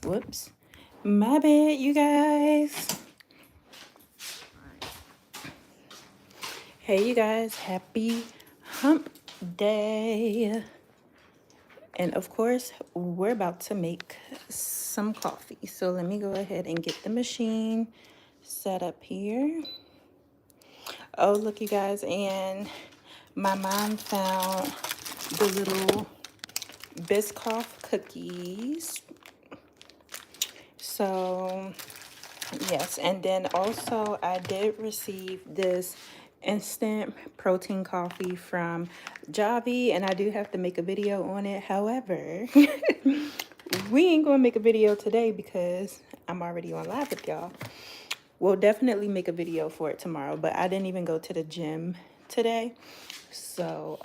Whoops. My bad, you guys. Hey, you guys. Happy hump day. And of course, we're about to make some coffee. So let me go ahead and get the machine set up here. Oh, look, you guys. And my mom found the little Biscoff cookies. So yes, and then also I did receive this instant protein coffee from Javi, and I do have to make a video on it. However, we ain't gonna make a video today because I'm already on live with y'all. We'll definitely make a video for it tomorrow, but I didn't even go to the gym today. So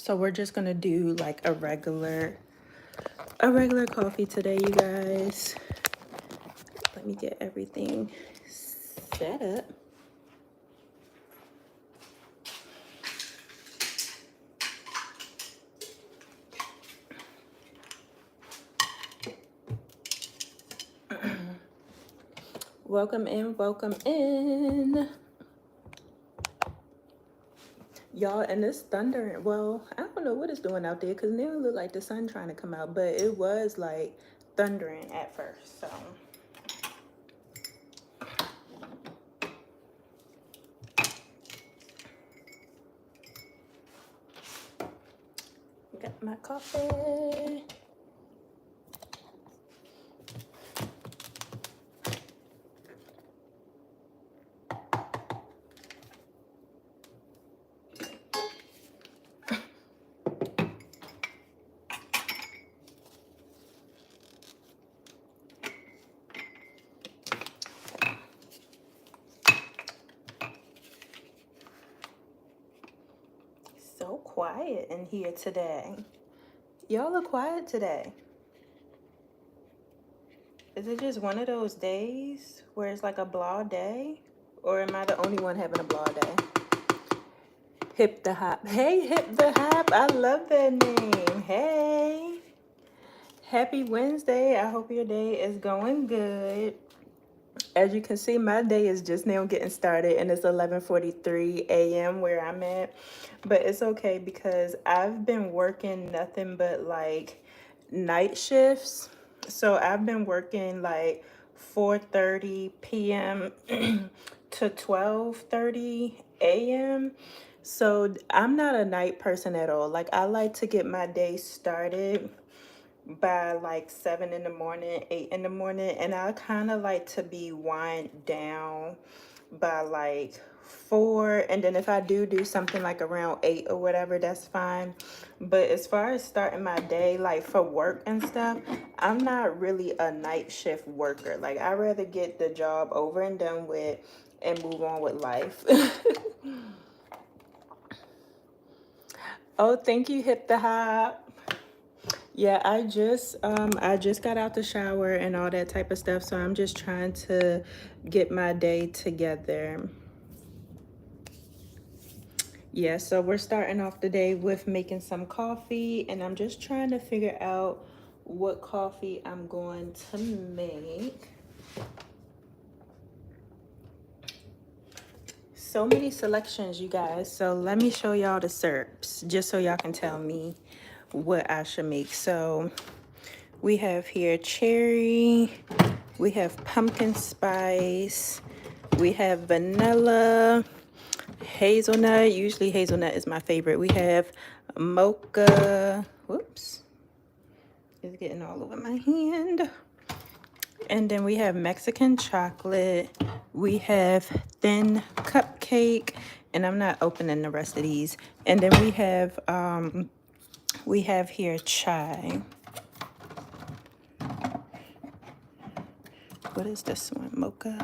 we're just gonna do like a regular coffee today, you guys. Let me get everything set up. Welcome in, welcome in. Y'all, and this thunder, well, I don't know what it's doing out there because it didn't look like the sun trying to come out, but it was like thundering at first, so. Got my coffee. So quiet in here today. Y'all are quiet today. Is it just one of those days where it's like a blah day? Or am I the only one having a blah day? Hip the Hop. Hey, Hip the Hop. I love that name. Hey. Happy Wednesday. I hope your day is going good. As you can see, my day is just now getting started and it's 11:43 a.m. where I'm at. But it's okay because I've been working nothing but like night shifts. So I've been working like 4:30 p.m. to 12:30 a.m. So I'm not a night person at all. Like I like to get my day started by like 7 in the morning, 8 in the morning, and I kind of like to be wind down by like 4, and then if I do something like around 8 or whatever, that's fine. But as far as starting my day like for work and stuff, I'm not really a night shift worker. Like I rather get the job over and done with and move on with life. Oh, thank you, Hip the Hop. Yeah, I just got out the shower and all that type of stuff, so I'm just trying to get my day together. Yeah, so we're starting off the day with making some coffee, and I'm just trying to figure out what coffee I'm going to make. So many selections, you guys. So let me show y'all the syrups, just so y'all can tell me what I should make. So we have here cherry, we have pumpkin spice, we have vanilla, hazelnut. Usually hazelnut is my favorite. We have mocha. Whoops, it's getting all over my hand. And then we have Mexican chocolate. We have thin cupcake, and I'm not opening the rest of these. And then we have here chai. What is this one? Mocha.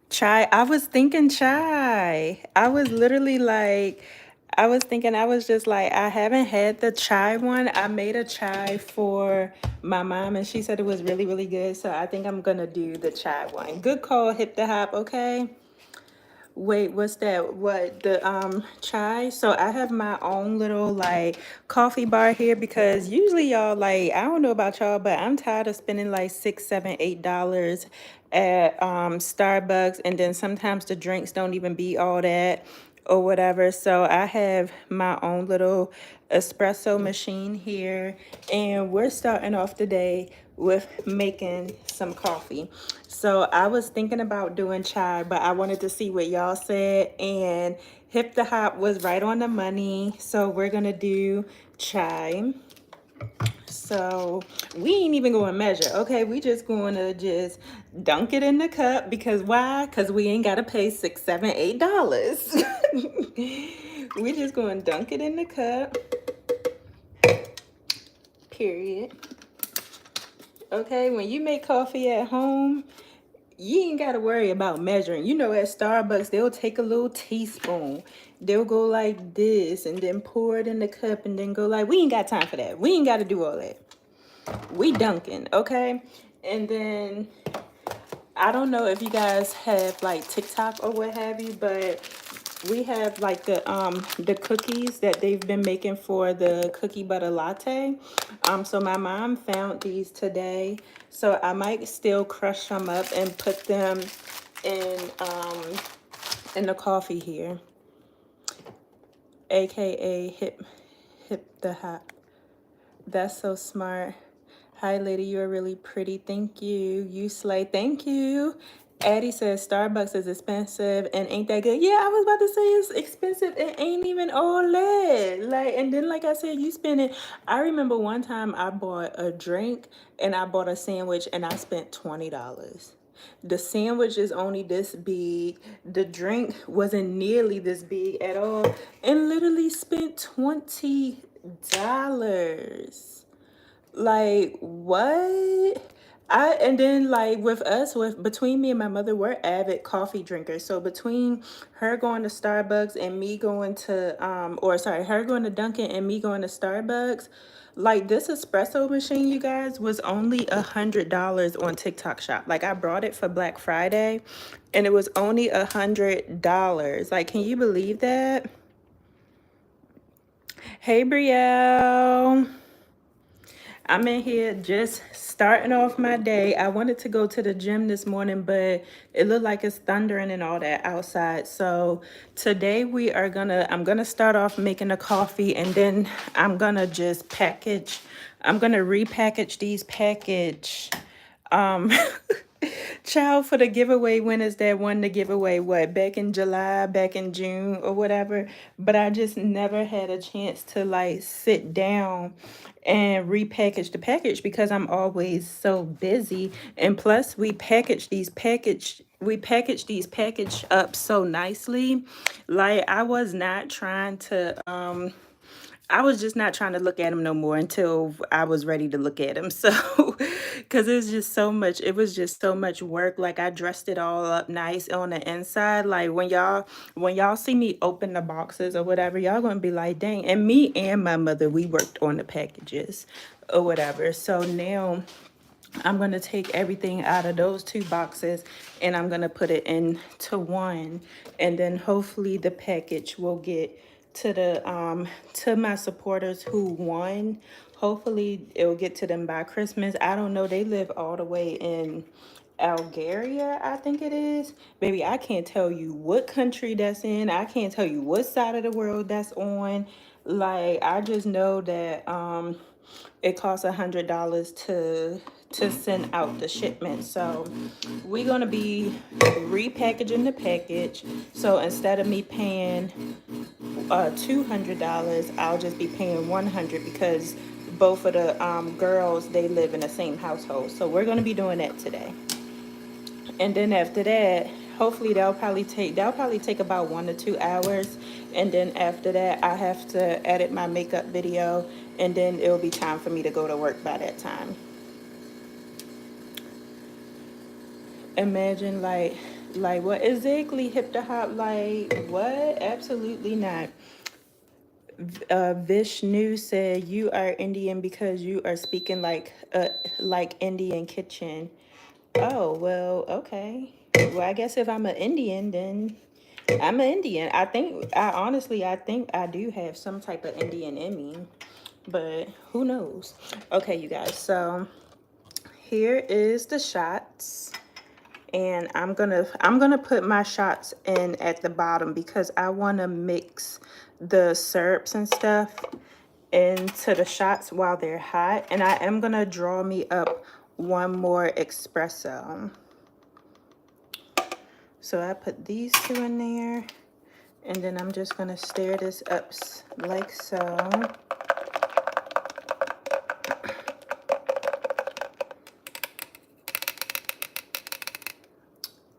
Chai. I was thinking chai. I was literally like, I was just like, I haven't had the chai one. I made a chai for my mom and she said it was really, really good. So I think I'm going to do the chai one. Good call, Hip the Hop, okay? Wait, what's that? What the chai? So I have my own little like coffee bar here because usually y'all like I don't know about y'all, but I'm tired of spending like $6, $7, $8 at Starbucks, and then sometimes the drinks don't even be all that or whatever. So I have my own little espresso machine here, and we're starting off the day with making some coffee. So I was thinking about doing chai, but I wanted to see what y'all said, and Hip the Hop was right on the money. So we're gonna do chai. So we ain't even going to measure, okay? We just going to just dunk it in the cup because why? Because we ain't got to pay $6, $7, $8. We just going to dunk it in the cup, period. Okay, when you make coffee at home, you ain't got to worry about measuring. You know, at Starbucks, they'll take a little teaspoon. They'll go like this and then pour it in the cup and then go like, we ain't got time for that. We ain't got to do all that. We dunking, okay? And then I don't know if you guys have like TikTok or what have you, but we have like the cookies that they've been making for the cookie butter latte. So my mom found these today, so I might still crush them up and put them in the coffee here, aka hip the hop. That's so smart. Hi, lady, you're really pretty. Thank you. You slay. Thank you. Addie says Starbucks is expensive and ain't that good. Yeah, I was about to say it's expensive. It ain't even all that. Like, and then like I said, you spend it. I remember one time I bought a drink and I bought a sandwich and I spent $20. The sandwich is only this big. The drink wasn't nearly this big at all, and literally spent $20. Like what? And then like with us, with between me and my mother, we're avid coffee drinkers. So between her going to Starbucks and me going to or sorry, her going to Dunkin' and me going to Starbucks, like this espresso machine, you guys, was only $100 on TikTok Shop. Like I brought it for Black Friday and it was only $100. Like, can you believe that? Hey Brielle. I'm in here just starting off my day. I wanted to go to the gym this morning, but it looked like it's thundering and all that outside. So today I'm gonna start off making a coffee, and then I'm gonna just I'm gonna repackage these package um child, for the giveaway winners that won the giveaway, what, back in July, back in June or whatever. But I just never had a chance to like sit down and repackage the package because I'm always so busy. And plus we package these package up so nicely. Like I was just not trying to look at them no more until I was ready to look at them. So, because it was just so much work. Like I dressed it all up nice on the inside. Like when y'all see me open the boxes or whatever, y'all gonna be like, dang. And me and my mother, we worked on the packages or whatever. So now I'm going to take everything out of those two boxes and I'm going to put it into one, and then hopefully the package will get to the to my supporters who won. Hopefully it'll get to them by Christmas. I don't know, they live all the way in Algeria, I think it is. Baby, I can't tell you what country that's in. I can't tell you what side of the world that's on. Like I just know that it costs $100 to send out the shipment. So we're gonna be repackaging the package. So instead of me paying $200, I'll just be paying $100 because both of the girls, they live in the same household. So we're gonna be doing that today. And then after that, hopefully that'll probably take about 1 to 2 hours. And then after that, I have to edit my makeup video, and then it'll be time for me to go to work by that time. Imagine like what exactly hip to hop, like what? Absolutely not. Vishnu said you are Indian because you are speaking like Indian kitchen. Oh, well, okay. Well, I guess if I'm an Indian, then I'm an Indian. I think I do have some type of Indian in me, but who knows? Okay, you guys. So here is the shots, and I'm gonna put my shots in at the bottom because I want to mix the syrups and stuff into the shots while they're hot, and I am gonna draw me up one more espresso. So I put these two in there, and then I'm just gonna stir this up like so.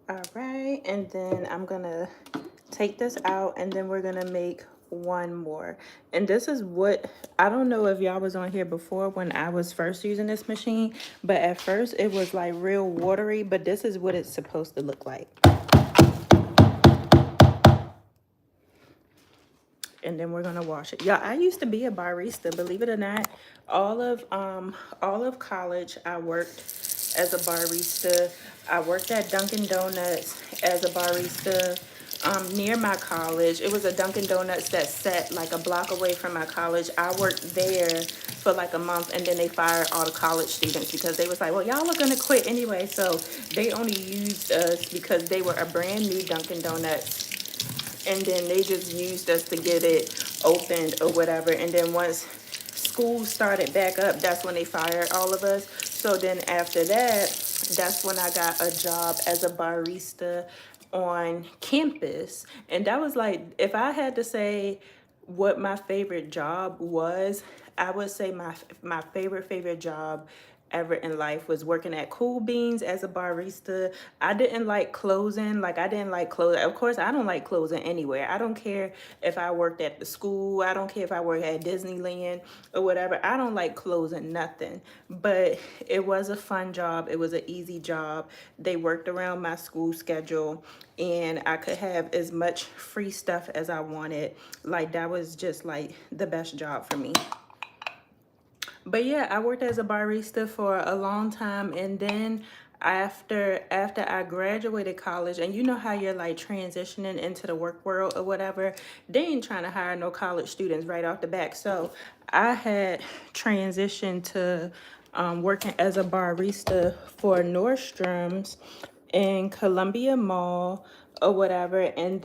All right, and then I'm gonna take this out, and then we're gonna make one more. And this is what, I don't know if y'all was on here before when I was first using this machine, but at first it was like real watery, but this is what it's supposed to look like. And then we're gonna wash it. Yeah, I used to be a barista, believe it or not. All of college I worked as a barista. I worked at Dunkin' Donuts as a barista. Near my college, it was a Dunkin' Donuts that sat like a block away from my college. I worked there for like a month, and then they fired all the college students because they was like, well, y'all are gonna quit anyway. So they only used us because they were a brand new Dunkin' Donuts, and then they just used us to get it opened or whatever. And then once school started back up, that's when they fired all of us. So then after that, that's when I got a job as a barista on campus. And that was like, if I had to say what my favorite job was, I would say my favorite job ever in life was working at Cool Beans as a barista. I didn't like closing. Like, I didn't like closing. Of course, I don't like closing anywhere. I don't care if I worked at the school. I don't care if I work at Disneyland or whatever. I don't like closing nothing. But it was a fun job. It was an easy job. They worked around my school schedule, and I could have as much free stuff as I wanted. Like, that was just like the best job for me. But yeah, I worked as a barista for a long time, and then after I graduated college, and you know how you're like transitioning into the work world or whatever, they ain't trying to hire no college students right off the back. So I had transitioned to working as a barista for Nordstrom's in Columbia Mall or whatever, and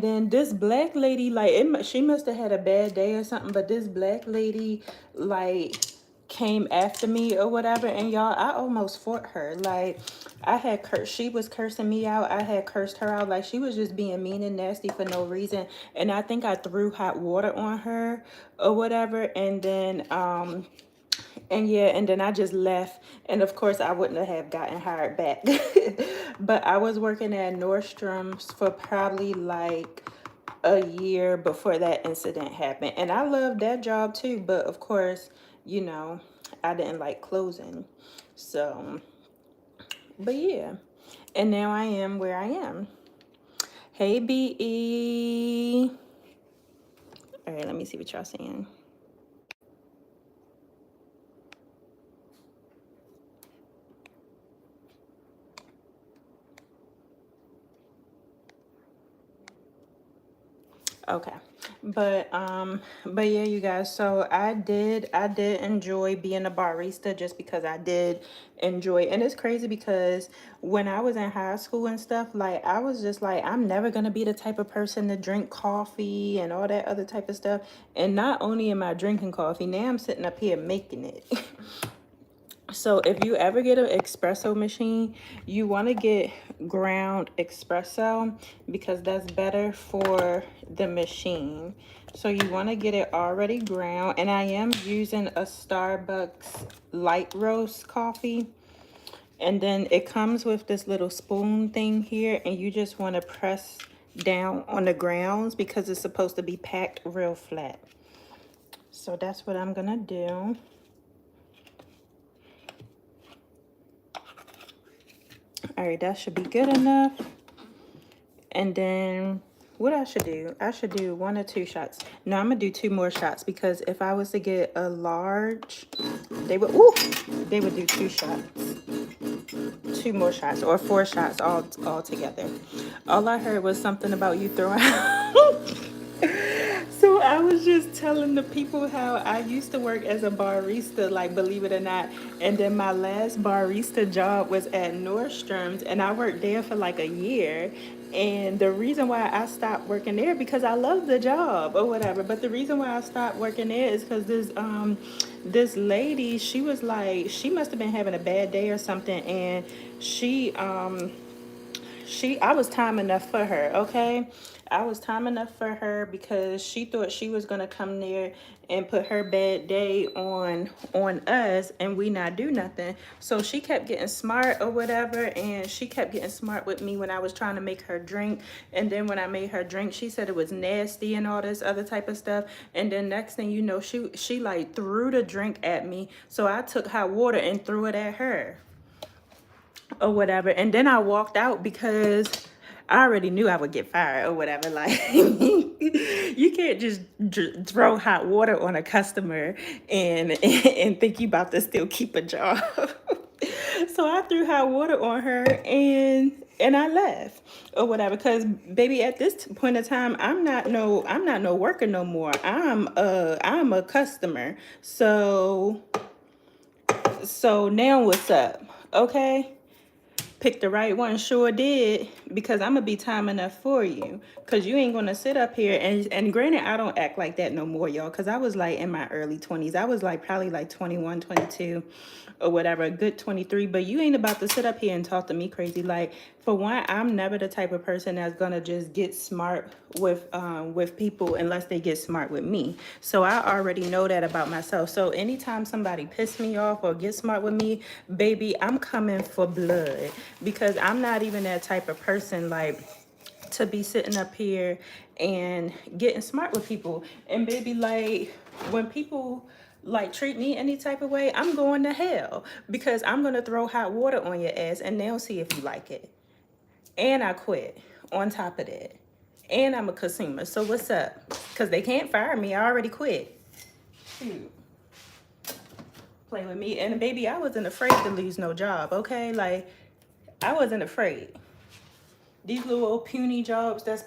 then this black lady, like, she must have had a bad day or something, but this black lady, like, came after me or whatever, and y'all, I almost fought her. Like, she was cursing me out. I had cursed her out. Like, she was just being mean and nasty for no reason, and I think I threw hot water on her or whatever, and then, and then I just left. And of course, I wouldn't have gotten hired back. But I was working at Nordstrom's for probably like a year before that incident happened. And I loved that job too. But of course, you know, I didn't like closing. So, but yeah. And now I am where I am. Hey, BE. All right, let me see what y'all saying. Okay. But yeah, you guys, so I did enjoy being a barista just because I did enjoy, and it's crazy because when I was in high school and stuff, like, I was just like, I'm never gonna be the type of person to drink coffee and all that other type of stuff. And not only am I drinking coffee, now I'm sitting up here making it. So if you ever get an espresso machine, you want to get ground espresso because that's better for the machine. So you want to get it already ground. And I am using a Starbucks light roast coffee. And then it comes with this little spoon thing here, and you just want to press down on the grounds because it's supposed to be packed real flat. So that's what I'm gonna do. All right, that should be good enough. And then what I should do, I should do 1 or 2 shots. No, I'm gonna do 2 more shots because if I was to get a large, they would do 2 shots. 2 2 more shots or 4 shots all together. All I heard was something about you throwing So I was just telling the people how I used to work as a barista, like, believe it or not. And then my last barista job was at Nordstrom's, and I worked there for like a year. And the reason why I stopped working there, because I love the job or whatever, but the reason why I stopped working there is because this lady, she was like, she must have been having a bad day or something, and I was time enough for her, okay? I was time enough for her because she thought she was gonna come there and put her bad day on us, and we not do nothing. So she kept getting smart or whatever, and she kept getting smart with me when I was trying to make her drink. And then when I made her drink, she said it was nasty and all this other type of stuff. And then next thing you know, she like threw the drink at me. So I took hot water and threw it at her or whatever. And then I walked out because I already knew I would get fired or whatever. Like, you can't just throw hot water on a customer and think you about to still keep a job. So I threw hot water on her and I left or whatever. Cause baby, at this point in time, I'm not no worker no more. I'm a customer. So now what's up? Okay. Picked the right one, sure did, because I'm gonna be time enough for you, because you ain't gonna sit up here and granted, I don't act like that no more, y'all, because I was like in my early 20s. I was like probably like 21, 22 or whatever, a good 23, but you ain't about to sit up here and talk to me crazy. Like, for one, I'm never the type of person that's gonna just get smart with people unless they get smart with me. So I already know that about myself. So anytime somebody piss me off or get smart with me, baby, I'm coming for blood, because I'm not even that type of person, like, to be sitting up here and getting smart with people. And baby, like, when people like treat me any type of way, I'm going to hell, because I'm gonna throw hot water on your ass and they'll see if you like it. And I quit on top of that. And I'm a consumer. So what's up? Because they can't fire me. I already quit. Shoot. Play with me. And baby, I wasn't afraid to lose no job, okay? Like, I wasn't afraid. These little old puny jobs that's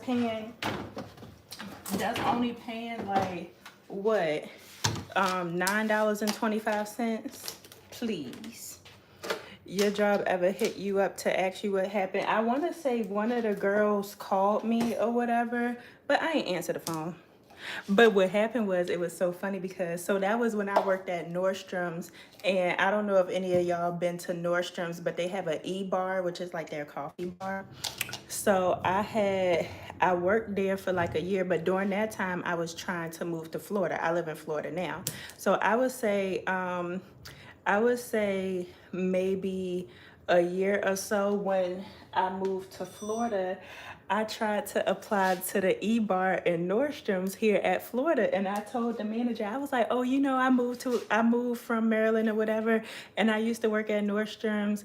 only paying like, what? $9.25? Please. Your job ever hit you up to ask you what happened? I want to say one of the girls called me or whatever, but I ain't answer the phone. But what happened was, it was so funny because, so that was when I worked at Nordstrom's, and I don't know if any of y'all been to Nordstrom's, but they have an e-bar, which is like their coffee bar. So I worked there for like a year, but during that time I was trying to move to Florida. I live in Florida now. So I would say maybe a year or so when I moved to Florida, I tried to apply to the E-bar in Nordstrom's here at Florida, and I told the manager, I was like, oh, you know, I moved from Maryland or whatever, and I used to work at Nordstrom's,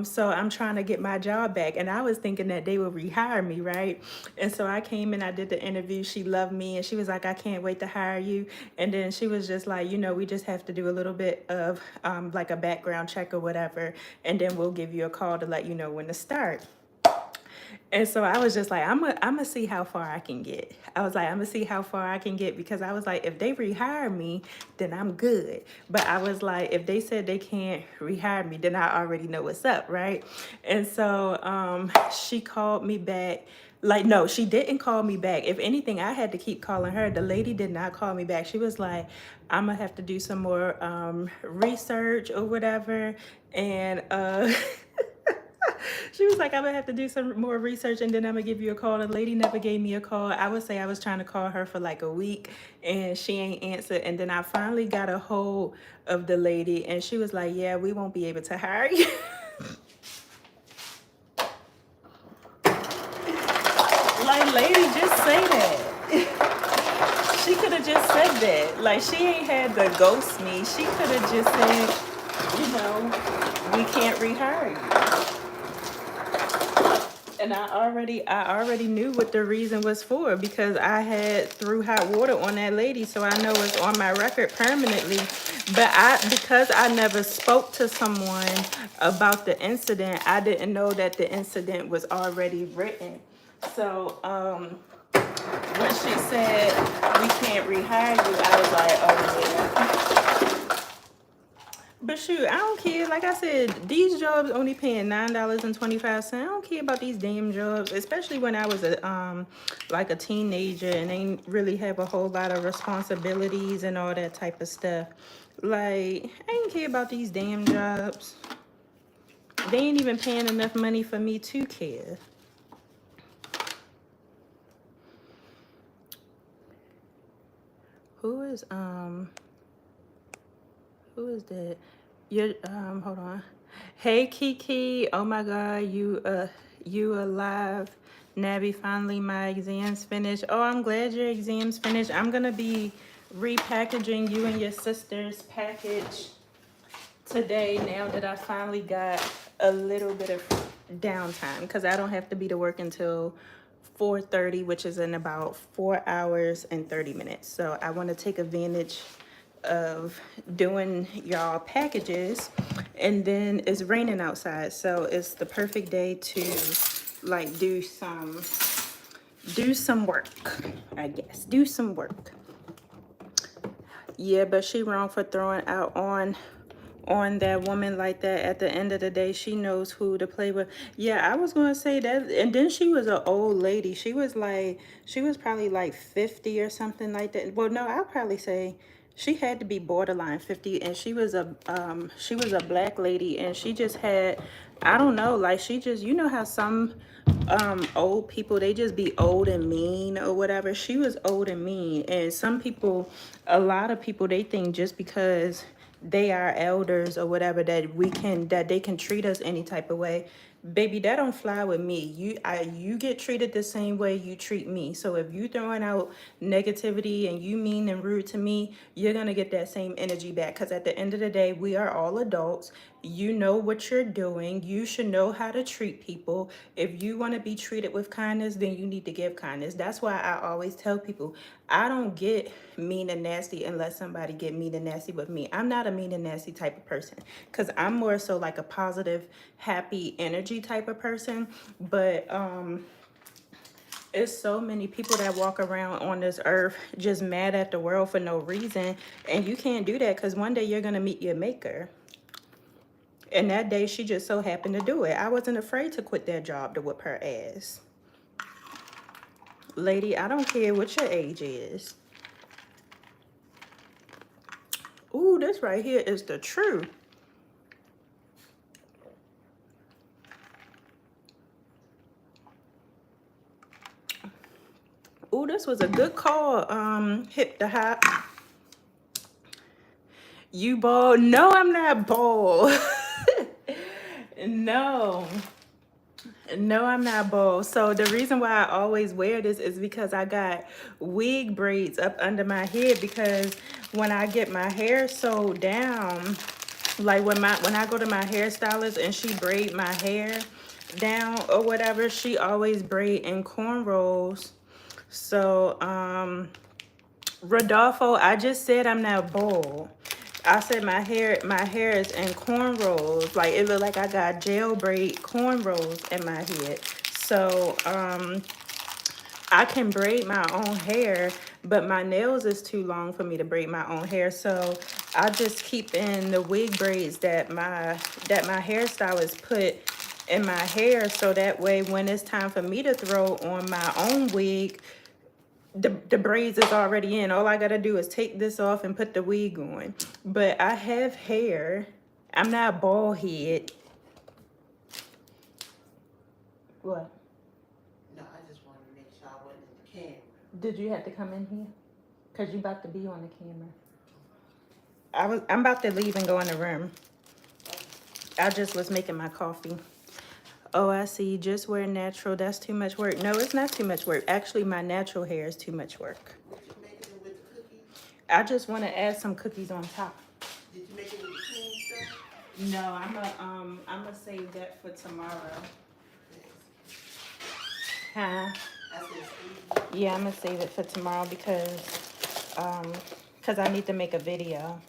so I'm trying to get my job back. And I was thinking that they would rehire me, right? And so I came and I did the interview. She loved me, and she was like, I can't wait to hire you. And then she was just like, you know, we just have to do a little bit of like a background check or whatever, and then we'll give you a call to let you know when to start. And so I was just like, I'm gonna see how far I can get. I was like, I'm gonna see how far I can get, because I was like, if they rehire me, then I'm good. But I was like, if they said they can't rehire me, then I already know what's up, right? And so she called me back. Like, no, she didn't call me back. If anything, I had to keep calling her. The lady did not call me back. She was like, I'm gonna have to do some more research or whatever. And she was like, I'm gonna have to do some more research, and then I'm gonna give you a call. The lady never gave me a call. I would say I was trying to call her for like a week, and she ain't answered. And then I finally got a hold of the lady, and she was like, yeah, we won't be able to hire you. Like, lady, just say that. She could have just said that. Like, she ain't had to ghost me. She could have just said, you know, we can't rehire you. And I already knew what the reason was for, because I had threw hot water on that lady, so I know it's on my record permanently. But because I never spoke to someone about the incident, I didn't know that the incident was already written. So when she said we can't rehire you, I was like, oh yeah. But shoot, I don't care. Like I said, these jobs only paying $9.25. I don't care about these damn jobs, especially when I was like a teenager and ain't really have a whole lot of responsibilities and all that type of stuff. Like, I ain't care about these damn jobs. They ain't even paying enough money for me to care. Who is that? You're hold on. Hey Kiki, oh my god, you alive. Nabby, finally my exams finished. Oh, I'm glad your exams finished. I'm gonna be repackaging you and your sister's package today, now that I finally got a little bit of downtime, because I don't have to be to work until 4:30, which is in about 4 hours and 30 minutes. So I want to take advantage of doing y'all packages, and then it's raining outside, so it's the perfect day to like do some work, I guess. Do some work. Yeah, but she wrong for throwing out on that woman like that. At the end of the day, she knows who to play with. Yeah, I was gonna say that. And then she was an old lady. She was probably like 50 or something like that. Well, no, I'll probably say she had to be borderline 50, and she was a black lady, and she just had, I don't know, like she just, you know how some old people, they just be old and mean or whatever. She was old and mean, and some people, a lot of people, they think just because they are elders or whatever that they can treat us any type of way. Baby, that don't fly with me. You get treated the same way you treat me. So if you throwing out negativity and you mean and rude to me, you're gonna get that same energy back. Because at the end of the day, we are all adults. You know what you're doing. You should know how to treat people. If you want to be treated with kindness, then you need to give kindness. That's why I always tell people, I don't get mean and nasty unless somebody get mean and nasty with me. I'm not a mean and nasty type of person, because I'm more so like a positive, happy energy type of person. But it's so many people that walk around on this earth just mad at the world for no reason. And you can't do that, because one day you're going to meet your maker. And that day she just so happened to do it. I wasn't afraid to quit that job to whip her ass. Lady, I don't care what your age is. Ooh, this right here is the truth. Ooh, this was a good call, Hip the Hop. You bald? No, I'm not bald. No. No, I'm not bald. So the reason why I always wear this is because I got wig braids up under my head, because when I get my hair sewed down, like when I go to my hairstylist and she braid my hair down or whatever, she always braid in cornrows. So Rodolfo, I just said I'm not bald. I said my hair is in cornrows. Like, it look like I got gel braid cornrows in my head. So I can braid my own hair, but my nails is too long for me to braid my own hair. So I just keep in the wig braids that my hairstylist put in my hair, so that way when it's time for me to throw on my own wig, the braids is already in. All I gotta do is take this off and put the wig on. But I have hair. I'm not bald head. What? No, I just wanted to make sure I wasn't in the camera. Did you have to come in here? Cause you about to be on the camera. I'm about to leave and go in the room. I just was making my coffee. Oh, I see. Just wear natural. That's too much work. No, it's not too much work. Actually, my natural hair is too much work. Did you make it with the cookies? I just want to add some cookies on top. Did you make it with the cream stuff? No, I'm gonna save that for tomorrow. Huh? I said Stevie. Yeah, I'm gonna save it for tomorrow um, because I need to make a video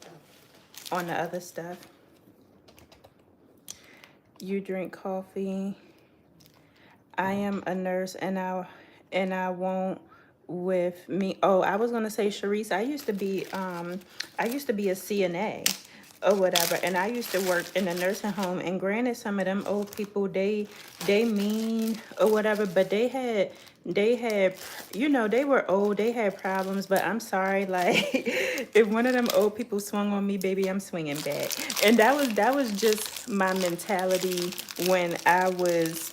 on the other stuff. You drink coffee. I am a nurse, and I won't with me. Oh, I was gonna say, Sharice, I used to be a CNA or whatever, and I used to work in a nursing home. And granted, some of them old people, they mean or whatever, but they had, they were old, they had problems. But I'm sorry, like if one of them old people swung on me, baby, I'm swinging back. And that was just my mentality when I was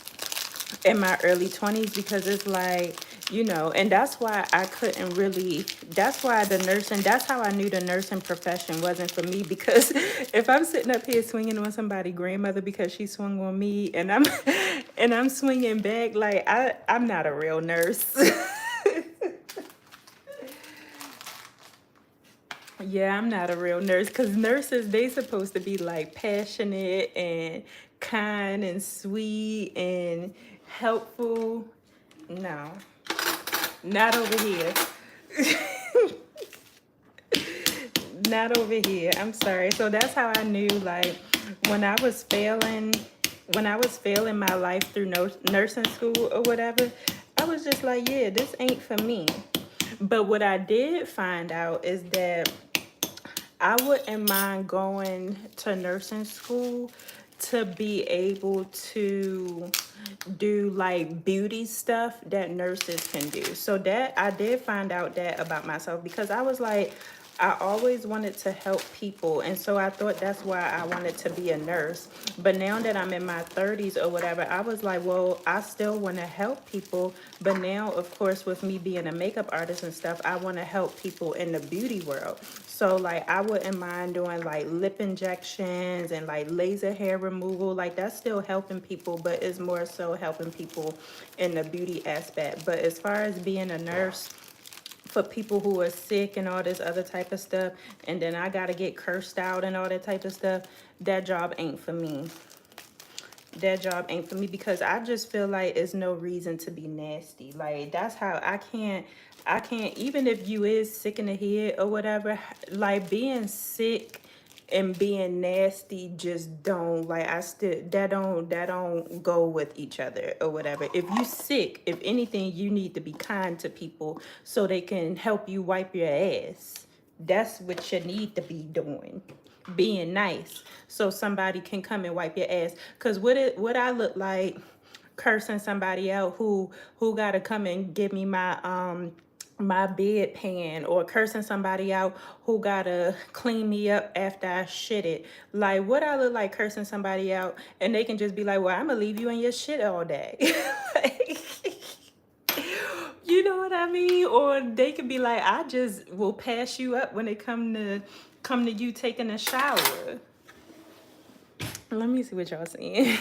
in my early 20s, because it's like, and that's why I couldn't really, that's why that's how I knew the nursing profession wasn't for me. Because if I'm sitting up here swinging on somebody's grandmother because she swung on me, and I'm and I'm swinging back, like I'm not a real nurse. Yeah, I'm not a real nurse, because nurses, they supposed to be like passionate and kind and sweet and helpful. No, not over here. Not over here. I'm sorry. So that's how I knew, like, when I was failing, when I was failing my life through nursing school or whatever, I was just like, yeah, this ain't for me. But what I did find out is that I wouldn't mind going to nursing school to be able to do like beauty stuff that nurses can do. So that I did find out that about myself, because I was like, I always wanted to help people. And so I thought that's why I wanted to be a nurse. But now that I'm in my 30s or whatever, I was like, well, I still want to help people. But now, of course, with me being a makeup artist and stuff, I want to help people in the beauty world. So like I wouldn't mind doing like lip injections and like laser hair removal. Like that's still helping people, but it's more so helping people in the beauty aspect. But as far as being a nurse for people who are sick and all this other type of stuff, and then I gotta get cursed out and all that type of stuff, that job ain't for me. That job ain't for me, because I just feel like it's no reason to be nasty. Like that's how I can't, even if you is sick in the head or whatever, like being sick and being nasty just don't, like, I still, that don't go with each other or whatever. If you sick, if anything, you need to be kind to people so they can help you wipe your ass. That's what you need to be doing, being nice, so somebody can come and wipe your ass. Cause what I look like cursing somebody out who gotta come and give me my bedpan, or cursing somebody out who gotta clean me up after I shit it. Like, what I look like cursing somebody out, and they can just be like, well, I'm gonna leave you in your shit all day. Like, you know what I mean? Or they could be like, I just will pass you up when it come to you taking a shower. Let me see what y'all saying.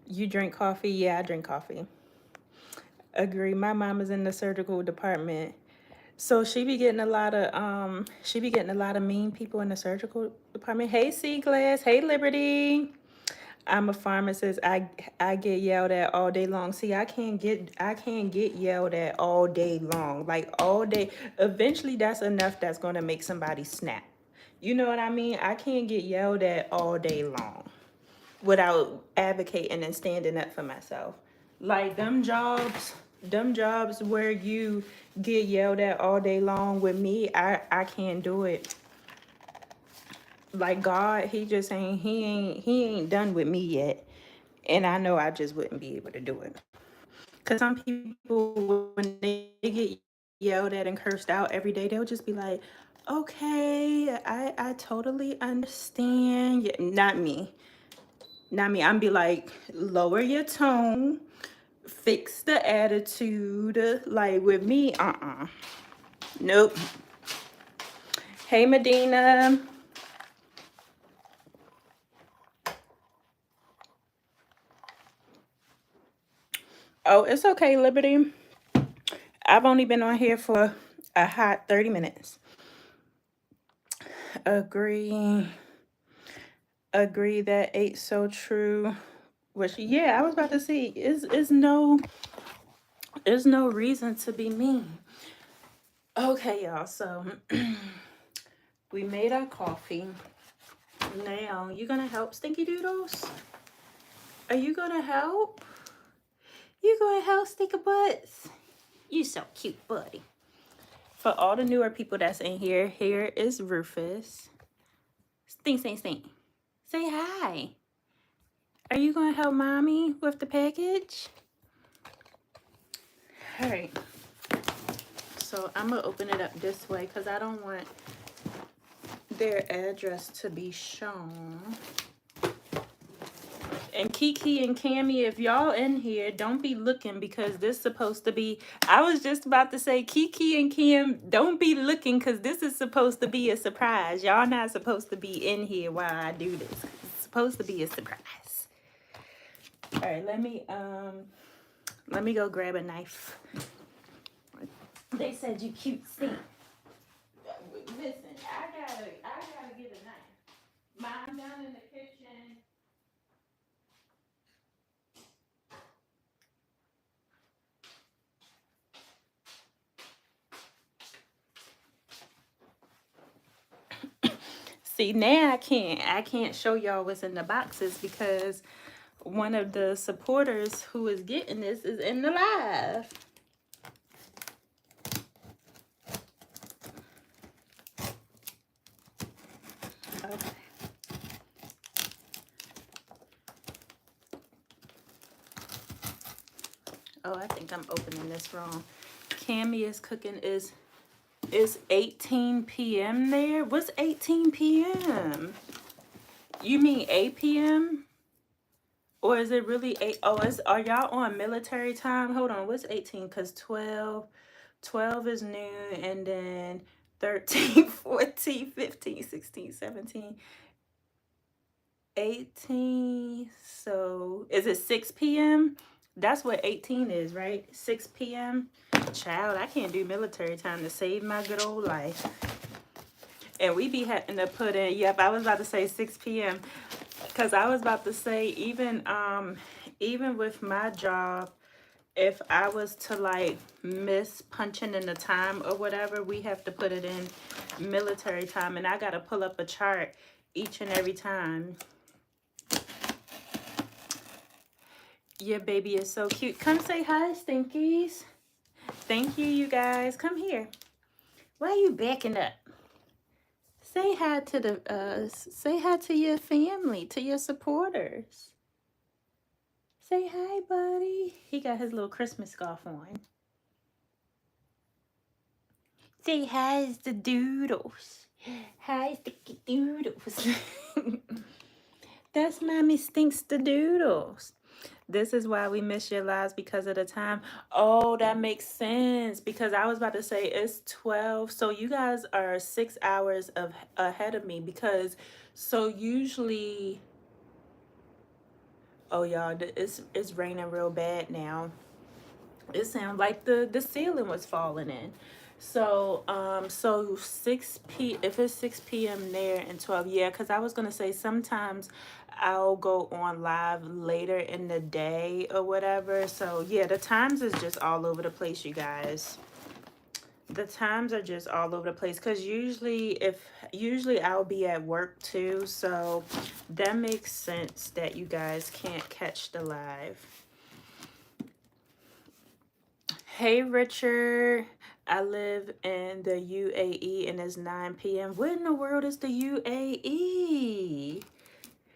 You drink coffee? Yeah, I drink coffee. Agree. My mom is in the surgical department. So she be getting a lot of mean people in the surgical department. Hey, C Glass. Hey, Liberty. I'm a pharmacist. I get yelled at all day long. See, I can't get yelled at all day long. Like all day. Eventually that's enough that's gonna make somebody snap. You know what I mean? I can't get yelled at all day long without advocating and standing up for myself. Like them jobs where you get yelled at all day long, with me, I can't do it. Like God, he ain't done with me yet. And I know I just wouldn't be able to do it. Cause some people, when they get yelled at and cursed out every day, they'll just be like, okay, I totally understand. Yeah, not me. Not me. I'm be like, lower your tone, fix the attitude. Like with me, nope. Hey, Medina. Oh, it's okay, Liberty. I've only been on here for a hot 30 minutes. Agree. Agree, that ain't so true. Which, yeah, I was about to say, is no, there's no reason to be mean. Okay, y'all. So we made our coffee. Now, you gonna help, Stinky Doodles? Are you gonna help? You gonna help, Stinky Butts? You so cute, buddy. For all the newer people that's in here, here is Rufus. Stink, stink, stink. Say hi. Are you gonna help mommy with the package? All right. So I'm gonna open it up this way because I don't want their address to be shown. And Kiki and Cammy, if y'all in here, don't be looking because this supposed to be, I was just about to say, Kiki and Kim, don't be looking because this is supposed to be a surprise. Y'all not supposed to be in here while I do this. It's supposed to be a surprise. All right, let me go grab a knife. They said you cute stink. Listen, I gotta get a knife. Mine down in the kitchen. See, now I can't show y'all what's in the boxes because one of the supporters who is getting this is in the live. Okay. Oh, I think I'm opening this wrong. Cammy is cooking is 18 p.m. there? What's 18 p.m.? You mean 8 p.m.? Or is it really 8? Oh, are y'all on military time? Hold on, what's 18? Because 12 is noon, and then 13, 14, 15, 16, 17, 18. So is it 6 p.m.? That's what 18 is, right? 6 p.m. Child, I can't do military time to save my good old life. And we be having to put in, yep, I was about to say 6 p.m. Because I was about to say, even with my job, if I was to like miss punching in the time or whatever, we have to put it in military time. And I got to pull up a chart each and every time. Your baby is so cute. Come say hi, Stinkies. Thank you, you guys. Come here. Why are you backing up? Say hi to your family, to your supporters. Say hi, buddy. He got his little Christmas scarf on. Say hi to the doodles. Hi, Sticky Doodles. That's Mommy Stinks the Doodles. This is why we miss your lives because of the time. Oh, that makes sense. Because I was about to say it's 12. So you guys are 6 hours ahead of me because so usually, oh y'all, it's raining real bad now. It sounds like the ceiling was falling in. So so if it's 6 p.m. there and 12, yeah, because I was gonna say sometimes I'll go on live later in the day or whatever. So yeah, the times is just all over the place, you guys. The times are just all over the place because usually I'll be at work too, so that makes sense that you guys can't catch the live. Hey, Richard. I live in the UAE and it's 9 p.m. What in the world is the UAE?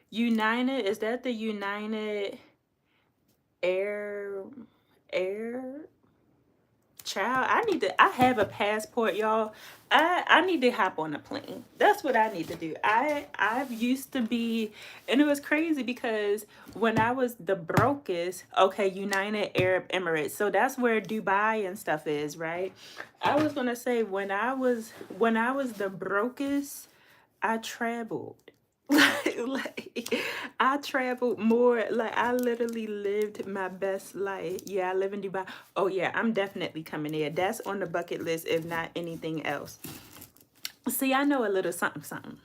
United? Is that the United Air? Child, I have a passport, y'all. I need to hop on a plane. That's what I need to do. I've used to be, and it was crazy because when I was the brokest, okay, United Arab Emirates. So that's where Dubai and stuff is, right? I was gonna say when I was the brokest, I traveled. like I traveled more. Like I literally lived my best life. Yeah, I live in Dubai. Oh yeah, I'm definitely coming there. That's on the bucket list, if not anything else. See, I know a little something something.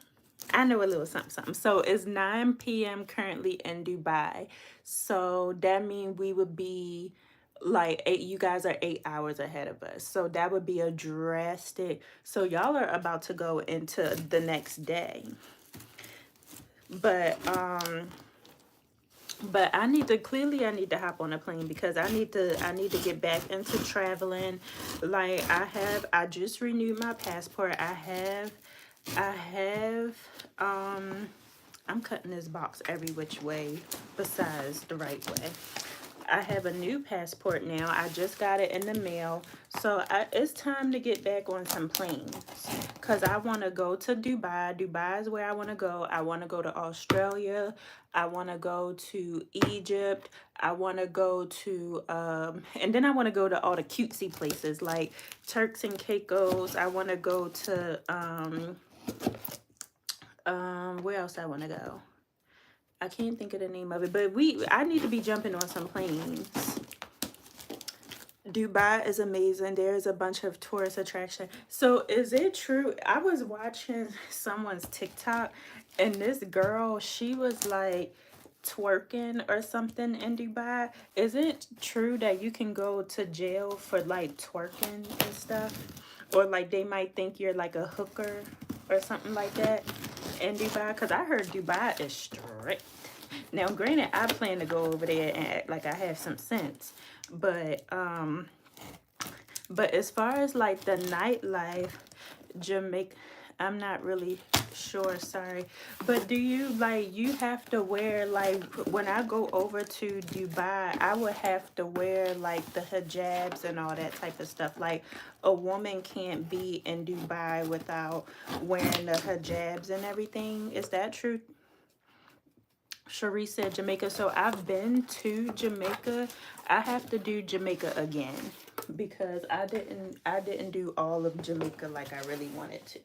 I know a little something, something. So it's 9 p.m. currently in Dubai. So that means we would be like eight, you guys are 8 hours ahead of us. So that would be a drastic. So y'all are about to go into the next day. But I need to clearly I need to hop on a plane because I need to get back into traveling. Like I just renewed my passport. I have I'm cutting this box every which way besides the right way. I have a new passport now. I just got it in the mail. So it's time to get back on some planes because I want to go to Dubai. Dubai is where I want to go. I want to go to Australia. I want to go to Egypt. I want to go to, and then I want to go to all the cutesy places like Turks and Caicos. I want to go to, where else I want to go? I can't think of the name of it, but I need to be jumping on some planes. Dubai is amazing. There's a bunch of tourist attraction. So is it true? I was watching someone's TikTok and this girl, she was like twerking or something in Dubai. Is it true that you can go to jail for like twerking and stuff? Or like they might think you're like a hooker or something like that in Dubai? Because I heard Dubai is strict. Now, granted, I plan to go over there and act like I have some sense, but as far as like the nightlife, Jamaica, I'm not really sure, sorry. But do you like you have to wear like when I go over to Dubai, I would have to wear like the hijabs and all that type of stuff. Like a woman can't be in Dubai without wearing the hijabs and everything. Is that true? Cherie said Jamaica. So I've been to Jamaica. I have to do Jamaica again because I didn't do all of Jamaica like I really wanted to.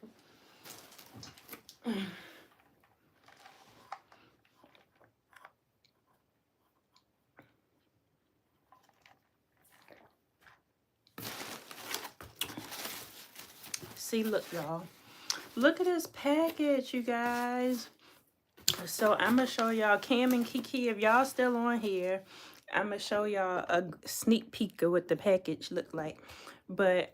See, look, y'all. Look at this package, you guys. So I'm gonna show y'all Cam and Kiki. If y'all still on here, I'm gonna show y'all a sneak peek of what the package looked like. But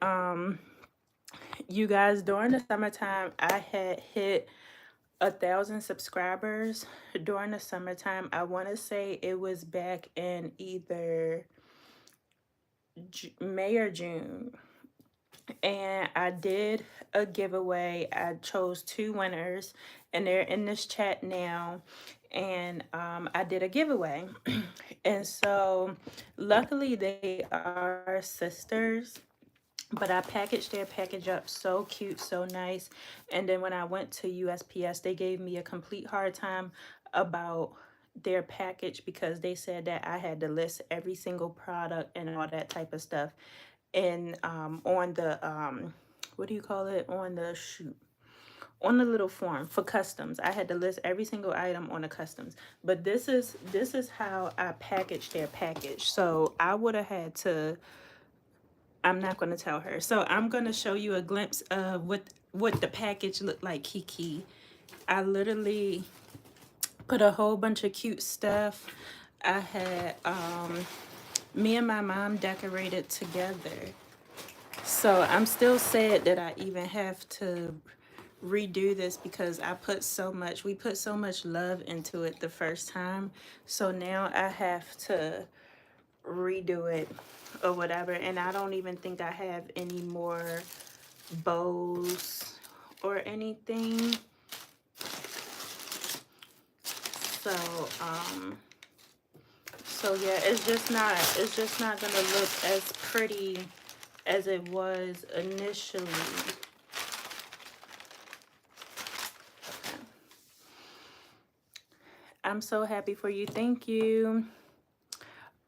you guys, during the summertime, I had hit 1,000 subscribers during the summertime. I want to say it was back in either May or June. And I did a giveaway. I chose 2 winners, and they're in this chat now. And I did a giveaway. And so luckily they are sisters, but I packaged their package up so cute, so nice. And then when I went to USPS, they gave me a complete hard time about their package because they said that I had to list every single product and all that type of stuff. And on the what do you call it? On the shoot. On the little form for customs, I had to list every single item on the customs. But this is how I packaged their package. So I would have had to. I'm not going to tell her. So I'm going to show you a glimpse of what the package looked like, Kiki. I literally put a whole bunch of cute stuff. I had me and my mom decorated together. So I'm still sad that I even have to redo this because we put so much love into it the first time. So now I have to redo it or whatever. And I don't even think I have any more bows or anything. So, so yeah, it's just not gonna look as pretty as it was initially. I'm so happy for you. Thank you.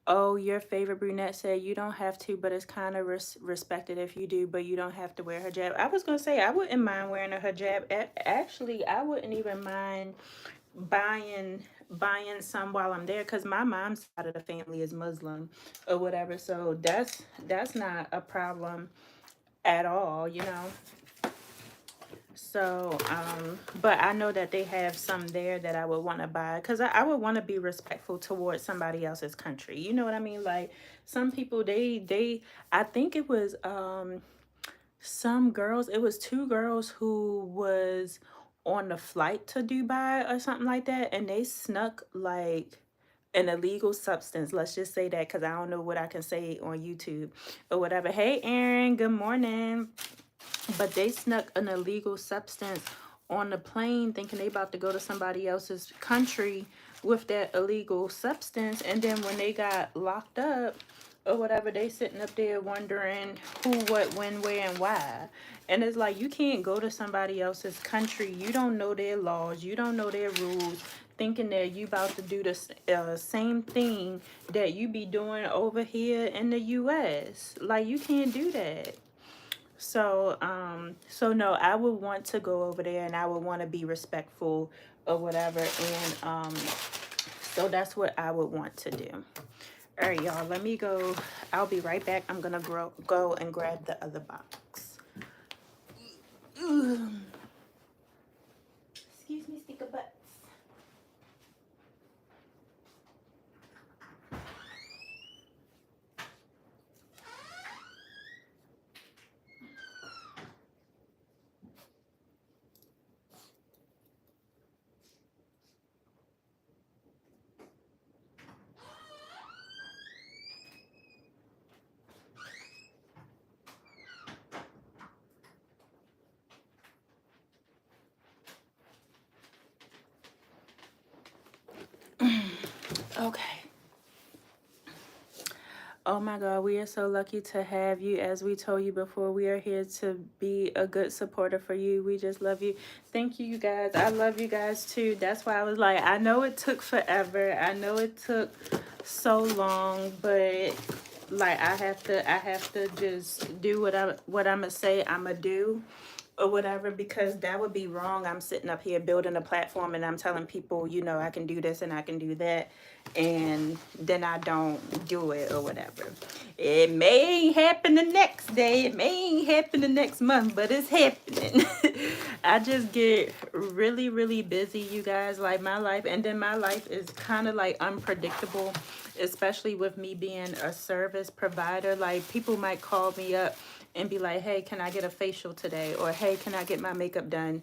Oh, your favorite brunette said you don't have to, but it's kind of respected if you do, but you don't have to wear hijab. I was going to say, I wouldn't mind wearing a hijab. Actually, I wouldn't even mind buying some while I'm there because my mom's side of the family is Muslim or whatever. So that's not a problem at all, you know. So, but I know that they have some there that I would want to buy because I would want to be respectful towards somebody else's country. You know what I mean? Like some people, I think it was, some girls, it was two girls who was on the flight to Dubai or something like that, and they snuck like an illegal substance. Let's just say that because I don't know what I can say on YouTube or whatever. Hey, Aaron, good morning. But they snuck an illegal substance on the plane thinking they about to go to somebody else's country with that illegal substance. And then when they got locked up or whatever, they sitting up there wondering who, what, when, where, and why. And it's like, you can't go to somebody else's country. You don't know their laws. You don't know their rules, thinking that you about to do the same thing that you be doing over here in the U.S. Like, you can't do that. So, so no, I would want to go over there and I would want to be respectful or whatever. And, so that's what I would want to do. All right, y'all, let me go. I'll be right back. I'm going to go and grab the other box. Ugh. Excuse me, sticker butts. Okay. Oh my God, we are so lucky to have you. As we told you before, we are here to be a good supporter for you. We just love you. Thank you, you guys. I love you guys too. That's why I was like, I know it took forever. I know it took so long, but like I have to just do what I'm gonna say I'm gonna do or whatever, because that would be wrong. I'm sitting up here building a platform and I'm telling people, you know, I can do this and I can do that, and then I don't do it or whatever. It may happen the next day, it may happen the next month, but it's happening. I just get really, really busy, you guys. Like my life, and then my life is kind of like unpredictable, especially with me being a service provider. Like people might call me up and be like, hey, can I get a facial today? Or hey, can I get my makeup done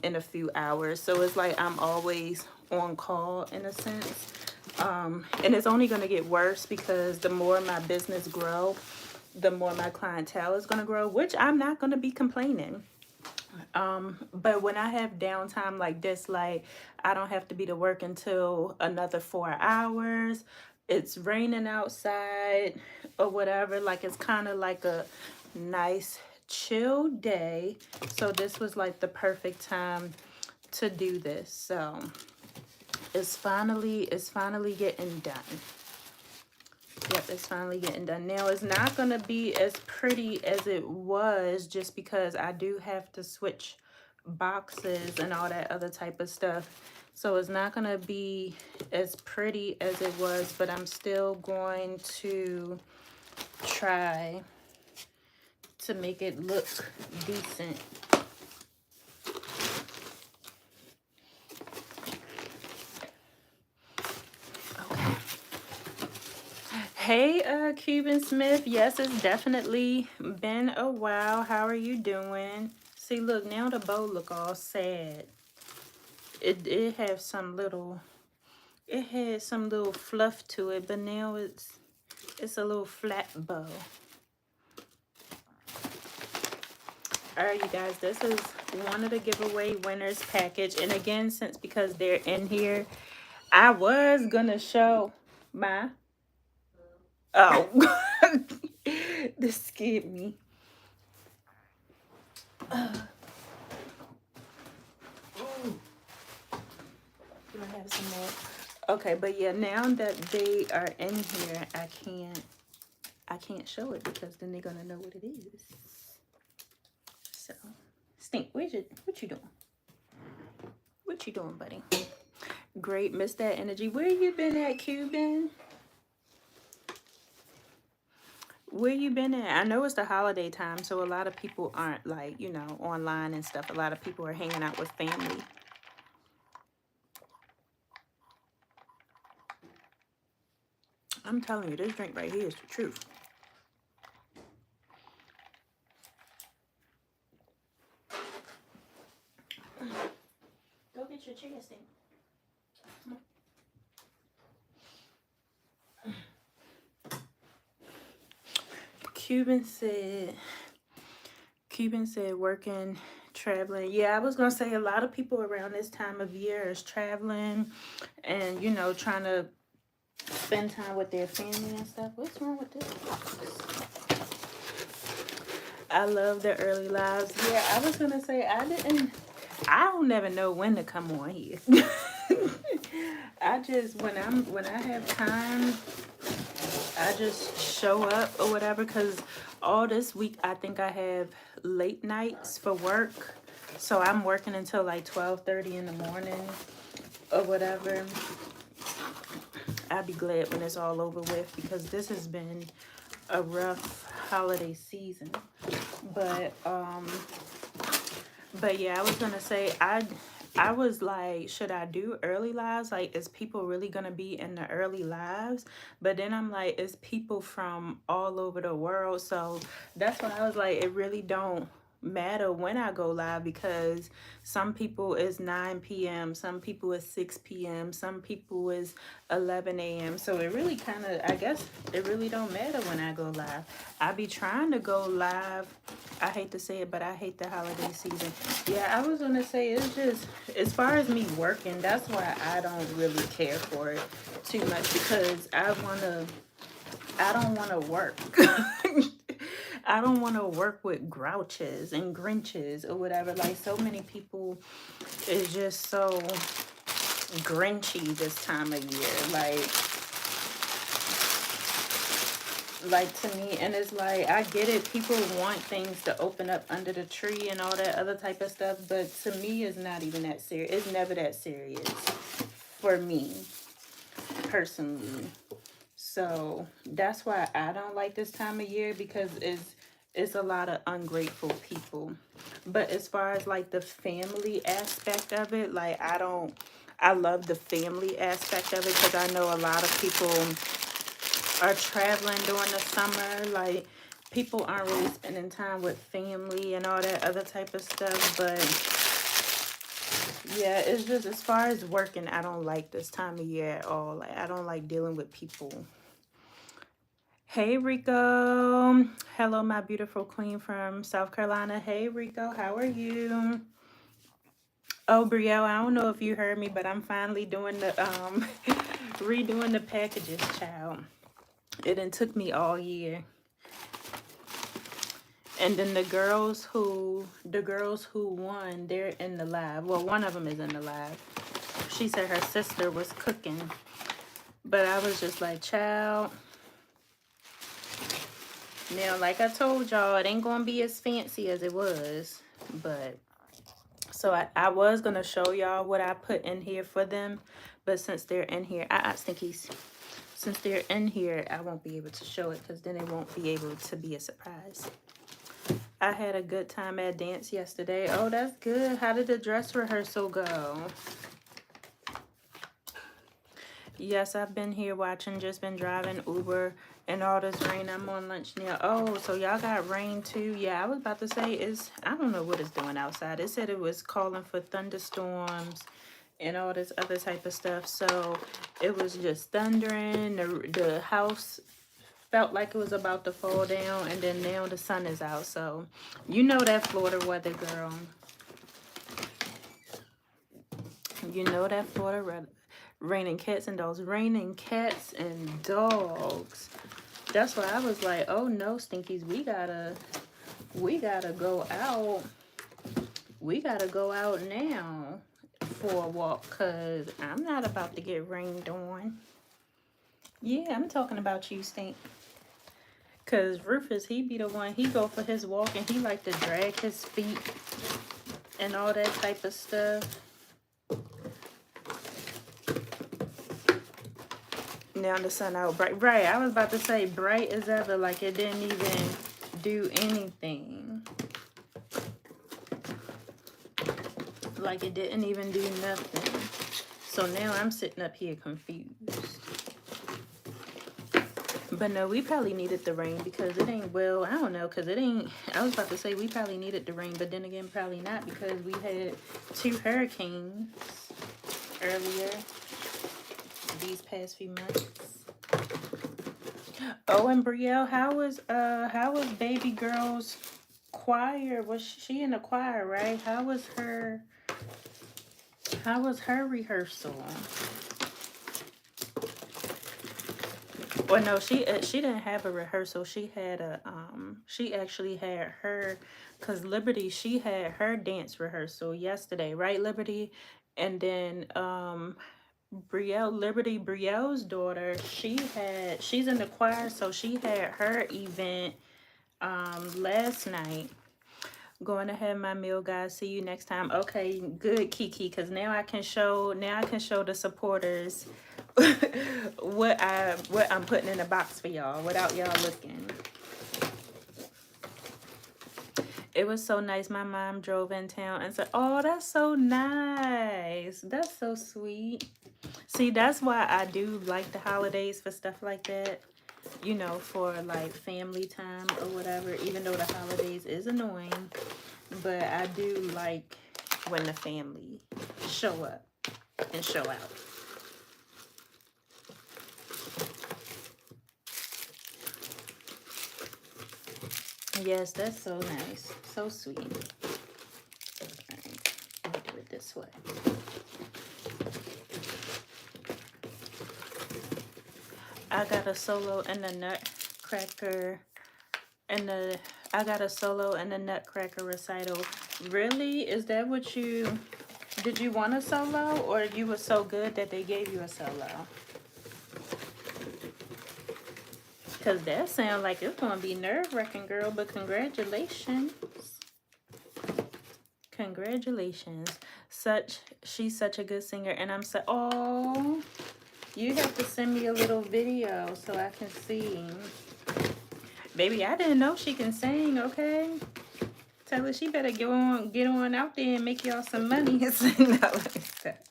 in a few hours? So it's like I'm always on call in a sense. And it's only going to get worse because the more my business grow, the more my clientele is going to grow, which I'm not going to be complaining. But when I have downtime like this, like I don't have to be to work until another 4 hours. It's raining outside or whatever. Like it's kind of like a nice chill day. So this was like the perfect time to do this. So it's finally getting done. Yep, it's finally getting done. Now, it's not going to be as pretty as it was just because I do have to switch boxes and all that other type of stuff. So it's not going to be as pretty as it was, but I'm still going to try to make it look decent. Hey, Cuban Smith. Yes, it's definitely been a while. How are you doing? See, look, now the bow look all sad. It has some little, it had some little fluff to it, but now it's a little flat bow. All right, you guys, this is one of the giveaway winners package. And again, because they're in here, I was gonna show my, oh, this scared me. Do I have some more? Okay, but yeah, now that they are in here, I can't show it because then they're gonna know what it is. So, Stink, what you doing? What you doing, buddy? Great, miss that energy. Where you been at, Cuban? Where you been at? I know it's the holiday time, so a lot of people aren't like, you know, online and stuff. A lot of people are hanging out with family. I'm telling you, this drink right here is the truth. Go get your chicken steak. Cuban said working, traveling. Yeah, I was gonna say a lot of people around this time of year is traveling and, you know, trying to spend time with their family and stuff. What's wrong with this? I love the early lives. Yeah, I was gonna say I don't never know when to come on here. I just when I have time, I just show up or whatever, because all this week I think I have late nights for work. So I'm working until like 12:30 in the morning or whatever. I'll be glad when it's all over with, because this has been a rough holiday season. But yeah, I was gonna say I was like, should I do early lives? Like, is people really gonna be in the early lives? But then I'm like, it's people from all over the world. So that's why I was like, it really don't matter when I go live, because some people is 9 p.m., some people is 6 p.m., some people is 11 a.m. So it really kind of, I guess it really don't matter when I go live. I be trying to go live. I hate to say it, but I hate the holiday season. Yeah, I was gonna say, it's just, as far as me working, that's why I don't really care for it too much, because I don't wanna work. I don't want to work with grouches and grinches or whatever. Like, so many people is just so grinchy this time of year. Like to me, and it's like, I get it. People want things to open up under the tree and all that other type of stuff. But to me, it's not even that serious. It's never that serious for me personally. So that's why I don't like this time of year, because it's a lot of ungrateful people. But as far as like the family aspect of it, like I love the family aspect of it, because I know a lot of people are traveling during the summer. Like, people aren't really spending time with family and all that other type of stuff. But yeah, it's just, as far as working, I don't like this time of year at all. Like, I don't like dealing with people. Hey, Rico. Hello, my beautiful queen from South Carolina. Hey, Rico, how are you? Oh, Brielle, I don't know if you heard me, but I'm finally doing the redoing the packages, child. It done took me all year. And then the girls who won, they're in the live. Well, one of them is in the live. She said her sister was cooking, but I was just like, child. Now, like I told y'all, it ain't gonna be as fancy as it was. But so I was gonna show y'all what I put in here for them, but since they're in here, Stinkies. Since they're in here, I won't be able to show it, because then it won't be able to be a surprise. I had a good time at dance yesterday. Oh, that's good. How did the dress rehearsal go? Yes, I've been here watching, just been driving Uber and all this rain. I'm on lunch now. Oh, so y'all got rain too? Yeah, I was about to say, I don't know what it's doing outside. It said it was calling for thunderstorms and all this other type of stuff. So it was just thundering. The house felt like it was about to fall down, and then now the sun is out. So you know that Florida weather, girl. You know that Florida weather. Raining cats and dogs. Raining cats and dogs. That's why I was like, oh no, Stinkies, we gotta go out. We gotta go out now for a walk, because I'm not about to get rained on. Yeah, I'm talking about you, Stink. Because Rufus, he be the one, he go for his walk and he like to drag his feet and all that type of stuff. Now the sun out bright. Right, I was about to say bright as ever, like it didn't even do anything. Like it didn't even do nothing. So now I'm sitting up here confused. But no, we probably needed the rain because it ain't, well, I don't know, because it ain't, I was about to say we probably needed the rain, but then again, probably not because we had 2 hurricanes earlier these past few months. Oh, and Brielle, how was baby girl's choir? Was she in the choir, right? How was her rehearsal? Well, no, she didn't have a rehearsal. She had a she actually had her, cause Liberty, she had her dance rehearsal yesterday, right, Liberty? And then Brielle's daughter, she's in the choir, so she had her event last night. Going to have my meal, guys. See you next time. Okay, good, Kiki, because now I can show the supporters what I'm putting in the box for y'all without y'all looking. It was so nice. My mom drove in town and said, "Oh, that's so nice. That's so sweet." See, that's why I do like the holidays for stuff like that. You know, for like family time or whatever, even though the holidays is annoying. But I do like when the family show up and show out. Yes, that's so nice. So sweet. Alright, let me do it this way. I got a solo and a nutcracker and I got a solo and a nutcracker recital. Really? Is that what you did? You want a solo, or you were so good that they gave you a solo? Because that sounds like it's gonna be nerve-wracking, girl. But congratulations. Congratulations. She's such a good singer, and I'm so, oh, you have to send me a little video so I can see. Baby, I didn't know she can sing, okay? Tell her she better get on out there and make y'all some money and sing out like that.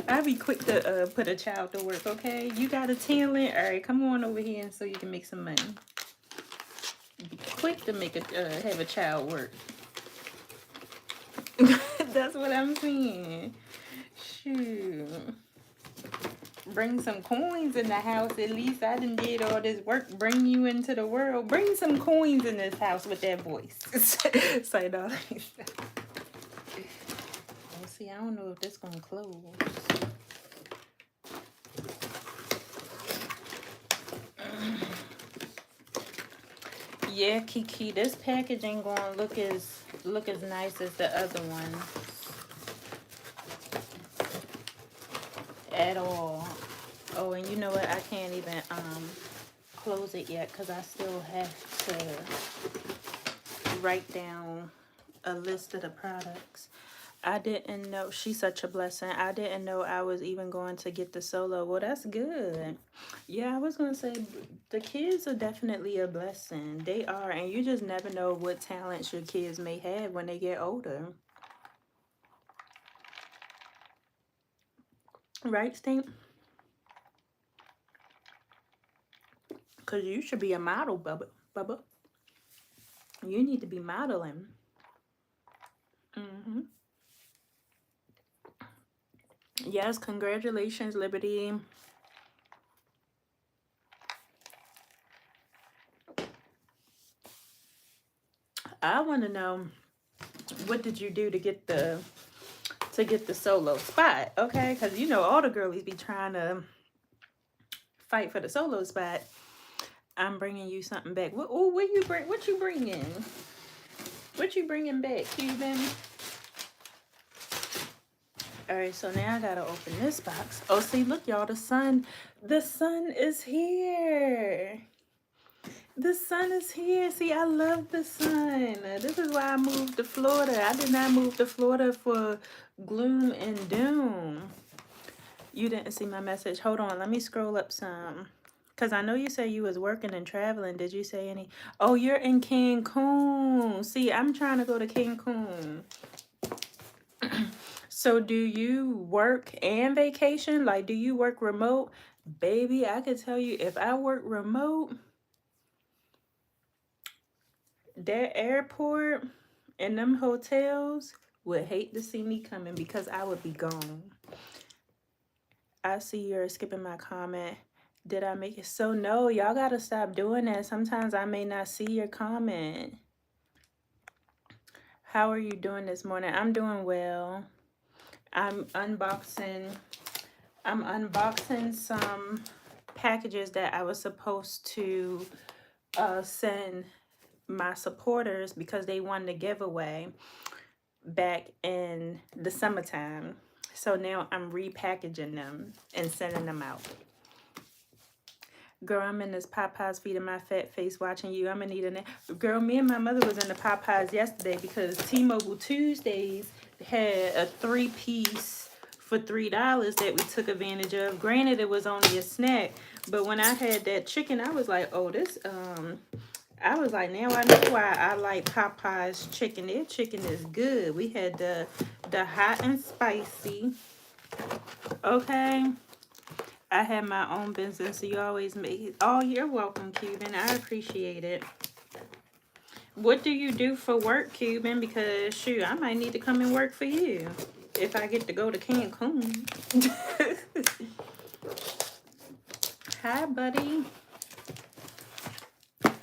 I'll be quick to put a child to work, okay? You got a talent? All right, come on over here so you can make some money. Be quick to make have a child work. That's what I'm saying. Shoot. Bring some coins in the house. At least I done did all this work. Bring you into the world. Bring some coins in this house with that voice. Say no. Oh, see, I don't know if this gonna close. Yeah, Kiki, this package ain't gonna look as nice as the other one at all. Oh, and you know what? I can't even close it yet because I still have to write down a list of the products. I didn't know. She's such a blessing. I didn't know I was even going to get the solo. Well, that's good. Yeah, I was going to say the kids are definitely a blessing. They are. And you just never know what talents your kids may have when they get older. Right, Stink? Because you should be a model, Bubba. You need to be modeling. Mm-hmm. Yes, congratulations, Liberty. I want to know, what did you do to get the solo spot? Okay, because you know all the girlies be trying to fight for the solo spot. I'm bringing you something back. What you bring? What you bringing? What you bringing back, Cuban? All right, so now I gotta open this box. Oh, see, look, y'all, the sun is here. The sun is here. See, I love the sun. This is why I moved to Florida. I did not move to Florida for gloom and doom. You didn't see my message. Hold on, let me scroll up some. Because I know you said you was working and traveling. Did you say any? Oh, you're in Cancun. See, I'm trying to go to Cancun. So do you work and vacation? Like, do you work remote? Baby, I could tell you, if I work remote, that airport and them hotels would hate to see me coming because I would be gone. I see you're skipping my comment. Did I make it? So no, y'all gotta stop doing that. Sometimes I may not see your comment. How are you doing this morning? I'm doing well. I'm unboxing some packages that I was supposed to send my supporters because they won the giveaway back in the summertime. So now I'm repackaging them and sending them out. Girl, I'm in this Popeyes feeding my fat face watching you. I'm gonna need a nap. Girl, me and my mother was in the Popeyes yesterday because T-Mobile Tuesdays had a 3-piece for $3 that we took advantage of. Granted, it was only a snack, but when I had that chicken, I was like, oh, this, I was like, now I know why I like Popeyes chicken. Their chicken is good. We had the hot and spicy. Okay. I had my own business, so you always make it. Oh, you're welcome, Cuban. I appreciate it. What do you do for work, Cuban? Because, shoot, I might need to come and work for you if I get to go to Cancun. Hi, buddy.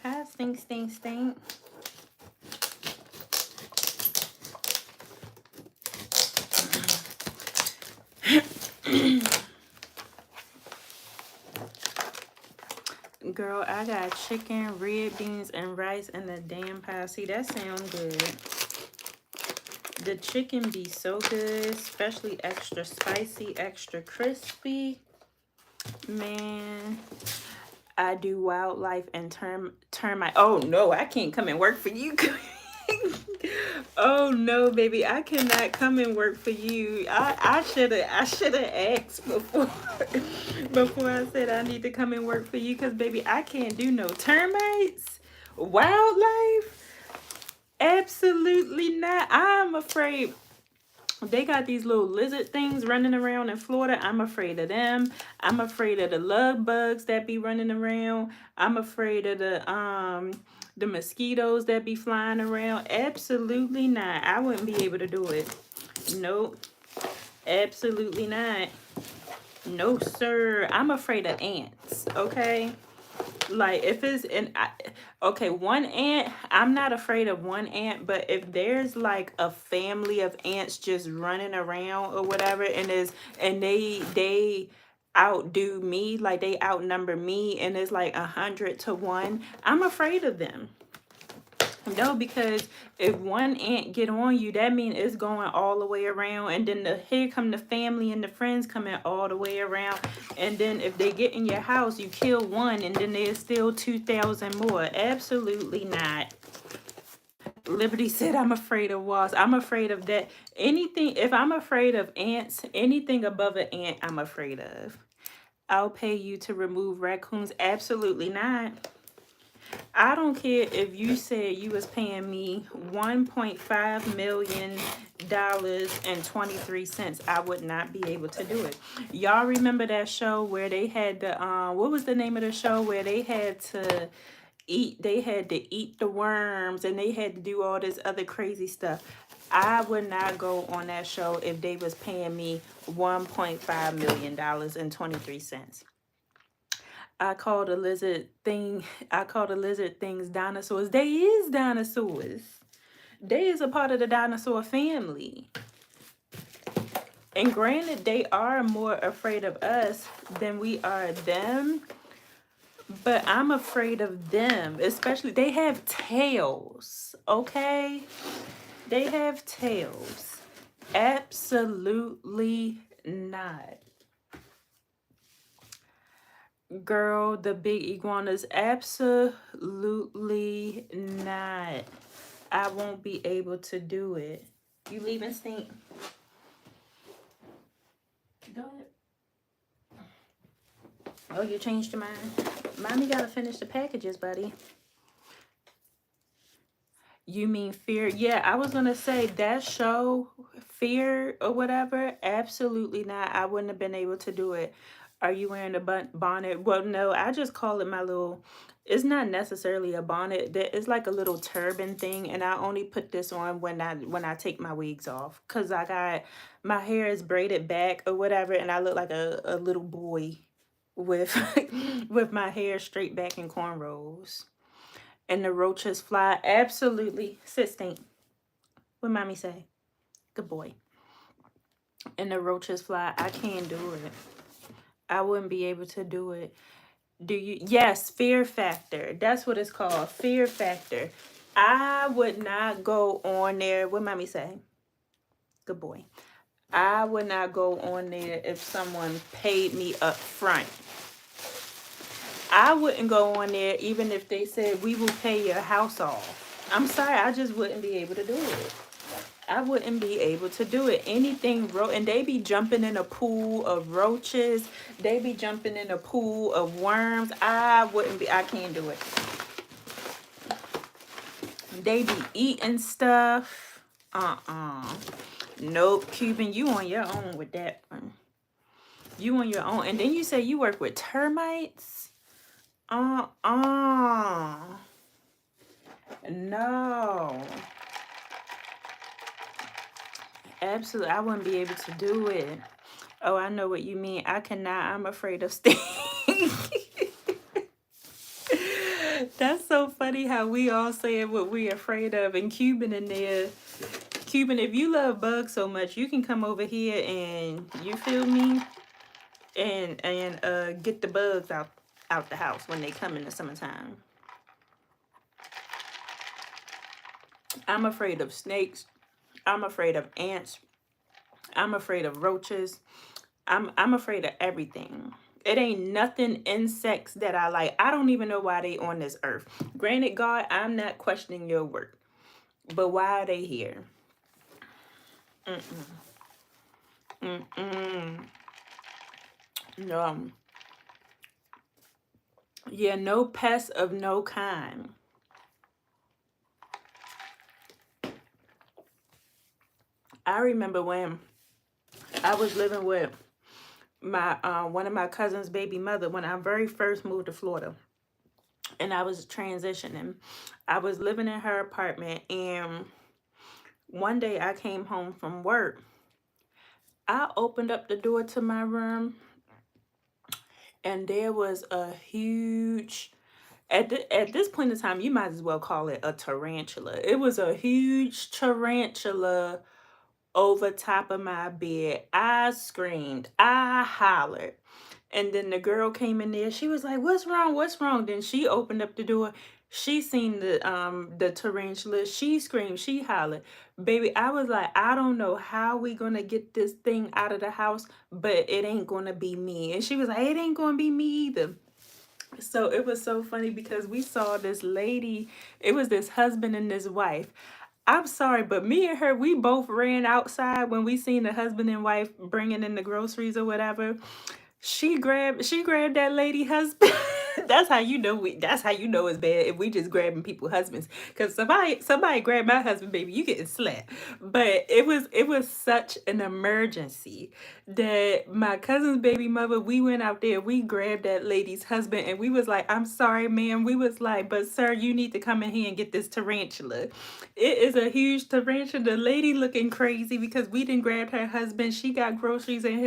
Hi, stink, stink, stink. Girl, I got chicken, red beans, and rice in the damn pie. See, that sounds good. The chicken be so good, especially extra spicy, extra crispy. Man, I do wildlife and termite. Oh no, I can't come and work for you. Oh no, baby, I cannot come and work for you. I should have asked before before I said I need to come and work for you, because baby, I can't do no termites. Wildlife? Absolutely not. I'm afraid. They got these little lizard things running around in Florida. I'm afraid of them. I'm afraid of the love bugs that be running around. I'm afraid of the mosquitoes that be flying around. Absolutely not. I wouldn't be able to do it. Nope. Absolutely not. No, sir. I'm afraid of ants. Okay. Like if it's okay, one ant, I'm not afraid of one ant, but if there's like a family of ants just running around or whatever, and they outdo me, like they outnumber me, and it's like 100 to 1, I'm afraid of them. No, because if one ant get on you, that means it's going all the way around, and then here come the family and the friends coming all the way around, and then if they get in your house, you kill one, and then there's still 2,000 more. Absolutely not. Liberty said, I'm afraid of wasps. I'm afraid of that. Anything, if I'm afraid of ants, anything above an ant, I'm afraid of. I'll pay you to remove raccoons. Absolutely not. I don't care if you said you was paying me $1.5 million and 23 cents. I would not be able to do it. Y'all remember that show where they had the what was the name of the show where they had to eat the worms, and they had to do all this other crazy stuff? I would not go on that show if they was paying me $1.5 million and 23 cents. I call the lizard things dinosaurs. They is dinosaurs. They is a part of the dinosaur family. And granted, they are more afraid of us than we are them. But I'm afraid of them. Especially, they have tails. Okay? They have tails. Absolutely not. Girl, the big iguanas, absolutely not. I won't be able to do it. You leaving, Stink? Go ahead. Oh, you changed your mind. Mommy gotta finish the packages, buddy. You mean Fear? Yeah, I was gonna say that show, Fear or whatever. Absolutely not. I wouldn't have been able to do it. Are you wearing a bonnet? Well, no. I just call it my little. It's not necessarily a bonnet. It's like a little turban thing, and I only put this on when I take my wigs off, cause I got my hair is braided back or whatever, and I look like a little boy with with my hair straight back in cornrows. And the roaches fly. Absolutely. Sit stink. What mommy say? Good boy. And the roaches fly. I can't do it. I wouldn't be able to do it. Do you? Yes, fear factor. That's what it's called. Fear factor. I would not go on there. What mommy say? Good boy. I would not go on there if someone paid me up front. I wouldn't go on there even if they said we will pay your house off. I'm sorry, I just wouldn't be able to do it. I wouldn't be able to do it. Anything and they be jumping in a pool of roaches. They be jumping in a pool of worms. I can't do it. They be eating stuff. Nope, Cuban, you on your own with that one. You on your own. And then you say you work with termites? No. Absolutely, I wouldn't be able to do it. Oh, I know what you mean. I cannot. I'm afraid of stink. That's so funny how we all saying what we're afraid of. And Cuban in there. Cuban, if you love bugs so much, you can come over here and, you feel me? And get the bugs out the house when they come in the summertime. I'm afraid of snakes. I'm afraid of ants. I'm afraid of roaches. I'm afraid of everything. It ain't nothing insects that I like. I don't even know why they on this earth. Granted, God, I'm not questioning your work, but why are they here? No. Yeah, no pests of no kind. I remember when I was living with my one of my cousin's baby mother when I very first moved to Florida, and I was transitioning. I was living in her apartment, and one day I came home from work. I opened up the door to my room, and there was a huge, at this point in time, you might as well call it a tarantula. It was a huge tarantula over top of my bed. I screamed, I hollered. And then the girl came in there. She was like, "What's wrong? What's wrong?" Then she opened up the door. She seen the tarantula. She screamed. She hollered. Baby, I was like, I don't know how we gonna get this thing out of the house, but it ain't gonna be me. And she was like, it ain't gonna be me either. So it was so funny because we saw this lady. It was this husband and this wife. I'm sorry, but me and her, we both ran outside when we seen the husband and wife bringing in the groceries or whatever. She grabbed that lady husband. That's how you know it's bad if we just grabbing people husbands. Cause somebody grabbed my husband, baby, you getting slapped. But it was such an emergency that my cousin's baby mother, we went out there, we grabbed that lady's husband, and we was like, I'm sorry, ma'am. We was like, but sir, you need to come in here and get this tarantula. It is a huge tarantula. The lady looking crazy because we didn't grab her husband. She got groceries in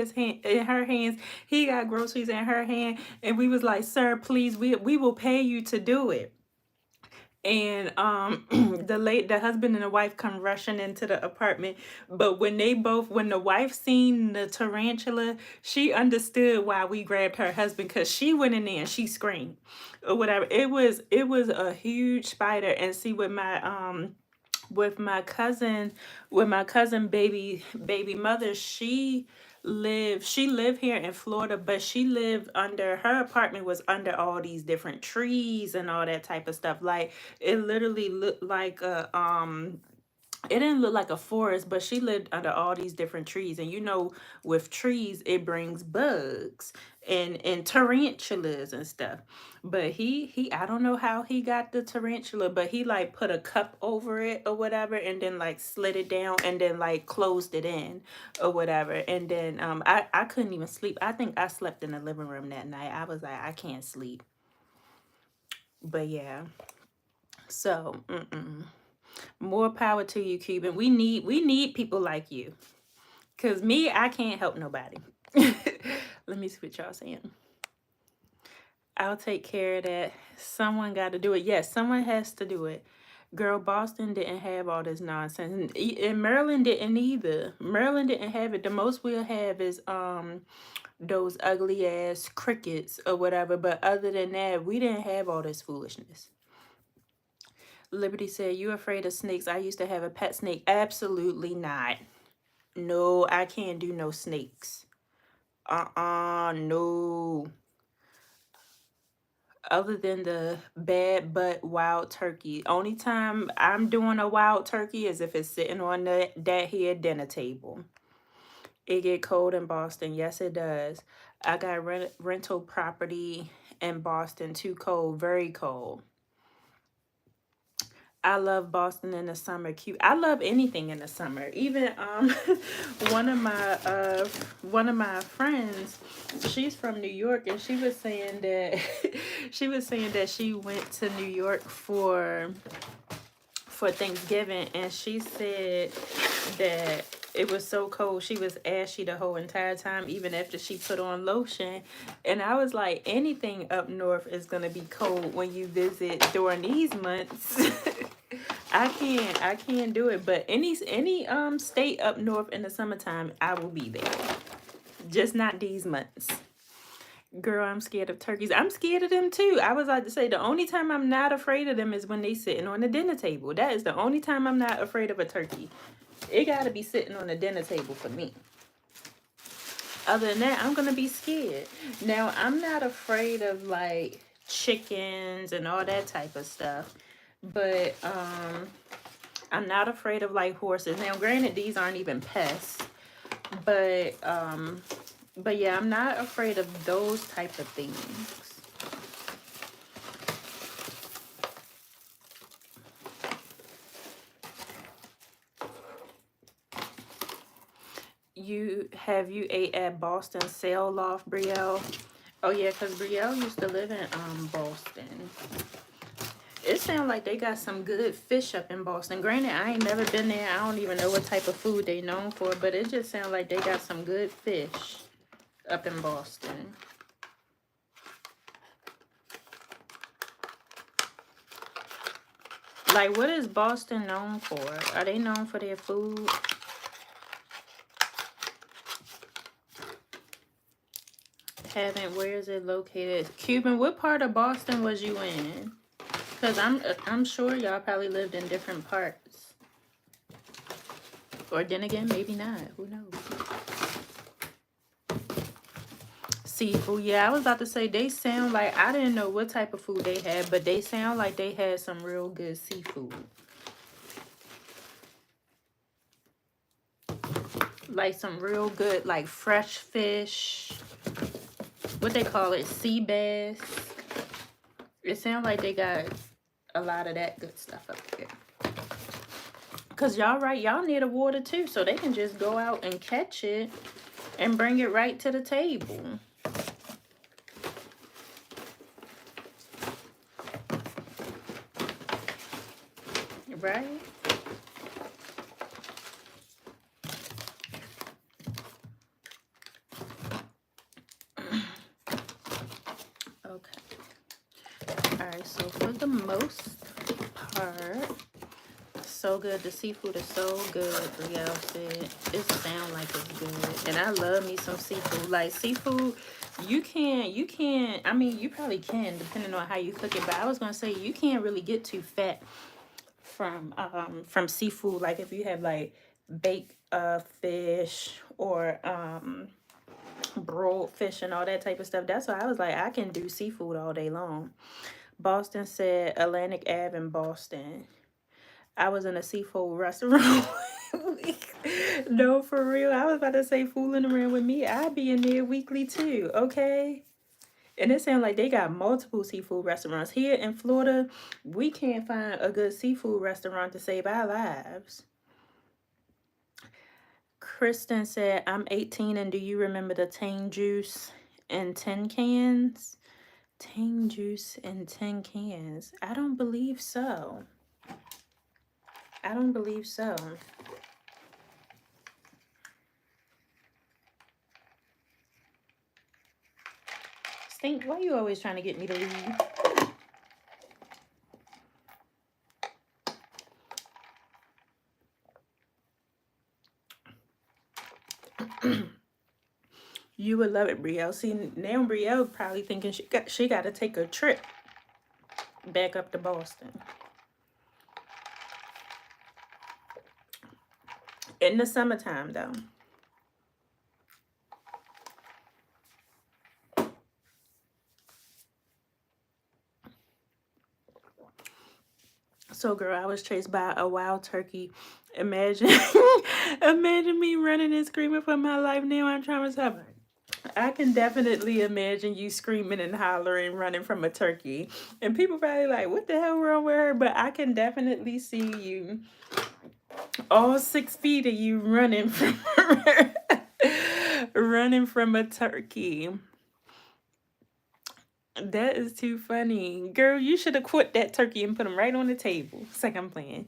her hands. He got groceries in her hand. And we was like, sir, please, we will pay you to do it. And the husband and the wife come rushing into the apartment. But when the wife seen the tarantula, she understood why we grabbed her husband, because she went in there and she screamed or whatever. It was a huge spider. And see, with my cousin baby mother, she lived here in Florida, but she lived under, her apartment was under all these different trees and all that type of stuff. Like, it literally looked like It didn't look like a forest, but she lived under all these different trees. And you know, with trees, it brings bugs and tarantulas and stuff. But he I don't know how he got the tarantula, but he like put a cup over it or whatever, and then like slid it down and then like closed it in or whatever. And then I couldn't even sleep. I think I slept in the living room that night. I was like, I can't sleep. But yeah. So, more power to you, Cuban. We need people like you. Cause me, I can't help nobody. Let me see what y'all saying. I'll take care of that. Someone got to do it. Yes, someone has to do it. Girl, Boston didn't have all this nonsense, and Maryland didn't either. Maryland didn't have it. The most we'll have is those ugly ass crickets or whatever. But other than that, we didn't have all this foolishness. Liberty said, "You afraid of snakes? I used to have a pet snake." Absolutely not. No, I can't do no snakes. No. Other than the bad butt wild turkey. Only time I'm doing a wild turkey is if it's sitting on that here dinner table. It get cold in Boston. Yes, it does. I got rental property in Boston. Too cold. Very cold. I love Boston in the summer. Cute. I love anything in the summer. Even one of my friends, she's from New York, and she was saying that she went to New York for Thanksgiving, and she said that it was so cold she was ashy the whole entire time, even after she put on lotion. And I was like, anything up north is gonna be cold when you visit during these months. I can't do it. But any state up north in the summertime, I will be there. Just not these months. Girl, I'm scared of turkeys. I'm scared of them too. I was like to say the only time I'm not afraid of them is when they sitting on the dinner table. That is the only time I'm not afraid of a turkey. It gotta be sitting on the dinner table for me. Other than that, I'm gonna be scared. Now, I'm not afraid of like chickens and all that type of stuff. But I'm not afraid of like horses. Now, granted, these aren't even pests. But but yeah, I'm not afraid of those type of things. You ate at Boston Sail Loft, Brielle? Oh yeah, cause Brielle used to live in Boston. It sounds like they got some good fish up in Boston. Granted, I ain't never been there. I don't even know what type of food they known for, but it just sounds like they got some good fish up in Boston. Like, what is Boston known for? Are they known for their food? Haven't. Where is it located? Cuban, what part of Boston was you in? Because I'm sure y'all probably lived in different parts. Or then again, maybe not. Who knows? Seafood. Yeah, I was about to say they sound like, I didn't know what type of food they had, but they sound like they had some real good seafood. Like some real good, like fresh fish. What they call it? Sea bass. It sounds like they got a lot of that good stuff up there. Cause y'all right, y'all need a water too, so they can just go out and catch it and bring it right to the table. Right? Okay. Alright, so for the most part, so good. The seafood is so good. Brielle said it sounds like it's good, and I love me some seafood. Like seafood, you can't. I mean, you probably can depending on how you cook it. But I was gonna say you can't really get too fat from seafood. Like if you have like baked fish or broiled fish and all that type of stuff. That's why I was like, I can do seafood all day long. Boston said Atlantic Ave in Boston. I was in a seafood restaurant. No, for real. I was about to say fooling around with me. I be in there weekly too, okay? And it sounds like they got multiple seafood restaurants. Here in Florida, we can't find a good seafood restaurant to save our lives. Kristen said, I'm 18 and do you remember the Tang juice in tin cans? Tang juice in tin cans. I don't believe so. I don't believe so. Stink, why you always trying to get me to leave? You would love it, Brielle. See, now Brielle probably thinking she got to take a trip back up to Boston. In the summertime, though. So, girl, I was chased by a wild turkey. Imagine, imagine me running and screaming for my life. Now I'm traumatized. I can definitely imagine you screaming and hollering, running from a turkey. And people probably like, what the hell wrong with her? But I can definitely see you, all 6 feet of you running from running from a turkey. That is too funny. Girl, you should have quit that turkey and put him right on the table. It's like I'm playing.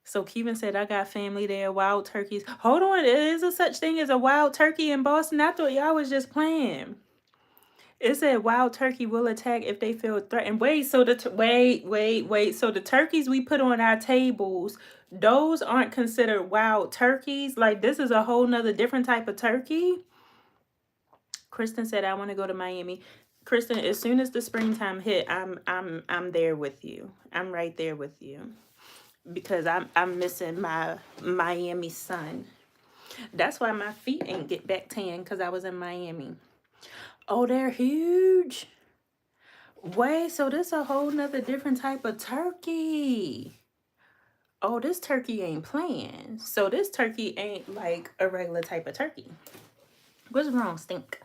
So Kevin said, I got family there, wild turkeys. Hold on, is there such thing as a wild turkey in Boston? I thought y'all was just playing. It said wild turkey will attack if they feel threatened. Wait, so wait. So the turkeys we put on our tables, those aren't considered wild turkeys? Like this is a whole nother different type of turkey? Kristen said, I want to go to Miami. Kristen, as soon as the springtime hit, I'm there with you. I'm right there with you. Because I'm missing my Miami sun. That's why my feet ain't get back tan, because I was in Miami. Oh, they're huge. Wait, so this a whole nother different type of turkey. Oh, this turkey ain't playing. So this turkey ain't like a regular type of turkey. What's wrong, Stink?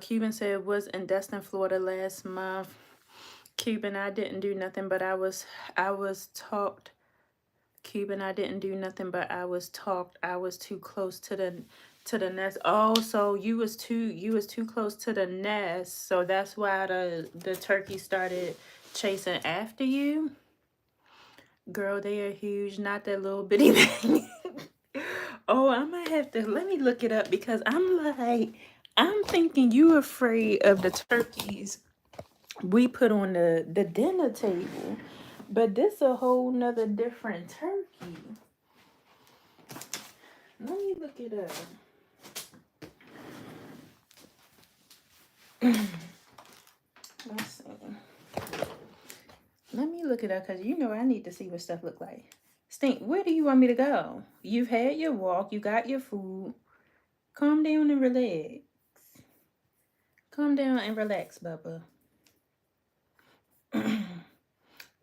Cuban said was in Destin, Florida last month. Cuban, I didn't do nothing, but I was talked. Cuban, I didn't do nothing, but I was talked. I was too close to the nest. Oh, so you was too close to the nest, so that's why the turkey started chasing after you. Girl, they are huge, not that little bitty thing. Oh, I might have to let me look it up because I'm thinking you afraid of the turkeys we put on the dinner table. But this a whole nother different turkey. Let me look it up. Let's see. Let me look it up because you know I need to see what stuff look like. Stink, where do you want me to go? You've had your walk. You got your food. Calm down and relax. Calm down and relax, Bubba.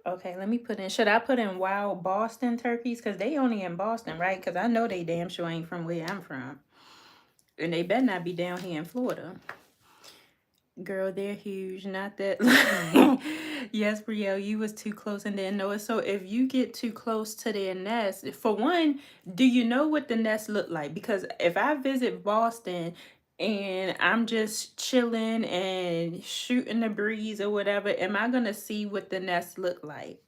Okay, let me put in. Should I put in wild Boston turkeys? Because they only in Boston, right? Because I know they damn sure ain't from where I'm from. And they better not be down here in Florida. Girl, they're huge. Not that. Yes, Brielle, you was too close and didn't know it. So if you get too close to their nest, for one, do you know what the nest look like? Because if I visit Boston and I'm just chilling and shooting the breeze or whatever, am I going to see what the nest look like?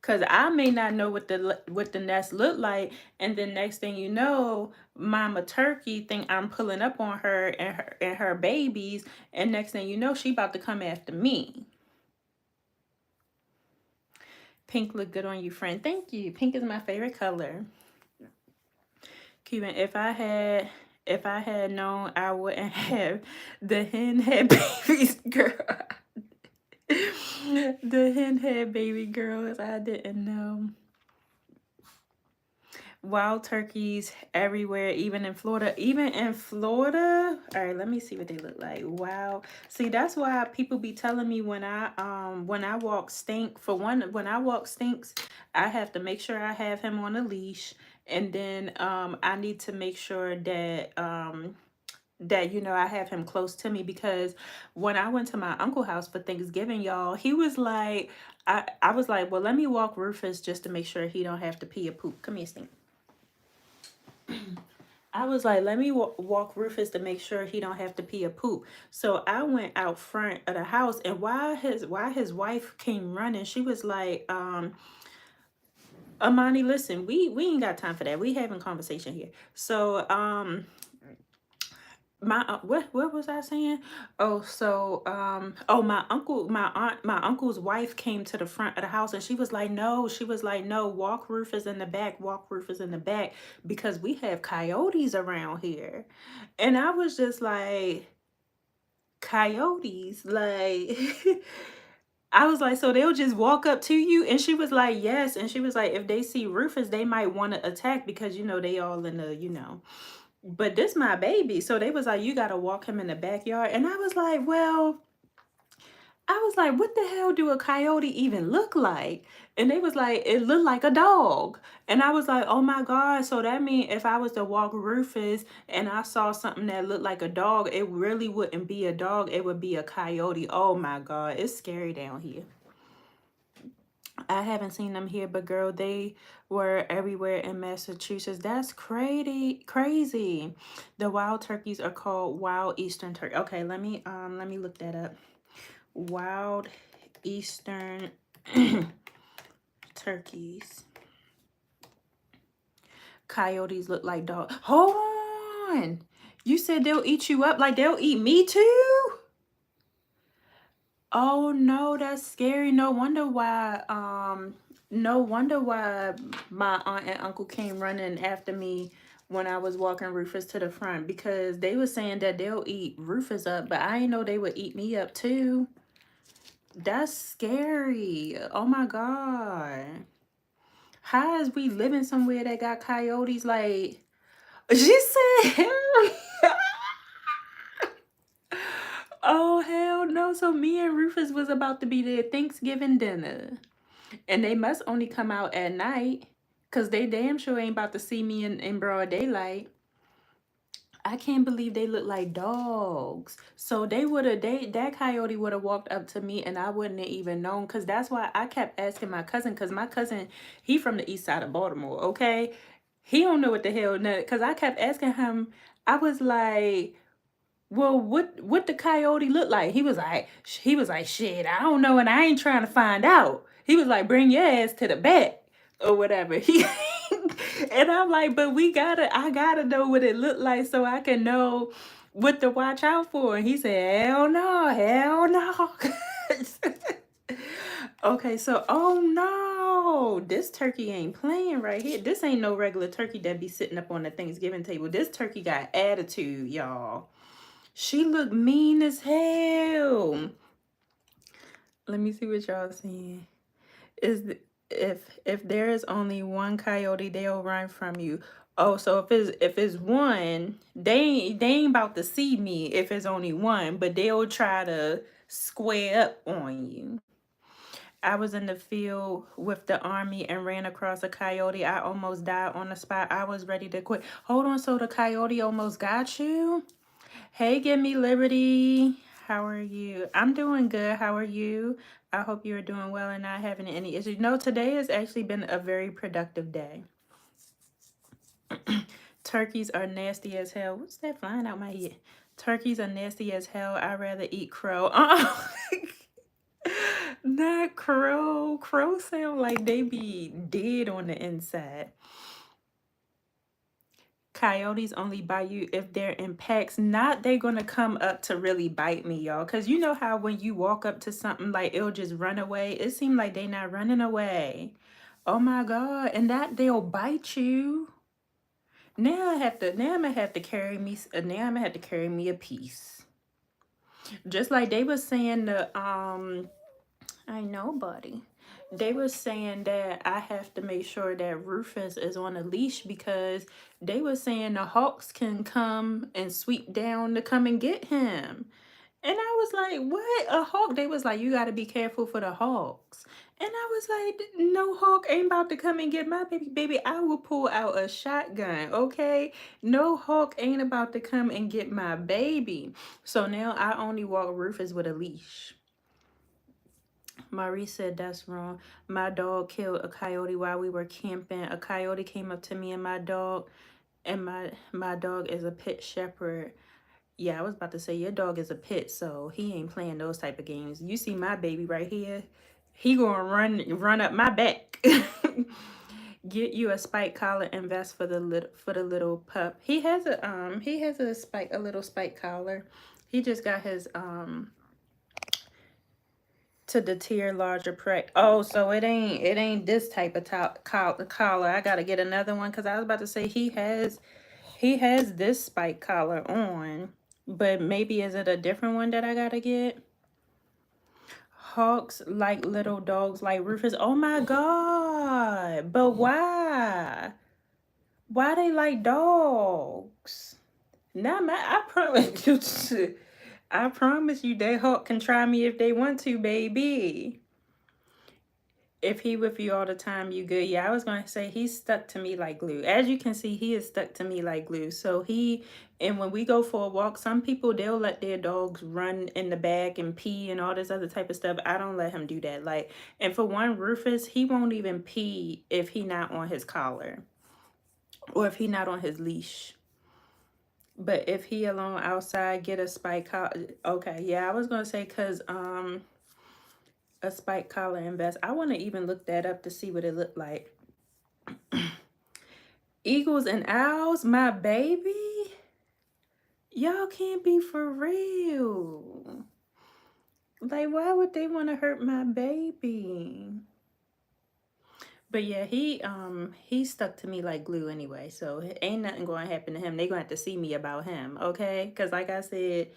Cause I may not know what the nest look like, and then next thing you know, Mama Turkey think I'm pulling up on her and her babies, and next thing you know, she about to come after me. Pink look good on you, friend. Thank you. Pink is my favorite color. Cuban, if I had known, I wouldn't have the hen head babies, girl. The hen head baby girls, I didn't know. Wild turkeys everywhere, even in Florida. Even in Florida. All right, let me see what they look like. Wow. See, that's why people be telling me when I walk stink. For one, when I walk stinks, I have to make sure I have him on a leash. And then I need to make sure that I have him close to me, because when I went to my uncle's house for Thanksgiving, y'all, he was like, I was like, well, let me walk Rufus just to make sure he don't have to pee or poop. Come here, Stink. I was like, let me walk Rufus to make sure he don't have to pee or poop. So I went out front of the house, and while his wife came running, she was like, Amani, listen, we ain't got time for that. We having conversation here. So my what was I saying? Oh, so my uncle's wife came to the front of the house, and she was like, no, walk Rufus in the back, walk Rufus in the back, because we have coyotes around here. And I was just like, coyotes, like I was like, so they'll just walk up to you? And she was like, yes. And she was like, if they see Rufus, they might want to attack, because they all in the. But this my baby. So they was like, you gotta walk him in the backyard. And I was like, well, what the hell do a coyote even look like? And they was like, it looked like a dog. And I was like, oh my God. So that means if I was to walk Rufus and I saw something that looked like a dog, it really wouldn't be a dog. It would be a coyote. Oh my God. It's scary down here. I haven't seen them here, but girl, they were everywhere in Massachusetts. That's crazy. The wild turkeys are called wild eastern turkey. Okay, let me look that up. Wild eastern turkeys. Coyotes look like dogs. Hold on. You said they'll eat you up, like they'll eat me too? Oh no, that's scary. No wonder why my aunt and uncle came running after me when I was walking Rufus to the front, because they were saying that they'll eat Rufus up, but I didn't know they would eat me up too. That's scary. Oh my God. How is we living somewhere that got coyotes? Like, she said, oh hell no. So me and Rufus was about to be their Thanksgiving dinner. And they must only come out at night, because they damn sure ain't about to see me in broad daylight. I can't believe they look like dogs. So that coyote would have walked up to me and I wouldn't have even known. Cause that's why I kept asking my cousin. Cause my cousin, he from the east side of Baltimore. Okay. He don't know what the hell. Cause I kept asking him, I was like, well, what the coyote look like? He was like, shit, I don't know, and I ain't trying to find out. He was like, bring your ass to the back or whatever. He and I'm like, but I gotta know what it looked like so I can know what to watch out for. And he said, hell no. Okay, so oh no, this turkey ain't playing right here. This ain't no regular turkey that be sitting up on the Thanksgiving table. This turkey got attitude, y'all. She looked mean as hell. Let me see what y'all seeing. If there is only one coyote, they'll run from you. Oh, so if it's one, they ain't about to see me if it's only one, but they'll try to square up on you. I was in the field with the army and ran across a coyote. I almost died on the spot. I was ready to quit. Hold on, so the coyote almost got you? Hey, Give Me Liberty. How are you? I'm doing good. How are you? I hope you're doing well and not having any issues. No, today has actually been a very productive day. Turkeys are nasty as hell. What's that flying out my head? Turkeys are nasty as hell. I'd rather eat crow. Not crow. Crow sound like they be dead on the inside. Coyotes only bite you if they're in packs. Not they gonna come up to really bite me, y'all. Cause you know how when you walk up to something, like it'll just run away. It seemed like they not running away. Oh my God. And that they'll bite you. Now I'm gonna have to carry me a piece. Just like they was saying I know, buddy. They were saying that I have to make sure that Rufus is on a leash because they were saying the hawks can come and sweep down to come and get him. And I was like, what? A hawk? They was like, you got to be careful for the hawks. And I was like, no hawk ain't about to come and get my baby. Baby, I will pull out a shotgun, okay? No hawk ain't about to come and get my baby. So now I only walk Rufus with a leash. Marie said that's wrong. My dog killed a coyote while we were camping. A coyote came up to me and my dog, and my dog is a pit shepherd. Yeah, I was about to say your dog is a pit, so he ain't playing those type of games. You see my baby right here, he gonna run up my back. Get you a spike collar and vest for the little pup. He has a little spike collar. He just got his to deter larger prey. Oh, so it ain't this type of collar. I gotta get another one because I was about to say he has this spike collar on, but maybe is it a different one that I gotta get? Hawks like little dogs like Rufus. Oh my god! But why? Why they like dogs? Not my. I promise you. I promise you, that hawk can try me if they want to, baby. If he with you all the time, you good. Yeah, I was going to say he's stuck to me like glue. As you can see, he is stuck to me like glue. So and when we go for a walk, some people, they'll let their dogs run in the back and pee and all this other type of stuff. I don't let him do that. Like, and for one, Rufus, he won't even pee if he not on his collar or if he not on his leash. But if he alone outside, get a spike collar. Okay, yeah, I was going to say because a spike collar and vest. I want to even look that up to see what it looked like. Eagles and owls, my baby? Y'all can't be for real. Like, why would they want to hurt my baby? But yeah, he stuck to me like glue anyway, so ain't nothing going to happen to him. They going to have to see me about him, okay? Because like I said,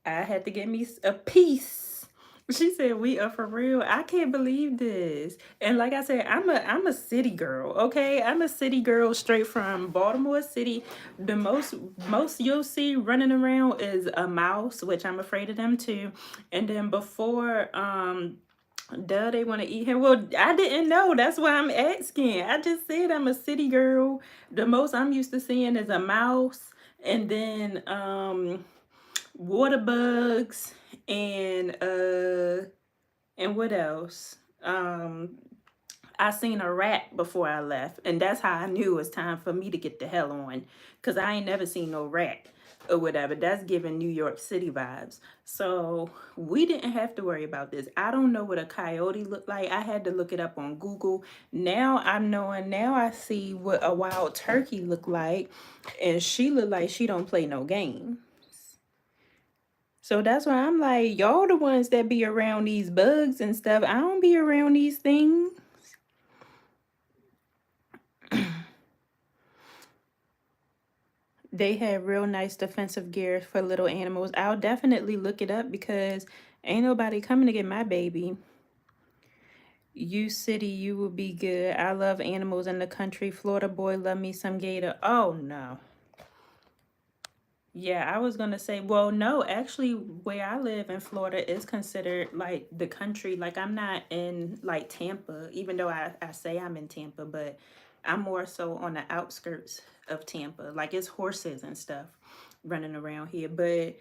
I had to get me a piece. She said we are for real. I can't believe this. And like I said, I'm a city girl, okay? I'm a city girl straight from Baltimore City. The most you'll see running around is a mouse, which I'm afraid of them too. And then before duh, they want to eat him. Well, I didn't know. That's why I'm asking. I just said I'm a city girl. The most I'm used to seeing is a mouse, and then water bugs, and what else? I seen a rat before I left, and that's how I knew it was time for me to get the hell on, cause I ain't never seen no rat or whatever. That's giving New York City vibes. So we didn't have to worry about this. I don't know what a coyote looked like. I had to look it up on Google. Now I'm knowing. Now I see what a wild turkey looked like, and she looked like she don't play no game. So that's why I'm like, y'all the ones that be around these bugs and stuff. I don't be around these things. They have real nice defensive gear for little animals. I'll definitely look it up because ain't nobody coming to get my baby. You city, you will be good. I love animals in the country. Florida boy, love me some gator. Oh no. Yeah, I was gonna say, well, no, actually, where I live in Florida is considered like the country. Like, I'm not in like Tampa, even though I say I'm in Tampa, but I'm more so on the outskirts of Tampa. Like, it's horses and stuff running around here. But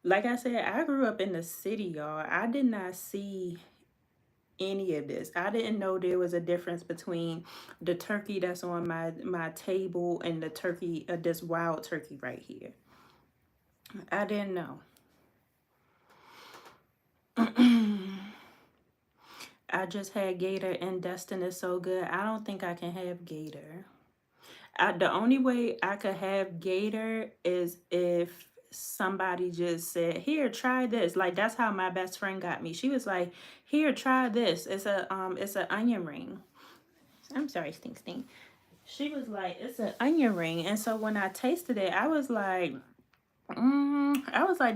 like I said, I grew up in the city, y'all. I did not see any of this. I didn't know there was a difference between the turkey that's on my table and the turkey, this wild turkey right here. I didn't know. I just had Gator and Destin is so good. I don't think I can have Gator. The only way I could have Gator is if somebody just said, "Here, try this." Like, that's how my best friend got me. She was like, "Here, try this. It's an onion ring." I'm sorry, Stink Stink. She was like, "It's an onion ring," and so when I tasted it, I was like,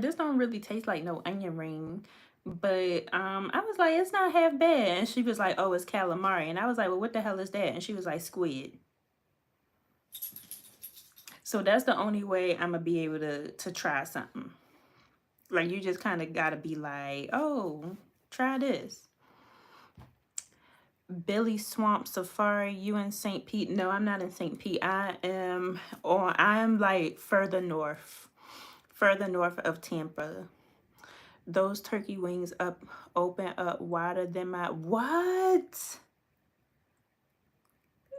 this don't really taste like no onion ring. But I was like, it's not half bad. And she was like, oh, it's calamari. And I was like, well, what the hell is that? And she was like, squid. So that's the only way I'm gonna be able to try something. Like you just kind of gotta be like, oh, try this. Billy Swamp Safari, you in St. Pete? No, I'm not in St. Pete. I'm like further north of Tampa. Those turkey wings open up wider than my what?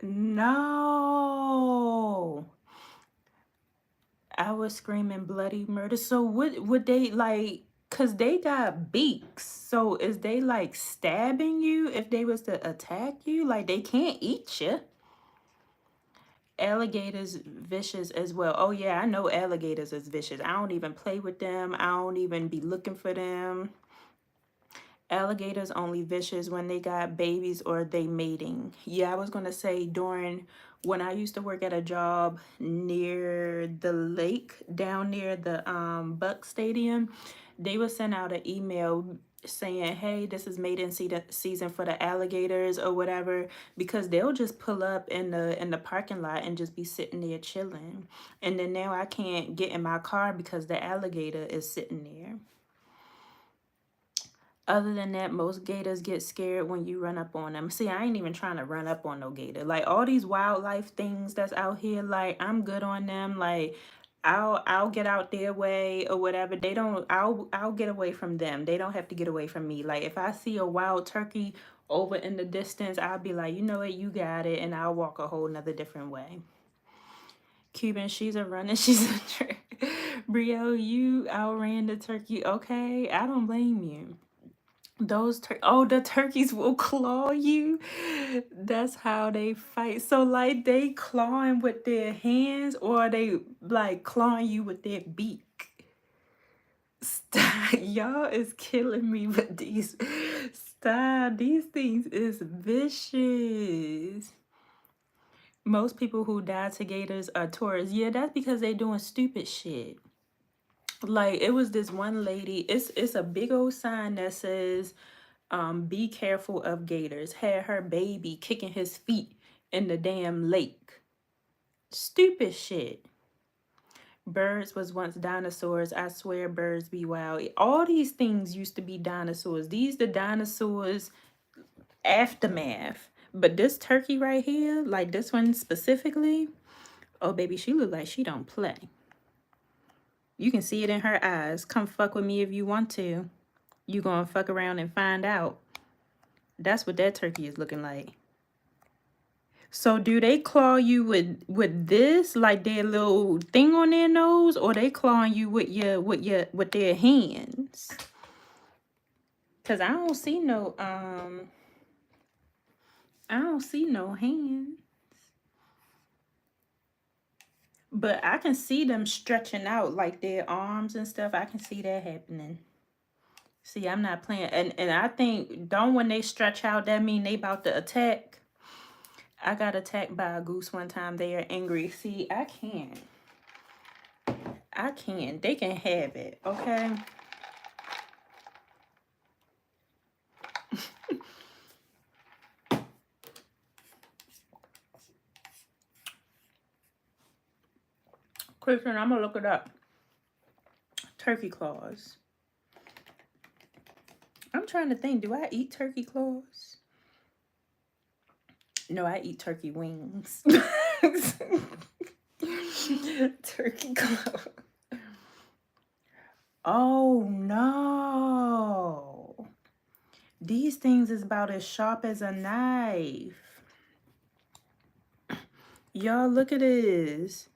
No. I was screaming bloody murder. So what would they like? Cause they got beaks. So is they like stabbing you if they was to attack you? Like they can't eat you. Alligators vicious as well. Oh yeah, I know alligators is vicious. I don't even play with them. I don't even be looking for them. Alligators only vicious when they got babies or they mating. Yeah, I was gonna say during when I used to work at a job near the lake down near the Buck Stadium, they would send out an email saying, hey, this is mating season for the alligators or whatever, because they'll just pull up in the parking lot and just be sitting there chilling. And then now I can't get in my car because the alligator is sitting there. Other than that, most gators get scared when you run up on them. See, I ain't even trying to run up on no gator. Like all these wildlife things that's out here, like I'm good on them. Like I'll get out their way or whatever. They don't I'll get away from them. They don't have to get away from me. Like if I see a wild turkey over in the distance, I'll be like, you know what, you got it, and I'll walk a whole nother different way. Cuban, she's a runner, she's a trick. Brio, you outran the turkey. Okay, I don't blame you. The turkeys will claw you. That's how they fight. So like they clawing with their hands or they like clawing you with their beak. Stop. Y'all is killing me with these. Stop. These things is vicious. Most people who die to gators are tourists. Yeah, that's because they doing stupid shit. Like it was this one lady. It's a big old sign that says be careful of gators. Had her baby kicking his feet in the damn lake. Stupid shit. Birds was once dinosaurs. I swear birds be wild. All these things used to be dinosaurs. These the dinosaurs aftermath. But this turkey right here, like this one specifically, oh baby, she look like she don't play. You can see it in her eyes. Come fuck with me if you want to. You gonna fuck around and find out. That's what that turkey is looking like. So do they claw you with this, like their little thing on their nose, or they clawing you with their hands? Cause I don't see no hand. But I can see them stretching out like their arms and stuff. I can see that happening. See, I'm not playing. And I think don't when they stretch out, that mean they about to attack. I got attacked by a goose one time. They are angry. See, I can't. I can. They can have it, okay? Christian, I'm gonna look it up. Turkey claws. I'm trying to think. Do I eat turkey claws? No, I eat turkey wings. Turkey claws. Oh no. These things is about as sharp as a knife. Y'all, look at this.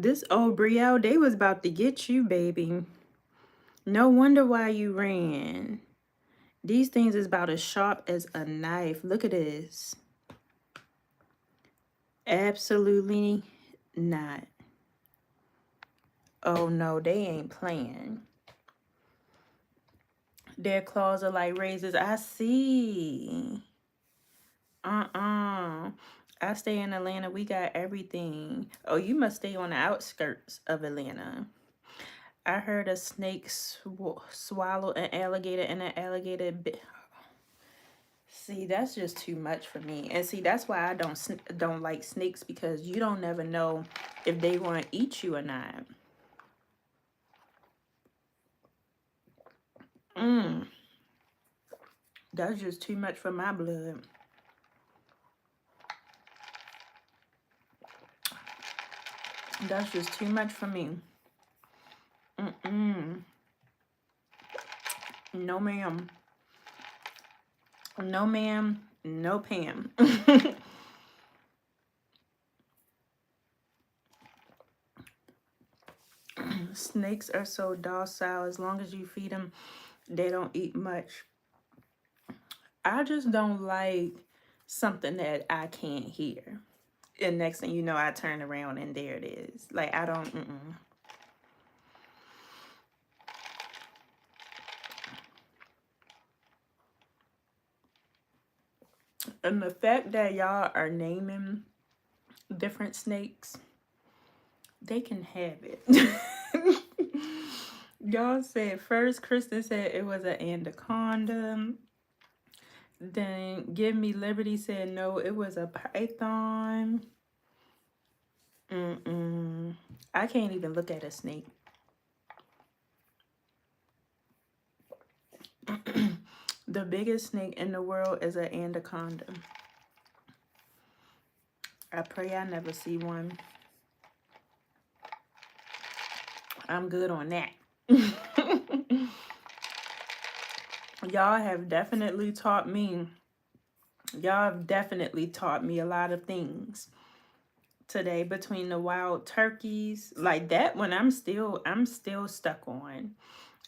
This old Brielle, they was about to get you, baby. No wonder why you ran. These things is about as sharp as a knife. Look at this. Absolutely not. Oh no, they ain't playing. Their claws are like razors. I see. I stay in Atlanta. We got everything. Oh, you must stay on the outskirts of Atlanta. I heard a snake swallow an alligator and an alligator bit. See, that's just too much for me. And see, that's why I don't like snakes, because you don't never know if they want to eat you or not. That's just too much for my blood. That's just too much for me. No, ma'am. No, ma'am. No, Pam. Snakes are so docile. As long as you feed them, they don't eat much. I just don't like something that I can't hear. And next thing you know, I turn around and there it is. Like, I don't, And the fact that y'all are naming different snakes, they can have it. Y'all said first, Kristen said it was an anaconda. Then Give Me Liberty said no, it was a python. I can't even look at a snake. The biggest snake in the world is an anaconda. I pray I never see one. I'm good on that. Y'all have definitely taught me. Y'all have definitely taught me a lot of things today, between the wild turkeys. Like that one, I'm still stuck on.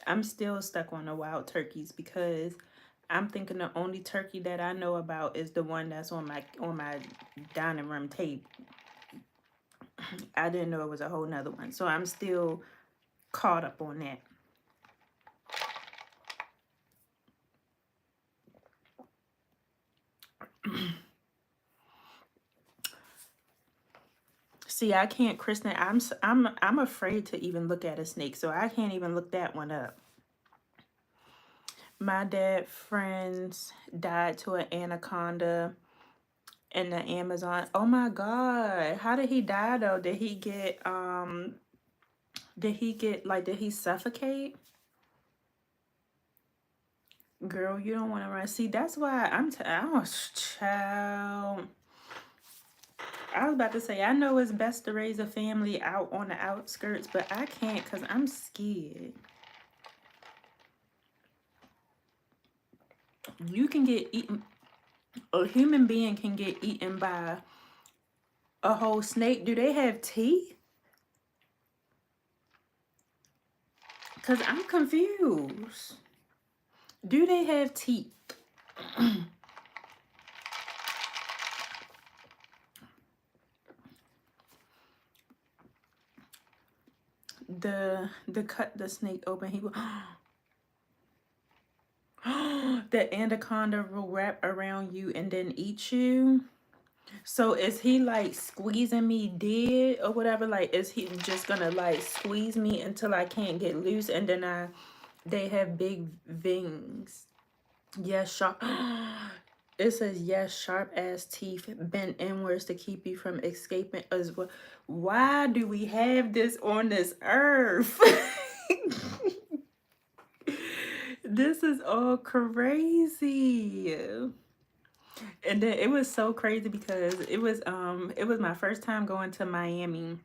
I'm still stuck on the wild turkeys, because I'm thinking the only turkey that I know about is the one that's on my dining room table. I didn't know it was a whole nother one. So I'm still caught up on that. See, I can't, Kristen. I'm afraid to even look at a snake, so I can't even look that one up. My dad's friends died to an anaconda in the Amazon. Oh my God. How did he die though? Did he get did he suffocate? Girl, you don't want to run. See, that's why oh, child. I was about to say, I know it's best to raise a family out on the outskirts, but I can't, because I'm scared. You can get eaten. A human being can get eaten by a whole snake. Do they have teeth? Because I'm confused. Do they have teeth? The cut the snake open, he will. The anaconda will wrap around you and then eat you. So is he like squeezing me dead or whatever? Like, is he just gonna like squeeze me until I can't get loose, and then they have big wings? Yes, sharp. It says yes, sharp ass teeth bent inwards to keep you from escaping as well. Why do we have this on this earth? This is all crazy. And then it was so crazy because it was my first time going to Miami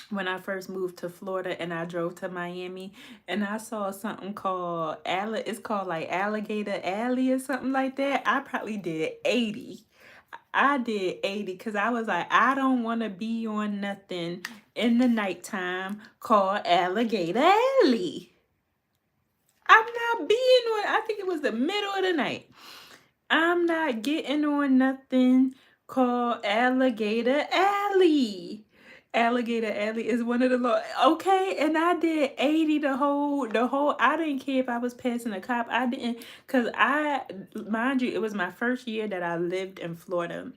when I first moved to Florida, and I drove to Miami, and I saw something called it's called like Alligator Alley or something like that. I probably did 80. I did 80 because I was like, I don't want to be on nothing in the nighttime called Alligator Alley. I'm not being on, I think it was the middle of the night. I'm not getting on nothing called Alligator Alley. Alligator Alley is one of the okay, and I did 80 the whole I didn't care if I was passing a cop. I didn't, because mind you, it was my first year that I lived in Florida,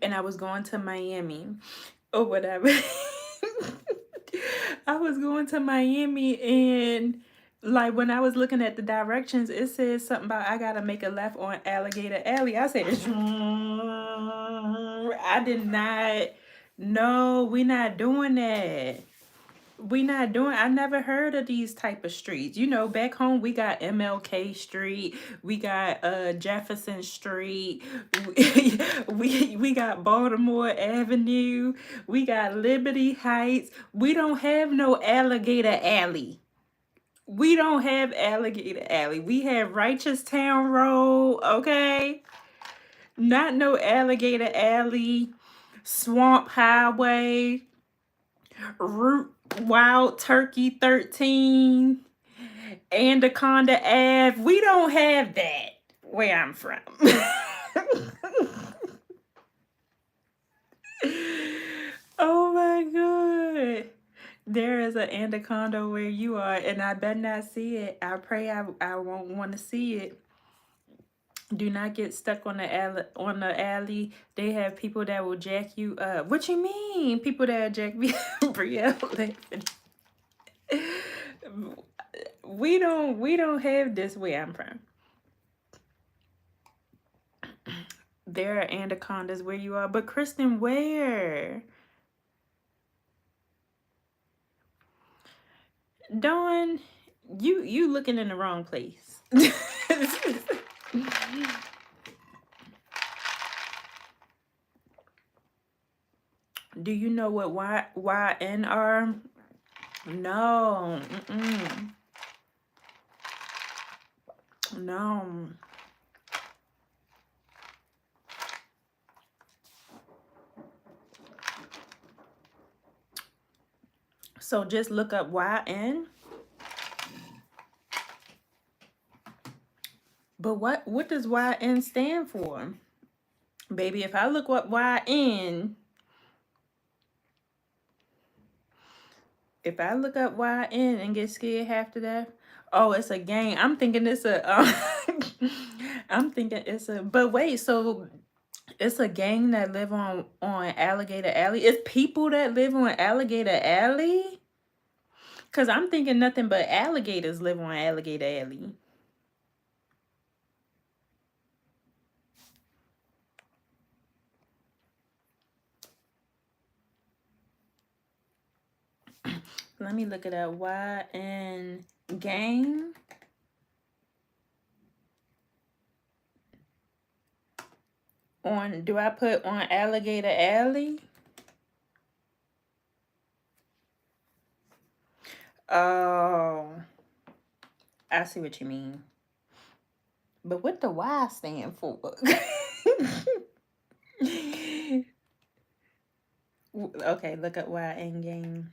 and I was going to Miami or whatever. I was going to Miami, and like when I was looking at the directions, it says something about I gotta make a left on Alligator Alley. I said, I did not. No, we not doing that. We not doing. I never heard of these type of streets. You know, back home we got MLK Street, we got Jefferson Street, we got Baltimore Avenue, we got Liberty Heights. We don't have no Alligator Alley. We don't have Alligator Alley. We have Righteous Town Road. Okay, not no Alligator Alley, Swamp Highway, Route Wild Turkey 13, Anaconda Ave. We don't have that where I'm from. Oh my god. There is an anaconda where you are, and I better not see it. I pray I won't want to see it. Do not get stuck on the alley. They have people that will jack you up. What you mean? People that jack me up? Brielle laughing. We don't have this where I'm from. There are anacondas where you are, but Kristen, where? Dawn, you looking in the wrong place. Do you know what YN are? No. No. So just look up YN. But what does YN stand for? Baby, if I look up YN, if I look up YN and get scared after that, oh, it's a gang. I'm thinking it's a I'm thinking it's a, but wait, so it's a gang that live on Alligator Alley. It's people that live on Alligator Alley? Cause I'm thinking nothing but alligators live on Alligator Alley. Let me look it up. YN gang. Do I put on Alligator Alley? Oh, I see what you mean. But what the Y stand for? Okay, look up YN gang.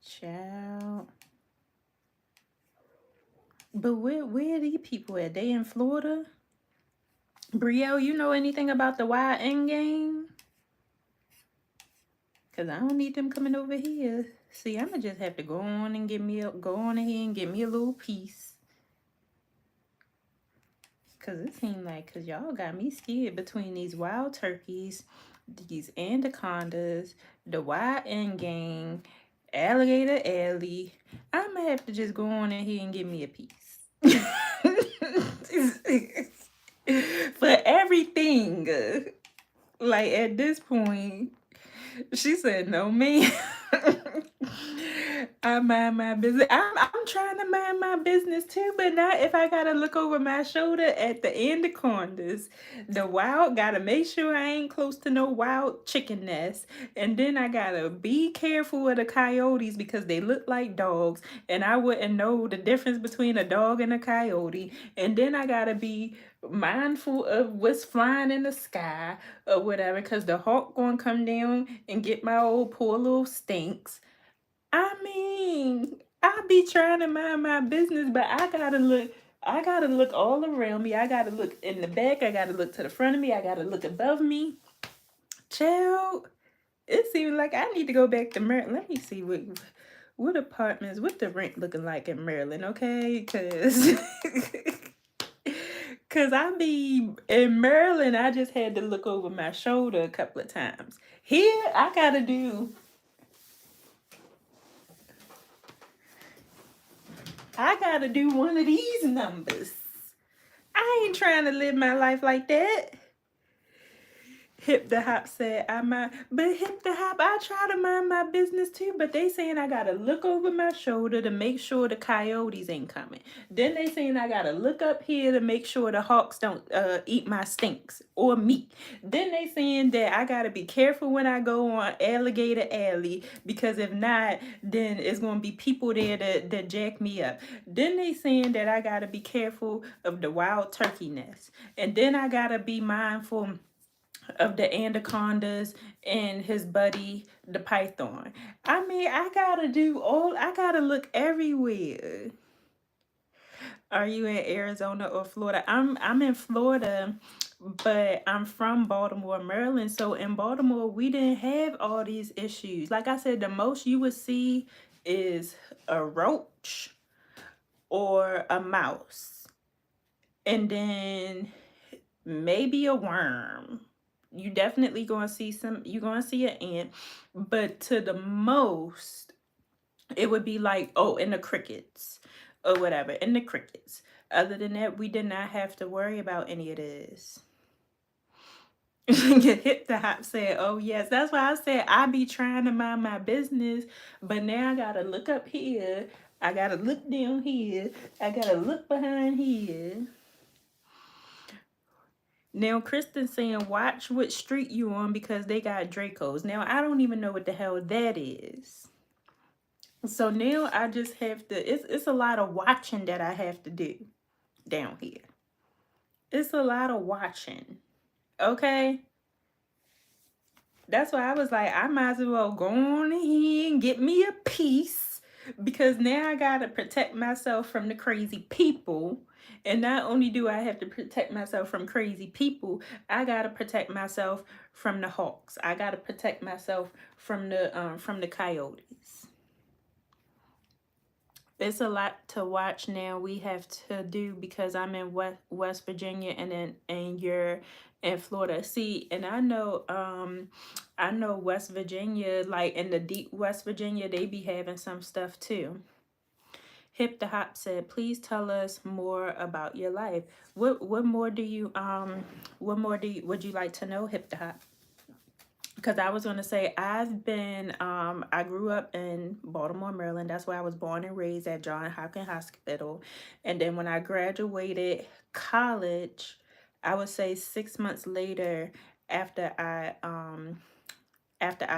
Child. But where are these people at? They in Florida? Brielle, you know anything about the YN gang? Cause I don't need them coming over here. See, I'ma just have to go on and go on ahead and get me a little piece. Cause it seemed like, cause y'all got me scared between these wild turkeys, these anacondas, the YN gang, Alligator Alley. I'ma have to just go on ahead and get me a piece. For everything. Like at this point, she said, no, man. I mind my business. I'm trying to mind my business too, but not if I gotta look over my shoulder at the anacondas. The wild, gotta make sure I ain't close to no wild chicken nest. And then I gotta be careful of the coyotes because they look like dogs, and I wouldn't know the difference between a dog and a coyote. And then I gotta be mindful of what's flying in the sky or whatever, because the hawk gonna come down and get my old poor little stinks. I mean, I be trying to mind my business, but I gotta look all around me. I gotta look in the back, I gotta look to the front of me, I gotta look above me. Child, it seems like I need to go back to Maryland. Let me see what apartments, what the rent looking like in Maryland, okay? Cause I be in Maryland, I just had to look over my shoulder a couple of times. Here, I gotta do one of these numbers. I ain't trying to live my life like that. Hip the Hop said, I might, but Hip the Hop, I try to mind my business too, but they saying I gotta look over my shoulder to make sure the coyotes ain't coming. Then they saying I gotta look up here to make sure the hawks don't eat my stinks or meat. Then they saying that I gotta be careful when I go on Alligator Alley because if not, then it's gonna be people there that jack me up. Then they saying that I gotta be careful of the wild turkey nest. And then I gotta be mindful of the anacondas and his buddy the python. I mean, I gotta look everywhere. Are you in Arizona or Florida? I'm in Florida, but I'm from Baltimore, Maryland. So in Baltimore, we didn't have all these issues. Like I said, the most you would see is a roach or a mouse. And then maybe a worm. You definitely gonna see you're gonna see an ant, but to the most, it would be like, oh, in the crickets or whatever, in the crickets. Other than that, we did not have to worry about any of this. Hit the Hop said, oh yes, that's why I said I be trying to mind my business, but now I gotta look up here, I gotta look down here, I gotta look behind here. Now, Kristen saying, watch what street you on because they got Dracos. Now, I don't even know what the hell that is. So now I just have to, it's a lot of watching that I have to do down here. It's a lot of watching. Okay? That's why I was like, I might as well go on here and get me a piece because now I got to protect myself from the crazy people. And not only do I have to protect myself from crazy people, I got to protect myself from the hawks. I got to protect myself from the coyotes. It's a lot to watch now. We have to do because I'm in West Virginia and you're in Florida. See, and I know West Virginia, like in the deep West Virginia, they be having some stuff too. Hip the Hop said, please tell us more about your life. What more do you would you like to know, Hip the Hop? Because I was going to say, I grew up in Baltimore, Maryland. That's where I was born and raised at Johns Hopkins Hospital. And then when I graduated college, I would say 6 months later, after I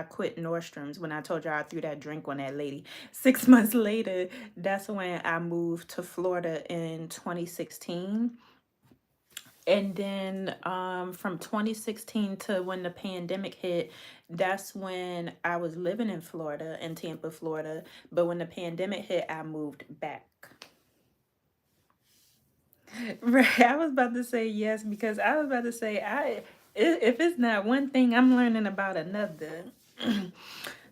quit Nordstrom's, when I told y'all I threw that drink on that lady, 6 months later, that's when I moved to Florida in 2016. And then from 2016 to when the pandemic hit, that's when I was living in Florida, in Tampa, Florida. But when the pandemic hit, I moved back. Right, I was about to say yes because I was about to say if it's not one thing, I'm learning about another.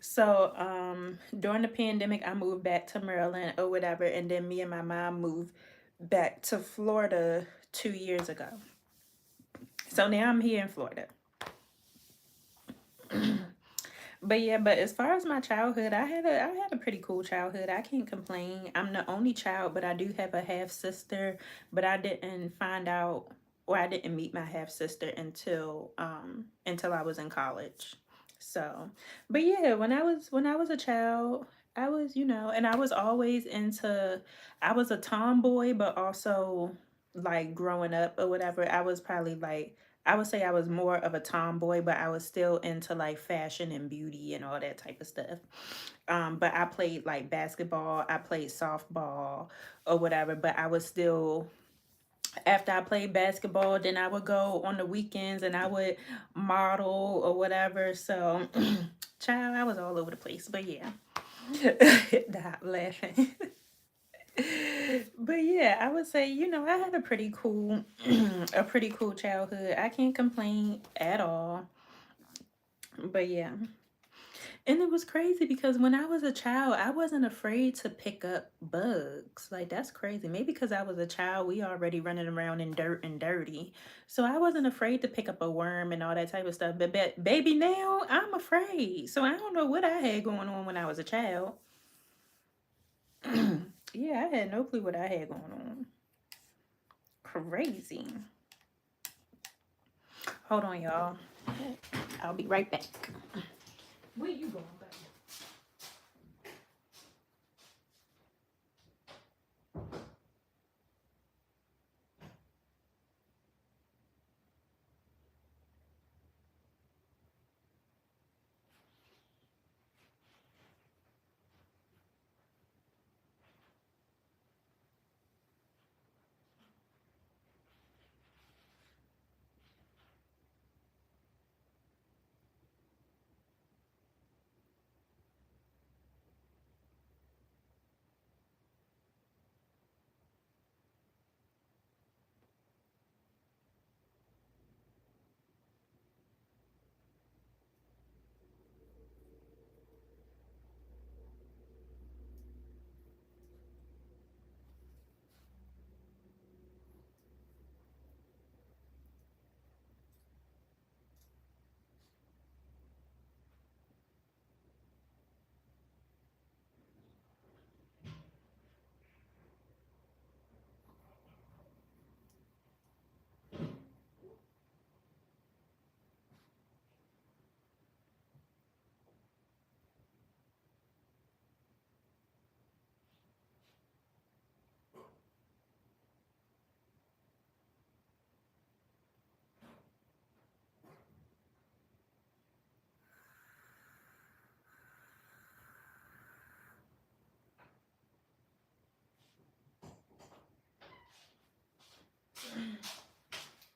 So during the pandemic, I moved back to Maryland or whatever, and then me and my mom moved back to Florida 2 years ago. So now I'm here in Florida. But yeah, but as far as my childhood, I had a pretty cool childhood. I can't complain. I'm the only child, but I do have a half sister, but I didn't find out or I didn't meet my half sister until I was in college. So, but yeah, when I was a child, I was, and I was always into I was a tomboy, but also like growing up or whatever, I was probably like I would say I was more of a tomboy, but I was still into like fashion and beauty and all that type of stuff. But I played like basketball, I played softball or whatever, but I was still after I played basketball, then I would go on the weekends and I would model or whatever. So, child, I was all over the place. But yeah, stop laughing. But yeah, I would say, I had a pretty cool, a pretty cool childhood. I can't complain at all. But yeah. And it was crazy because when I was a child, I wasn't afraid to pick up bugs. Like, that's crazy. Maybe because I was a child, we already running around in dirt and dirty. So I wasn't afraid to pick up a worm and all that type of stuff. But baby, now I'm afraid. So I don't know what I had going on when I was a child. Yeah, I had no clue what I had going on. Crazy. Hold on, y'all. I'll be right back. Where you going, baby?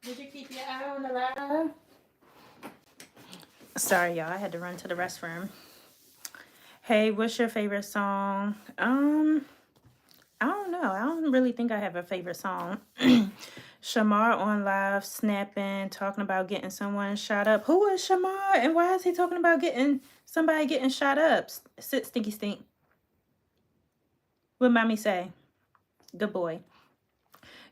Did you keep your eye on the live? Sorry, y'all. I had to run to the restroom. Hey, what's your favorite song? I don't know. I don't really think I have a favorite song. Shamar on live snapping, talking about getting someone shot up. Who is Shamar and why is he talking about getting somebody getting shot up? Sit stinky stink. What mommy say? Good boy.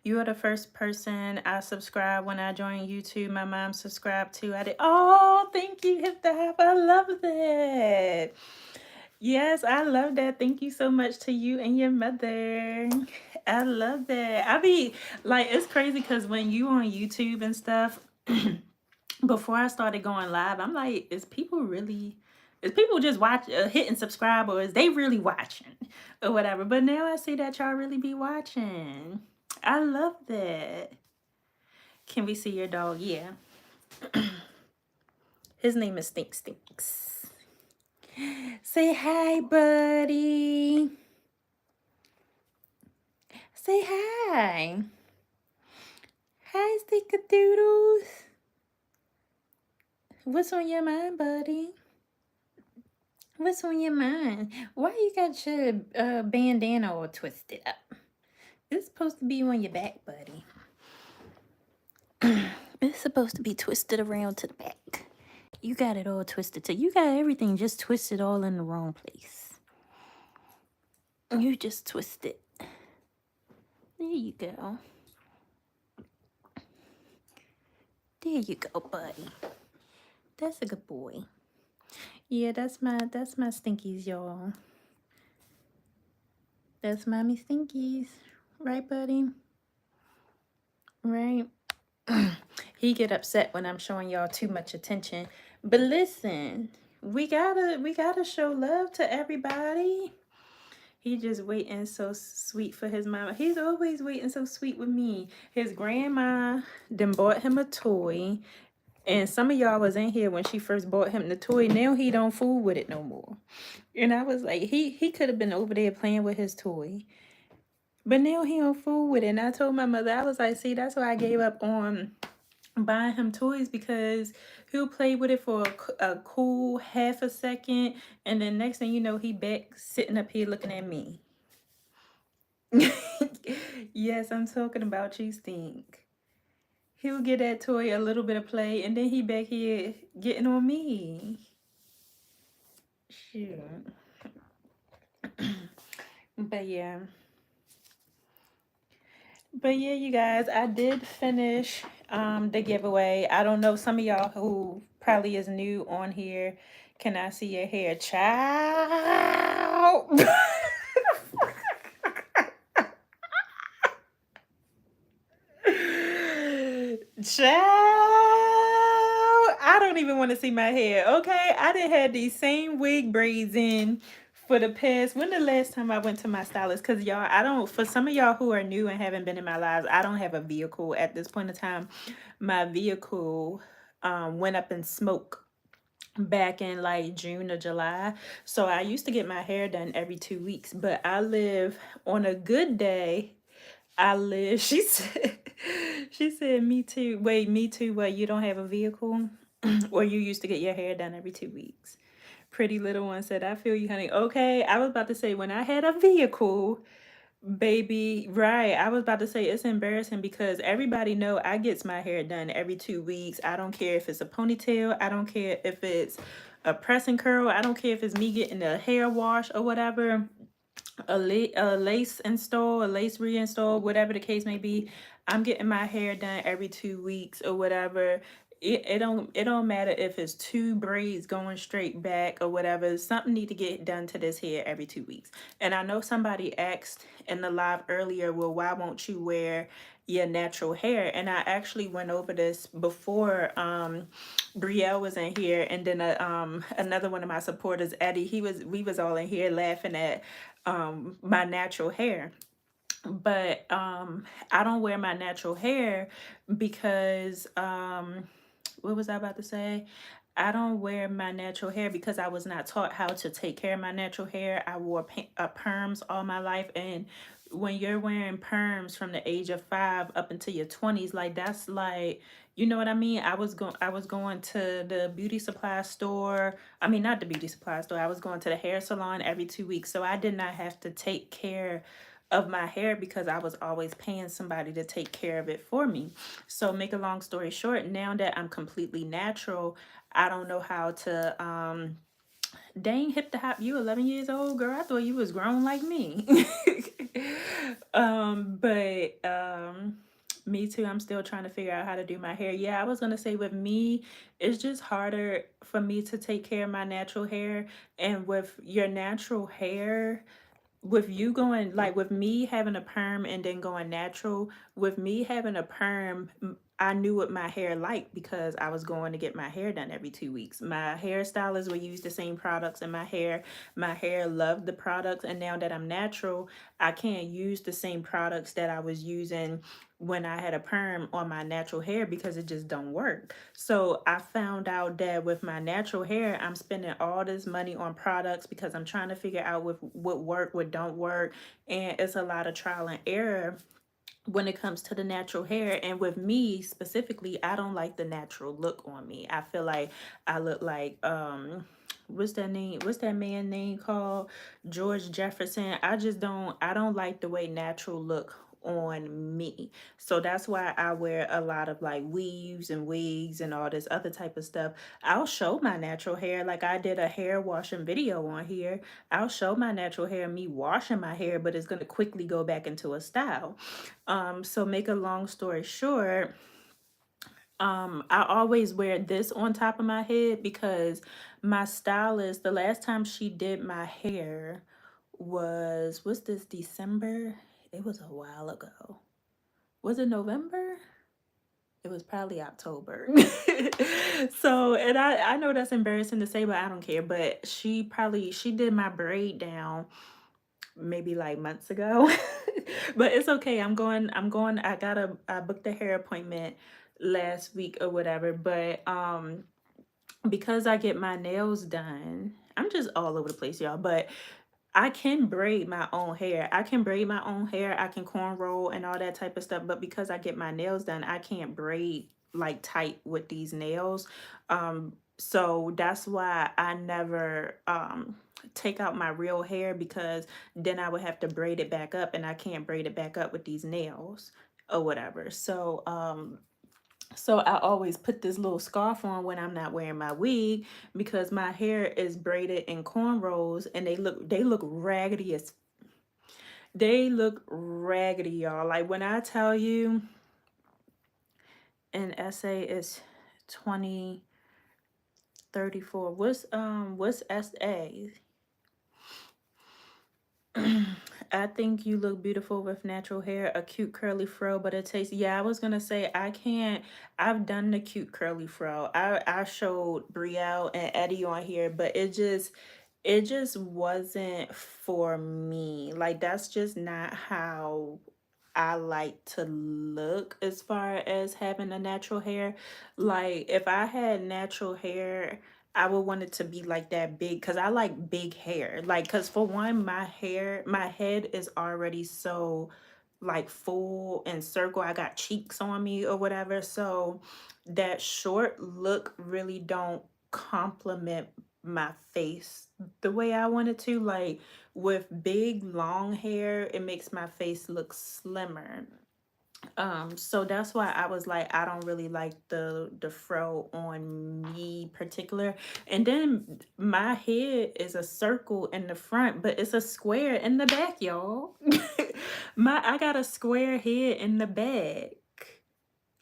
You are the first person I subscribed when I joined YouTube. My mom subscribed too. I did. Oh, thank you. Hip the hop. I love that. Yes, I love that. Thank you so much to you and your mother. I love that. I be like, it's crazy because when you on YouTube and stuff, before I started going live, I'm like, is people just hitting subscribe, or is they really watching or whatever? But now I see that y'all really be watching. I love that. Can we see your dog? Yeah. His name is Stinks. Say hi, buddy. Say hi. Hi, Stickadoodles. What's on your mind, buddy? What's on your mind? Why you got your bandana all twisted up? It's supposed to be on your back, buddy. It's supposed to be twisted around to the back. You got it all twisted. So you got everything just twisted all in the wrong place. You just twist it. There you go. There you go, buddy. That's a good boy. Yeah, that's my stinkies, y'all. That's mommy stinkies. Right, buddy? Right? He get upset when I'm showing y'all too much attention. But listen, we gotta show love to everybody. He just waiting so sweet for his mama. He's always waiting so sweet with me. His grandma then bought him a toy. And some of y'all was in here when she first bought him the toy. Now he don't fool with it no more. And I was like, he could have been over there playing with his toy. But now he don't fool with it. And I told my mother, I was like, see, that's why I gave up on buying him toys, because he'll play with it for a cool half a second, and then next thing you know, he back sitting up here looking at me. Yes, I'm talking about you, Stink. He'll get that toy a little bit of play, and then he back here getting on me. Shoot. But yeah. But yeah, you guys, I did finish the giveaway. I don't know, some of y'all who probably is new on here. Can I see your hair? Child. Child. I don't even want to see my hair. Okay. I done had these same wig braids in for the past, when the last time I went to my stylist? Because y'all, I don't, for some of y'all who are new and haven't been in my lives, I don't have a vehicle at this point in time. My vehicle went up in smoke back in like June or July. So I used to get my hair done every 2 weeks, but I live on a good day. I live, she said, she said, me too. Wait, me too. What, you don't have a vehicle? Or you used to get your hair done every 2 weeks? Pretty little one said, I feel you, honey. Okay, I was about to say, when I had a vehicle, baby, right. I was about to say it's embarrassing because everybody know I gets my hair done every 2 weeks. I don't care if it's a ponytail. I don't care if it's a press and curl. I don't care if it's me getting a hair wash or whatever, a lace install, a lace reinstall, whatever the case may be. I'm getting my hair done every 2 weeks or whatever. It don't matter if it's two braids going straight back or whatever. Something need to get done to this hair every 2 weeks. And I know somebody asked in the live earlier, well, why won't you wear your natural hair? And I actually went over this before Brielle was in here, and then another one of my supporters, Eddie, we was all in here laughing at my natural hair. But I don't wear my natural hair because what was I about to say? I don't wear my natural hair because I was not taught how to take care of my natural hair. I wore perms all my life, and when you're wearing perms from the age of 5 up into your 20s, like that's like, you know what I mean? I was going to the beauty supply store. I mean, not the beauty supply store. I was going to the hair salon every 2 weeks, so I did not have to take care of my hair because I was always paying somebody to take care of it for me. So make a long story short, now that I'm completely natural, I don't know how to dang, hip to hop, you 11 years old, girl. I thought you was grown like me. But me too. I'm still trying to figure out how to do my hair. Yeah, I was gonna say with me, it's just harder for me to take care of my natural hair. And with your natural hair, with you going, like with me having a perm and then going natural, with me having a perm, I knew what my hair liked because I was going to get my hair done every 2 weeks. My hairstylist would use the same products in my hair. My hair loved the products, and now that I'm natural, I can't use the same products that I was using when I had a perm on my natural hair because it just don't work. So I found out that with my natural hair, I'm spending all this money on products because I'm trying to figure out what work, what don't work, and it's a lot of trial and error when it comes to the natural hair. And with me specifically, I don't like the natural look on me. I feel like I look like what's that name, what's that man name called, George Jefferson. I don't like the way natural look on me. So that's why I wear a lot of like weaves and wigs and all this other type of stuff. I'll show my natural hair, like I did a hair washing video on here. I'll show my natural hair, me washing my hair, but it's going to quickly go back into a style. So make a long story short, I always wear this on top of my head because my stylist, the last time she did my hair was this December? It was a while ago. Was it November? It was probably October. So, and I know that's embarrassing to say, but I don't care. But she did my braid down maybe like months ago. But it's okay. I booked a hair appointment last week or whatever. But because I get my nails done, I'm just all over the place, y'all. But I can braid my own hair. I can braid my own hair. I can cornrow and all that type of stuff. But because I get my nails done, I can't braid like tight with these nails. So that's why I never take out my real hair, because then I would have to braid it back up, and I can't braid it back up with these nails or whatever. So So I always put this little scarf on when I'm not wearing my wig because my hair is braided in cornrows and they look raggedy as they look raggedy, y'all. Like when I tell you an essay is 2034. What's SA? I think you look beautiful with natural hair, a cute curly fro, but it takes. Yeah, I was gonna say I can't. I've done the cute curly fro. I showed Brielle and Eddie on here, but it just wasn't for me. Like that's just not how I like to look as far as having a natural hair. Like if I had natural hair, I would want it to be like that big because I like big hair. Like because for one, my head is already so like full and circle. I got cheeks on me or whatever. So that short look really don't complement my face the way I want it to. Like with big long hair, it makes my face look slimmer. So that's why I was like, I don't really like the fro on me particular. And then my head is a circle in the front, but it's a square in the back, y'all. I got a square head in the back.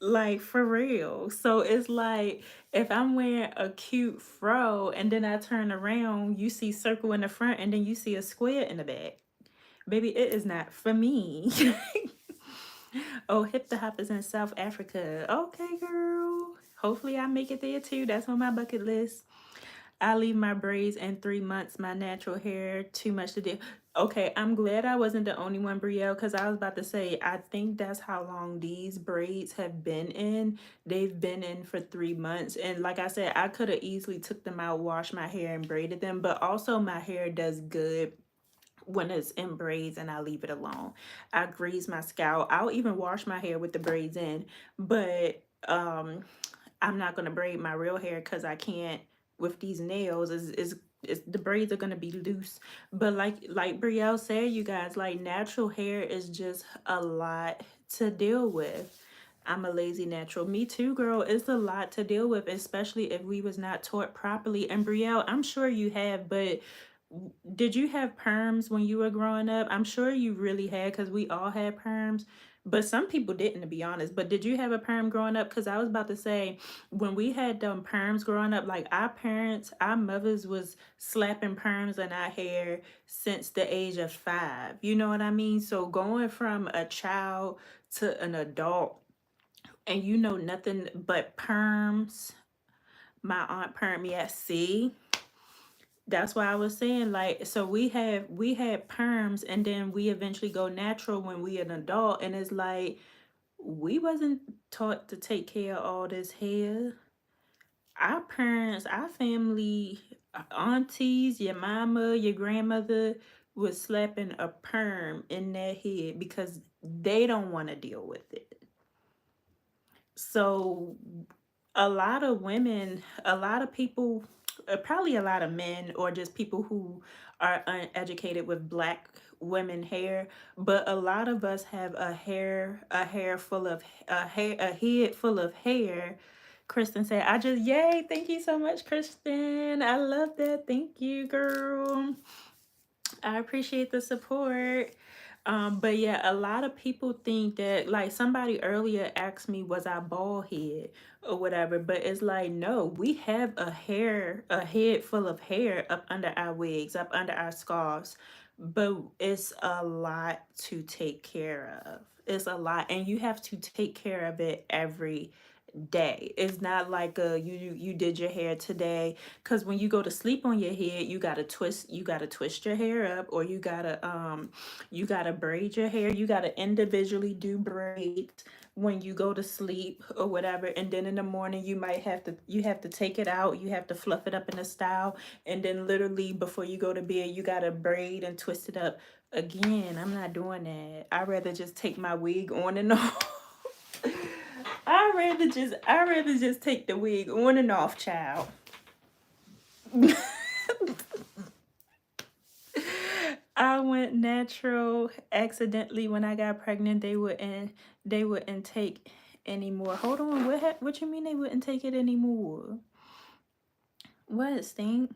Like for real. So it's like if I'm wearing a cute fro and then I turn around, you see circle in the front and then you see a square in the back. Baby, it is not for me. Oh, Hip the Hop is in South Africa. Okay, girl. Hopefully I make it there too. That's on my bucket list. I leave my braids in 3 months. My natural hair, too much to do. Okay, I'm glad I wasn't the only one, Brielle, because I was about to say, I think that's how long these braids have been in. They've been in for 3 months. And like I said, I could have easily took them out, washed my hair, and braided them. But also my hair does good when it's in braids and I leave it alone. I grease my scalp. I'll even wash my hair with the braids in, but I'm not gonna braid my real hair because I can't with these nails. Is the braids are gonna be loose. But like Brielle said, you guys, like natural hair is just a lot to deal with. I'm a lazy natural. Me too, girl. It's a lot to deal with, especially if we was not taught properly. And Brielle, I'm sure you have, but did you have perms when you were growing up? I'm sure you really had because we all had perms, but some people didn't, to be honest. But did you have a perm growing up? Because I was about to say, when we had perms growing up, like our parents, our mothers was slapping perms in our hair since the age of 5. You know what I mean? So going from a child to an adult and you know nothing but perms. My aunt permed me at C. That's why I was saying, like, so we had perms and then we eventually go natural when we an adult, and it's like we wasn't taught to take care of all this hair. Our parents, our family, aunties, your mama, your grandmother was slapping a perm in their head because they don't want to deal with it. So a lot of women, a lot of people, probably a lot of men or just people who are uneducated with black women hair, but a lot of us have a hair full of a head full of hair. Kristen said, I just, yay, thank you so much, Kristen. I love that. Thank you, girl. I appreciate the support. But yeah, a lot of people think that, like somebody earlier asked me, was I bald head or whatever? But it's like, no, we have a head full of hair up under our wigs, up under our scarves, but it's a lot to take care of. It's a lot, and you have to take care of it every day. It's not like you did your hair today, because when you go to sleep on your head, you gotta twist your hair up, or you gotta braid your hair. You gotta individually do braids when you go to sleep or whatever, and then in the morning you have to take it out, you have to fluff it up in a style, and then literally before you go to bed you gotta braid and twist it up again. I'm not doing that. I'd rather just take my wig on and off. I rather just take the wig on and off, child. I went natural accidentally when I got pregnant. They wouldn't take anymore. Hold on, what you mean they wouldn't take it anymore? What, Stink?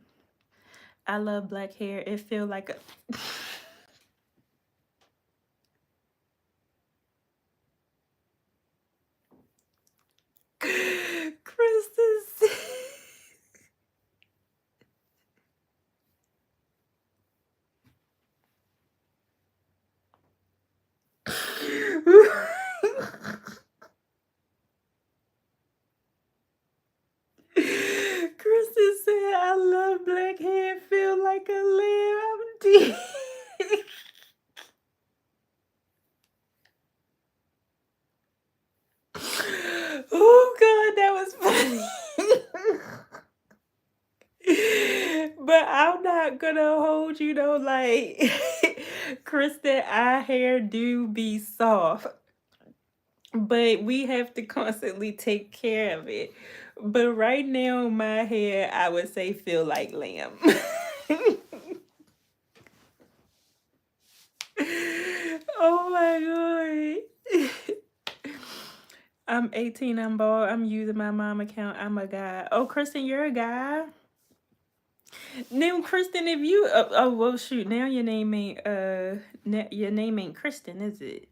I love black hair. It feel like a Kristen. Kristen said, I love black hair, feel like a lamb. I'm dead. Oh, God, that was funny. But I'm not gonna hold you though, like, Kristen, our hair do be soft, but we have to constantly take care of it. But right now, my hair, I would say, feel like lamb. Oh my god. I'm 18, I'm bald. I'm using my mom account. I'm a guy. Oh, Kristen, you're a guy? Now, Kristen, if you oh well shoot, now your name ain't Kristen, is it?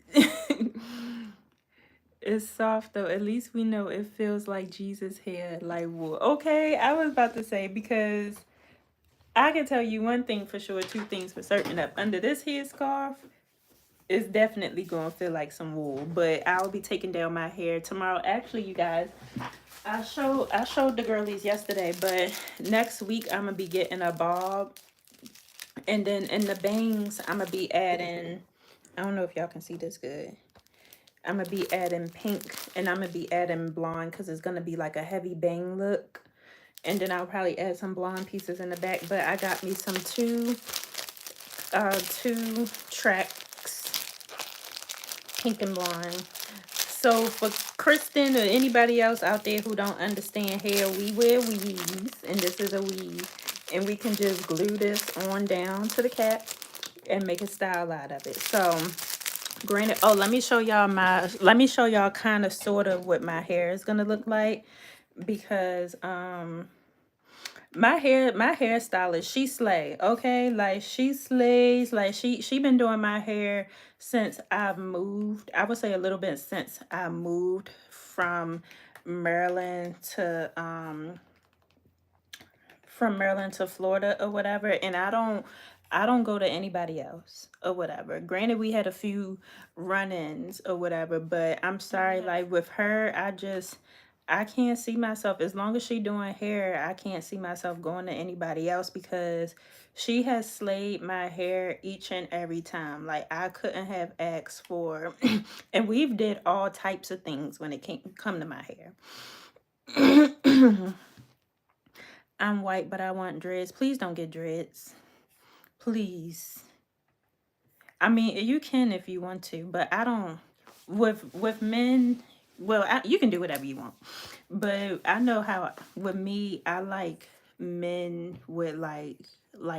It's soft though. At least we know it feels like Jesus hair, like wool. Okay, I was about to say because I can tell you one thing for sure, two things for certain. Up under this hair scarf, it's definitely gonna feel like some wool. But I'll be taking down my hair tomorrow. Actually, you guys, I showed the girlies yesterday, but next week I'm gonna be getting a bob, and then in the bangs I'm gonna be adding. I don't know if y'all can see this good. I'm gonna be adding pink, and I'm gonna be adding blonde because it's gonna be like a heavy bang look. And then I'll probably add some blonde pieces in the back. But I got me some two tracks, pink and blonde. So for Kristen or anybody else out there who don't understand hair, we wear weaves, and this is a weave, and we can just glue this on down to the cap and make a style out of it. So granted, oh, let me show y'all kind of sort of what my hair is gonna look like, because my hairstylist, she slay, okay? Like she slays, like she been doing my hair since I've moved. I would say a little bit since I moved from Maryland to Florida or whatever, and I don't go to anybody else or whatever. Granted, we had a few run-ins or whatever, but I'm sorry, like with her, I can't see myself, as long as she doing hair, I can't see myself going to anybody else because she has slayed my hair each and every time. Like I couldn't have asked for and we've did all types of things when it come to my hair. I'm white, but I want dreads. Please don't get dreads. Please. I mean, you can if you want to, but I don't. With men, well, you can do whatever you want. But I know how with me, I like men with like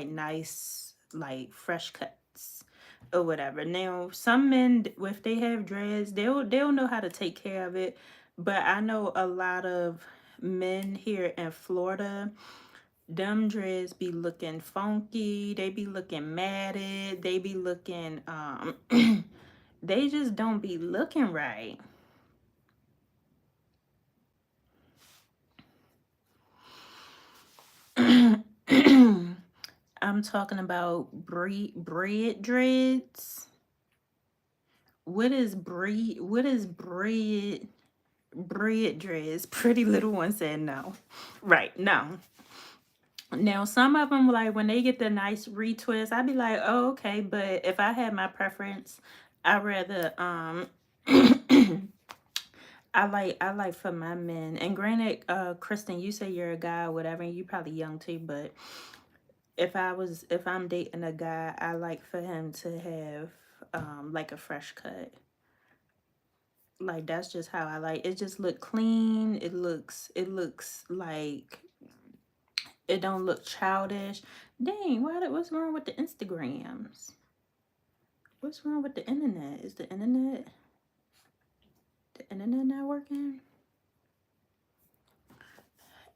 nice, like fresh cuts or whatever. Now, some men, if they have dreads, they'll know how to take care of it. But I know a lot of men here in Florida, them dreads be looking funky, they be looking matted, they be looking they just don't be looking right. I'm talking about bread dreads. What is bread dreads? Pretty Little One said no. Right, no. Now, some of them, like when they get the nice retwist, I'd be like, oh, okay. But if I had my preference, I'd rather I like for my men. And granted, Kristen, you say you're a guy or whatever, and you probably young too, but if I'm dating a guy, I like for him to have like a fresh cut. Like that's just how I like it. Just look clean. It looks like it don't look childish. Dang, what's wrong with the Instagrams? What's wrong with the internet? Is the internet? The internet not working?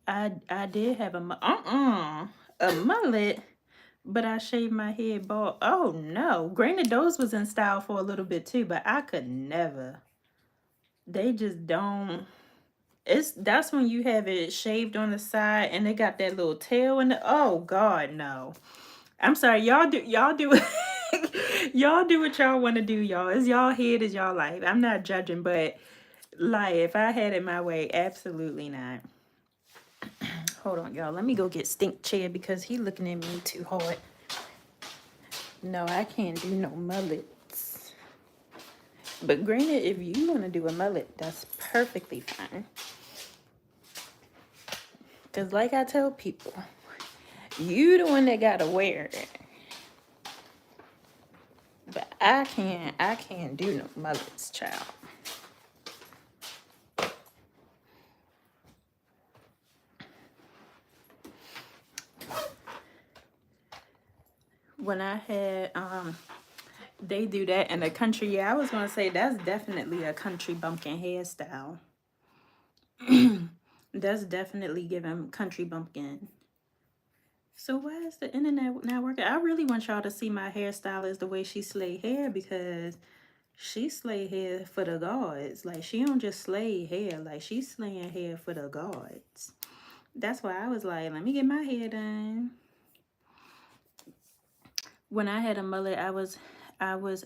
I did have a mullet, but I shaved my head bald. Oh no. Granted, those was in style for a little bit too, but I could never. They just don't. That's when you have it shaved on the side and they got that little tail in the, oh God, no. I'm sorry, y'all do y'all do what y'all want to do, y'all. It's y'all head, is y'all life. I'm not judging, but like if I had it my way, absolutely not. Hold on, y'all. Let me go get Stink Chair because he looking at me too hard. No, I can't do no mullets. But granted, if you want to do a mullet, that's perfectly fine. Because like I tell people, you the one that gotta wear it. But I can't do no mullets, child. When I had they do that in the country, yeah, I was gonna say that's definitely a country bumpkin hairstyle. That's definitely giving country bumpkin. So why is the internet not working? I really want y'all to see my hairstylist the way she slay hair, because she slay hair for the gods. Like she don't just slay hair, like she's slaying hair for the gods. That's why I was like, let me get my hair done. When I had a mullet, I was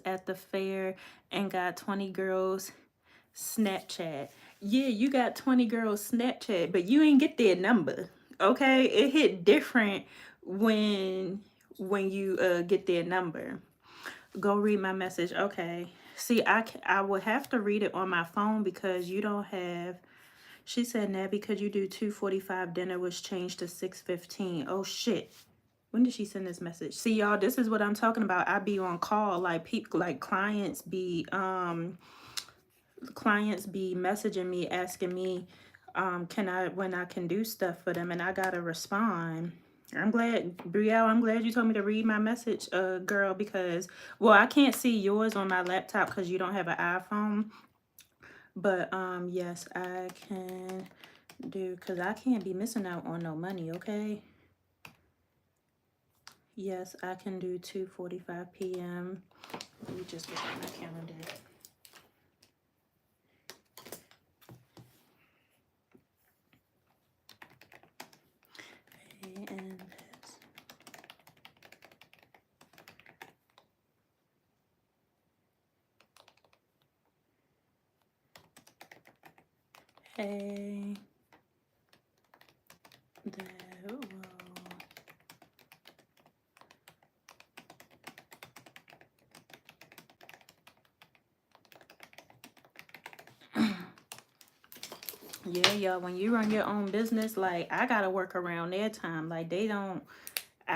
at the fair and got 20 girls Snapchat. Yeah, you got 20 girls Snapchat, but you ain't get their number. Okay? It hit different when you get their number. Go read my message. Okay. See, I would have to read it on my phone because you don't have. She said, "Nah, because you do 2:45, dinner was changed to 6:15." Oh shit. When did she send this message? See, y'all, this is what I'm talking about. I be on call, like people, like clients be messaging me, asking me when I can do stuff for them, and I gotta respond. I'm glad, Brielle, I'm glad you told me to read my message, girl, because, well, I can't see yours on my laptop because you don't have an iPhone. But yes, I can do, because I can't be missing out on no money, okay? Yes, I can do 2:45 p.m. Let me just look at my calendar. And hey, there will. Yeah, y'all, when you run your own business, like, I gotta work around their time. Like, I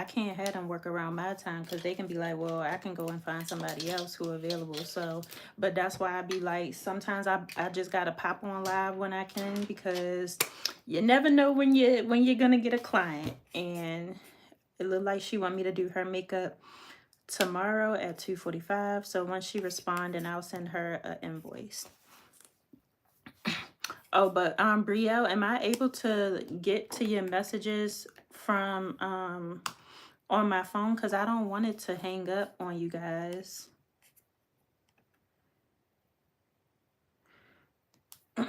can't have them work around my time because they can be like, well, I can go and find somebody else who are available. So, but that's why I be like, sometimes I just gotta pop on live when I can, because you never know when you're gonna get a client. And it looked like she want me to do her makeup tomorrow at 2:45. So once she responds, and I'll send her an invoice. Oh, but Brielle, am I able to get to your messages from on my phone? Because I don't want it to hang up on you guys. Oh,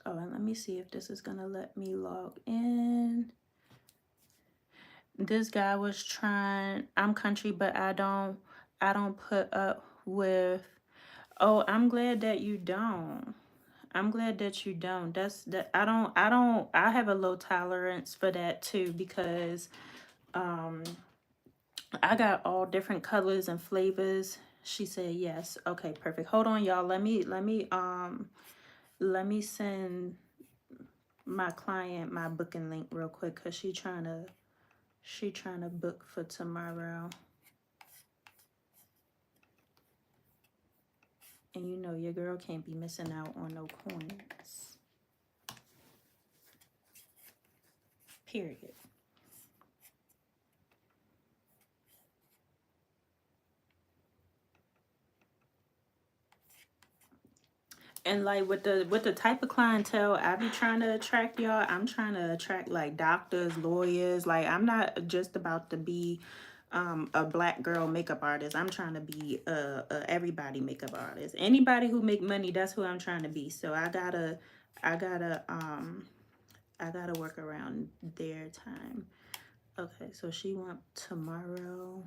and let me see if this is gonna let me log in. This guy was trying, I'm country, but I don't put up with. Oh, I'm glad that you don't. I'm glad that you don't. I have a low tolerance for that too, because I got all different colors and flavors. She said yes. Okay, perfect. Hold on, y'all. Let me send my client my booking link real quick, cause she trying to book for tomorrow. And you know your girl can't be missing out on no coins. Period. And like with the type of clientele I be trying to attract, y'all, I'm trying to attract like doctors, lawyers. Like I'm not just about to be a black girl makeup artist. I'm trying to be a everybody makeup artist. Anybody who make money, that's who I'm trying to be. So I gotta work around their time. Okay, so she want tomorrow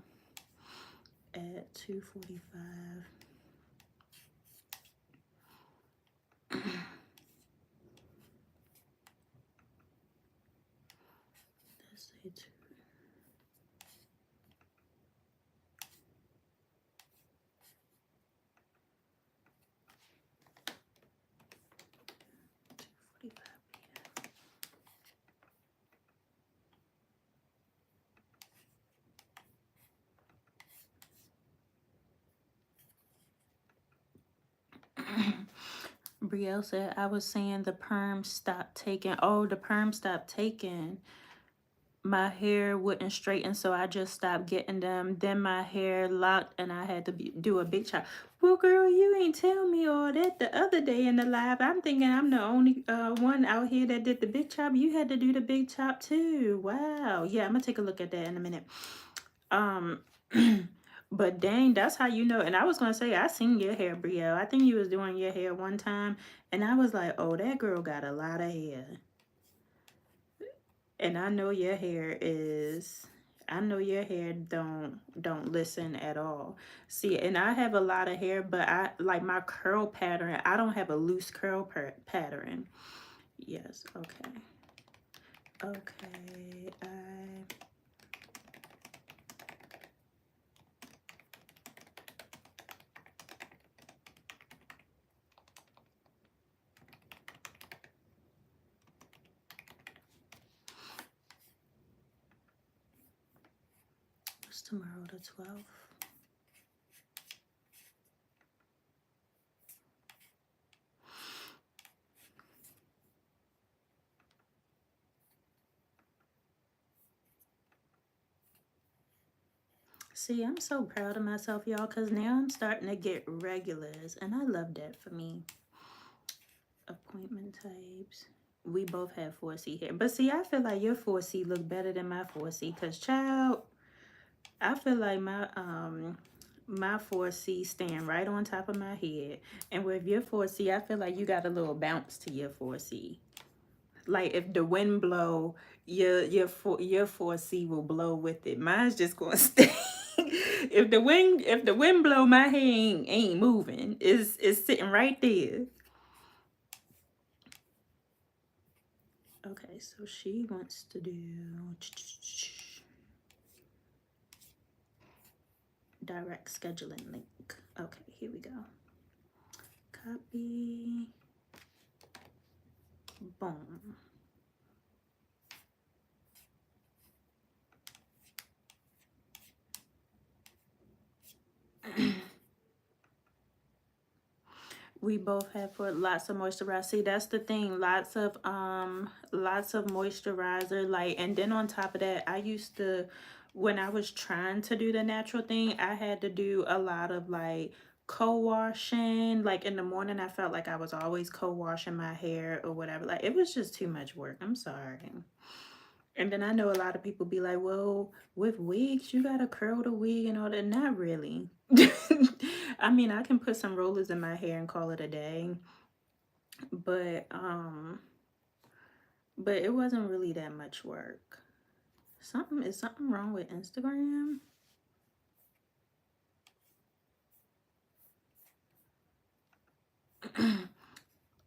at 2:45. Let's say 2:45 p.m. Brielle said, I was saying the perm stopped taking. Oh, the perm stopped taking. My hair wouldn't straighten, so I just stopped getting them. Then my hair locked and I had to do a big chop. Well, girl, you ain't tell me all that the other day in the live. I'm thinking I'm the only one out here that did the big chop. You had to do the big chop too. Wow. Yeah, I'm going to take a look at that in a minute. Um, but dang, that's how you know. And I was gonna say, I seen your hair, Brielle. I think you was doing your hair one time, and I was like, oh, that girl got a lot of hair. And I know your hair is. I know your hair don't listen at all. See, and I have a lot of hair, but I like my curl pattern. I don't have a loose curl pattern. Yes. Okay. Okay. What's tomorrow, the 12th? See, I'm so proud of myself, y'all, because now I'm starting to get regulars, and I love that for me. Appointment types. We both have 4C hair. But see, I feel like your 4C look better than my 4C, because, child, I feel like my 4C stand right on top of my head. And with your 4C, I feel like you got a little bounce to your 4C. Like if the wind blow, your 4C will blow with it. Mine's just gonna stay. If the wind blow, my hair ain't moving. It's sitting right there. Okay, so she wants to do direct scheduling link. Okay, here we go. Copy. Boom. We both have for lots of moisturizer. See, that's the thing. Lots of moisturizer. Like, and then on top of that, I used to, when I was trying to do the natural thing, I had to do a lot of like co-washing. Like in the morning, I felt like I was always co-washing my hair or whatever. Like it was just too much work. I'm sorry. And then I know a lot of people be like, well, with wigs, you gotta curl the wig and all that. Not really. I mean, I can put some rollers in my hair and call it a day. But it wasn't really that much work. Is something wrong with Instagram?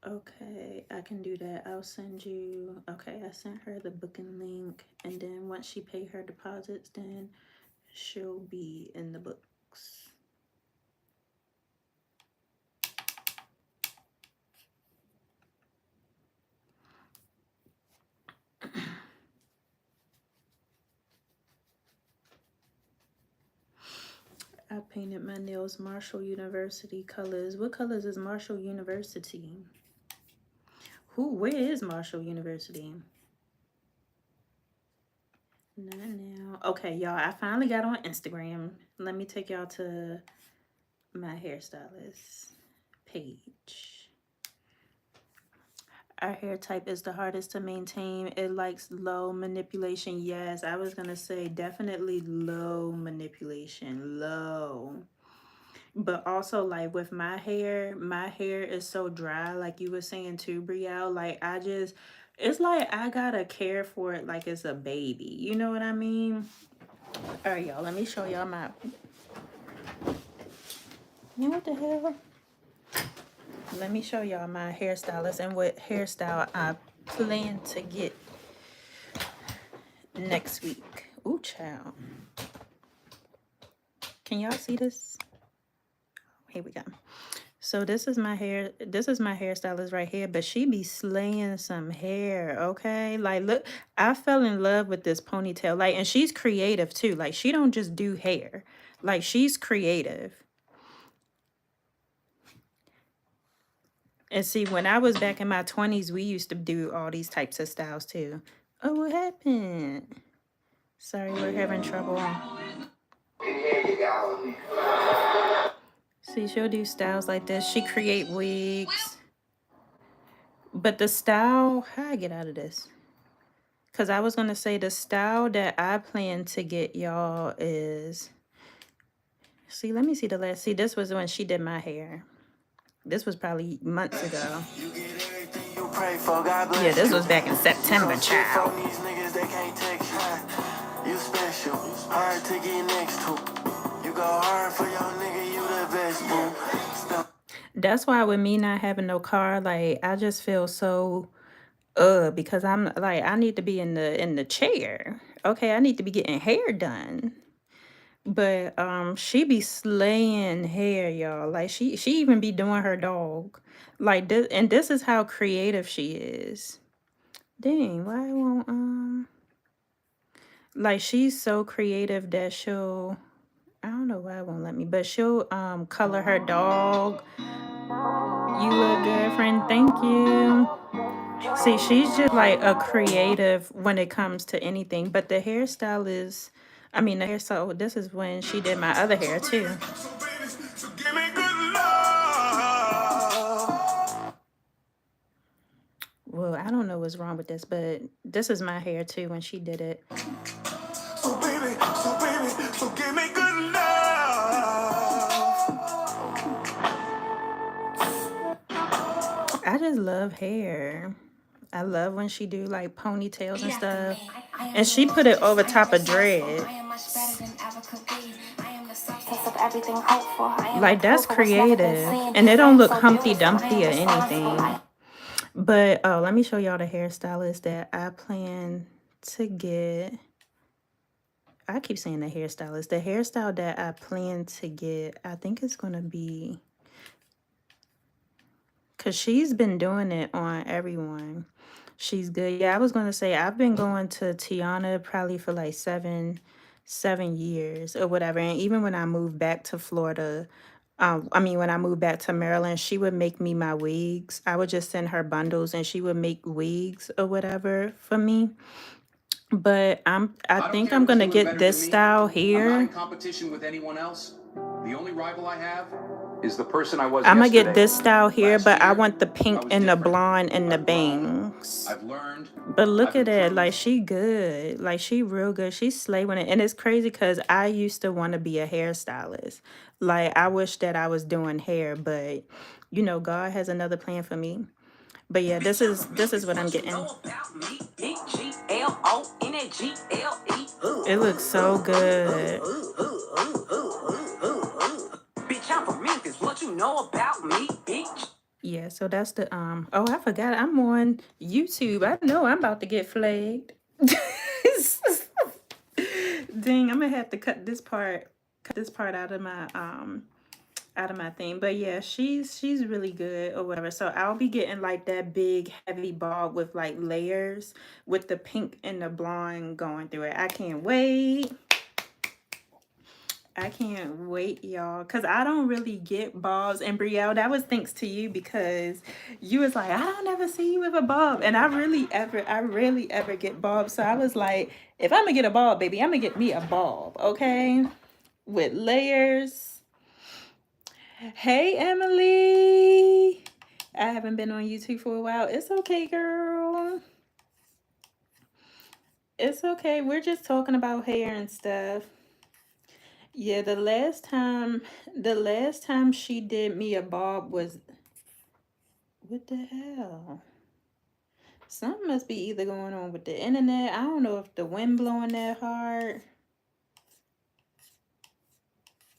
Okay, I can do that. I'll send you. Okay, I sent her the booking link, and then once she pay her deposits, then she'll be in the books. I painted my nails Marshall University colors. What colors is Marshall University? Where is Marshall University? Not now. Okay, y'all, I finally got on Instagram. Let me take y'all to my hairstylist page. Our hair type is the hardest to maintain. It likes low manipulation. Yes, I was gonna say definitely low manipulation. Low. But also, like, with my hair is so dry, like you were saying too, Brielle. Like, it's like I gotta care for it like it's a baby. You know what I mean? All right, y'all, let me show y'all my... What the hell? Let me show y'all my hairstylist and what hairstyle I plan to get next week. Ooh, child. Can y'all see this? Here we go. So this is my hairstylist right here, but she be slaying some hair, okay? Like, look, I fell in love with this ponytail. Like, and she's creative too. Like, she don't just do hair. Like, she's creative. And see, when I was back in my 20s, we used to do all these types of styles too. Oh, what happened? Sorry, we're having trouble. See, she'll do styles like this. She create wigs. But the style, how I get out of this? Because I was going to say the style that I plan to get y'all is... See, let me see the last... See, this was when she did my hair. This was probably months ago. Yeah, this was back in September, child. You special, hard to get next to. You go hard for your nigga, you the best, boo. That's why with me not having no car, like, I just feel so because I'm like, I need to be in the chair. Okay, I need to be getting hair done. But she be slaying hair, y'all. Like, she even be doing her dog. Like, this, and this is how creative she is. Dang, why won't like, she's so creative that she'll... I don't know why it won't let me, but she'll color her dog. You look good, friend. Thank you. See, she's just like a creative when it comes to anything. But the hairstyle is, I mean, the hair. So this is when she did my other hair too. Well, I don't know what's wrong with this, but this is my hair too when she did it. So baby, so give me good love. I just love hair. I love when she do like ponytails and stuff. And she put it over top of dreads. Like, that's creative. And it don't look Humpty Dumpty or anything. But let me show y'all the hairstylist that I plan to get. I keep saying the hairstylist. The hairstyle that I plan to get, I think it's going to be... Because she's been doing it on everyone. She's good. Yeah, I was going to say, I've been going to Tiana probably for like seven years or whatever. And even when I moved back to Florida, when I moved back to Maryland, she would make me my wigs. I would just send her bundles and she would make wigs or whatever for me. But I think I'm going to get this style here. I'm not in competition with anyone else. The only rival I have is the person I was yesterday. I'm gonna get this style here, but I want the pink and the blonde and the bangs. I've learned. But look at it, like, she good. Like, she real good. She slay with it. And it's crazy because I used to want to be a hairstylist. Like, I wish that I was doing hair, but you know, God has another plan for me. But yeah, this is what I'm getting. It looks so good. What you know about me, bitch? Yeah, so that's the oh, I forgot I'm on YouTube. I know I'm about to get flagged. Dang, I'm gonna have to cut this part out of my thing. But yeah, she's really good or whatever. So I'll be getting like that big heavy bob with like layers with the pink and the blonde going through it. I can't wait. I can't wait, y'all, because I don't really get bobs. And Brielle, that was thanks to you, because you was like, I don't ever see you with a bob. And I rarely ever get bobs. So I was like, if I'm gonna get a bob, baby, I'm gonna get me a bob, okay? With layers. Hey, Emily. I haven't been on YouTube for a while. It's okay, girl. It's okay. We're just talking about hair and stuff. Yeah, the last time she did me a bob was, what the hell? Something must be either going on with the internet. I don't know if the wind blowing that hard.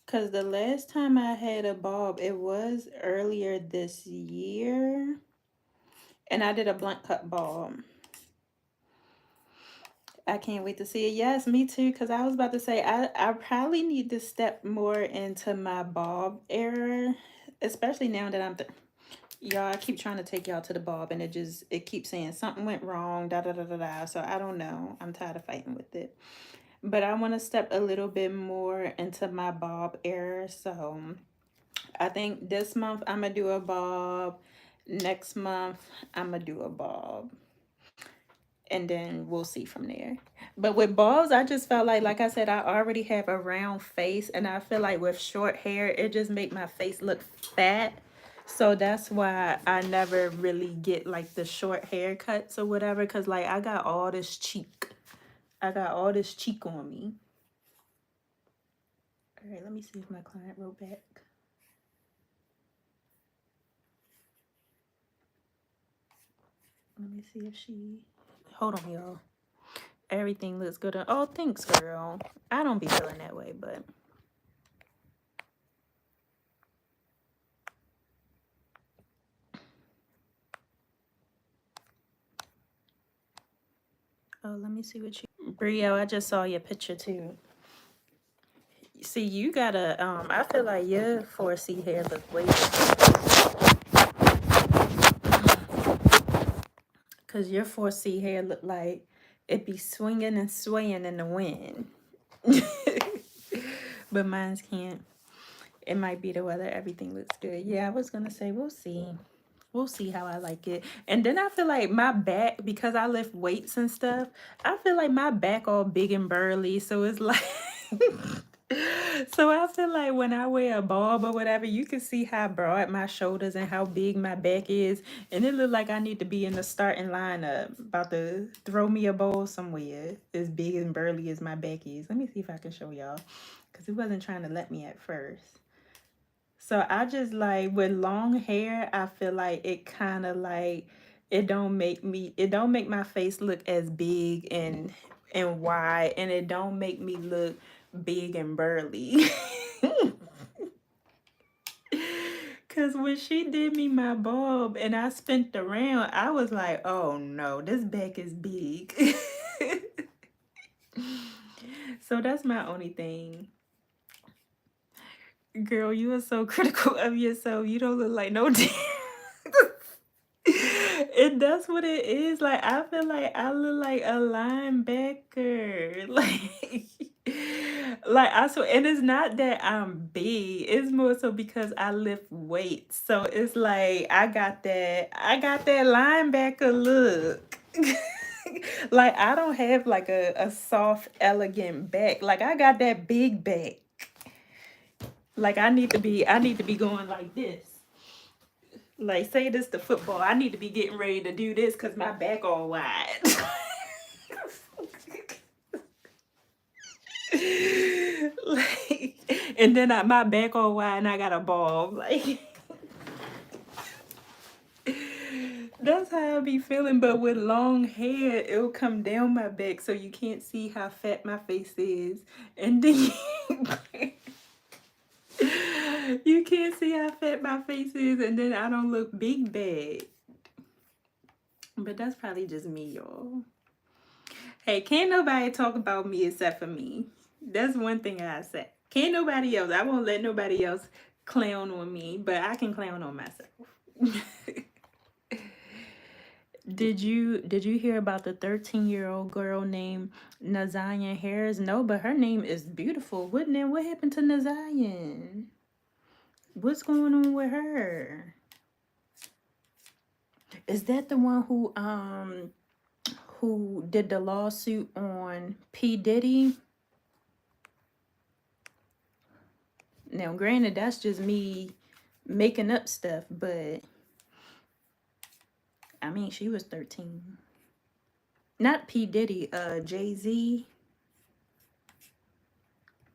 Cause the last time I had a bob, it was earlier this year. And I did a blunt cut bob. I can't wait to see it. Yes, me too. Cause I was about to say I probably need to step more into my bob era. Especially now that y'all, I keep trying to take y'all to the bob and it keeps saying something went wrong, da da da da da. So I don't know. I'm tired of fighting with it. But I want to step a little bit more into my bob era. So I think this month I'm gonna do a bob. Next month I'm gonna do a bob. And then we'll see from there. But with bobs, I just felt like I said, I already have a round face, and I feel like with short hair, it just make my face look fat. So that's why I never really get like the short haircuts or whatever, because like I got all this cheek. I got all this cheek on me. All right, let me see if my client wrote back. Let me see if she... Hold on, y'all. Everything looks good. Oh, thanks, girl. I don't be feeling that way, but... Oh, let me see what you... Brio, I just saw your picture, too. See, you gotta... I feel like your 4C hair look way better. Because your 4C hair look like it be swinging and swaying in the wind. But mine's can't. It might be the weather. Everything looks good. Yeah, I was going to say, we'll see. We'll see how I like it. And then I feel like my back, because I lift weights and stuff, I feel like my back all big and burly. So it's like... So I feel like when I wear a bob or whatever, you can see how broad my shoulders and how big my back is. And it look like I need to be in the starting lineup, about to throw me a bowl somewhere as big and burly as my back is. Let me see if I can show y'all, because it wasn't trying to let me at first. So I just like, with long hair, I feel like it kind of like, it don't make my face look as big and wide, and it don't make me look big and burly. Cause when she did me my bob and I spent around, I was like, oh no, this back is big. So that's my only thing. Girl, you are so critical of yourself. You don't look like no damn. And that's what it is. Like, I feel like I look like a linebacker. Like I swear, and it's not that I'm big. It's more so because I lift weights. So it's like I got that linebacker look. Like I don't have like a soft, elegant back. Like I got that big back. Like I need to be going like this. Like, say this to football. I need to be getting ready to do this because my back all wide. Like, and then my back all wide and I got a ball. Like, that's how I be feeling. But with long hair, it'll come down my back so you can't see how fat my face is. And then you can't see how fat my face is, and then I don't look big bad. But that's probably just me, y'all. Hey, can't nobody talk about me except for me. That's one thing I say. Can't nobody else. I won't let nobody else clown on me, but I can clown on myself. Did you hear about the 13-year-old girl named Nazayan Harris? No, but her name is beautiful. What happened to Nazayan? What's going on with her? Is that the one who did the lawsuit on P. Diddy? Now, granted, that's just me making up stuff, but I mean, she was 13. Not P. Diddy, Jay-Z.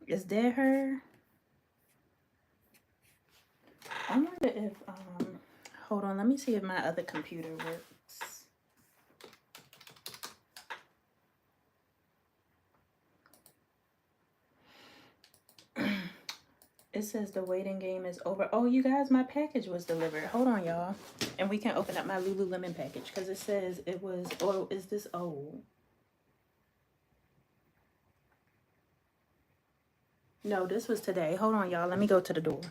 Is that her? I wonder if, hold on, let me see if my other computer works. It says the waiting game is over. Oh, you guys, my package was delivered. Hold on, y'all. And we can open up my Lululemon package because it says it was, oh, is this old? No, this was today. Hold on, y'all. Let me go to the door.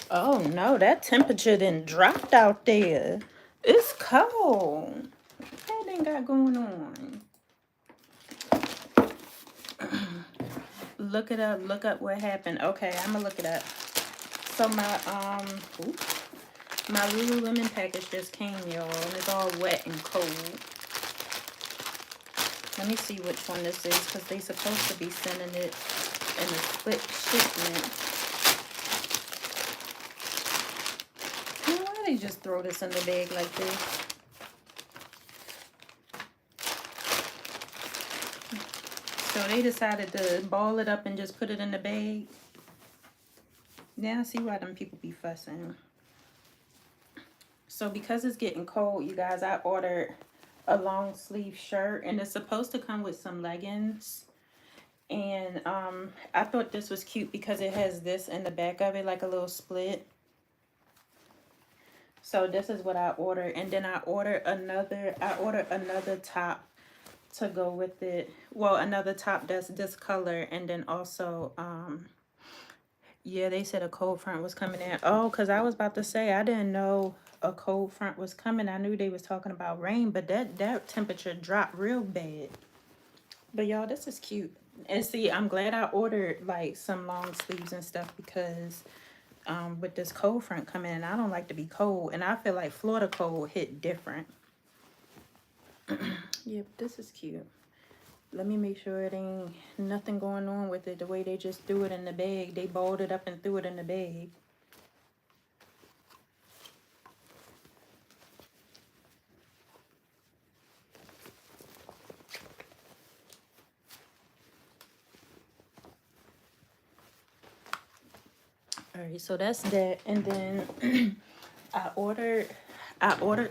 Oh no, that temperature then dropped out there. It's cold. What they got going on? Look it up. Look up what happened. Okay, I'm gonna look it up. So my Lululemon package just came, y'all, and it's all wet and cold. Let me see which one this is, because they supposed to be sending it in a split shipment. Why they just throw this in the bag like this? So they decided to ball it up and just put it in the bag. Now I see why them people be fussing. So because it's getting cold, you guys, I ordered a long sleeve shirt, and it's supposed to come with some leggings. And I thought this was cute because it has this in the back of it, like a little split. So this is what I ordered, and then I ordered another top to go with it. Well, another top that's this color, and then also yeah, they said a cold front was coming in. Oh, because I was about to say I didn't know a cold front was coming. I knew they was talking about rain, but that temperature dropped real bad. But y'all, this is cute. And see, I'm glad I ordered like some long sleeves and stuff because with this cold front coming in, I don't like to be cold, and I feel like Florida cold hit different. Yep, this is cute. Let me make sure it ain't nothing going on with it. The way they just threw it in the bag, they balled it up and threw it in the bag. All right, so that's that. And then I ordered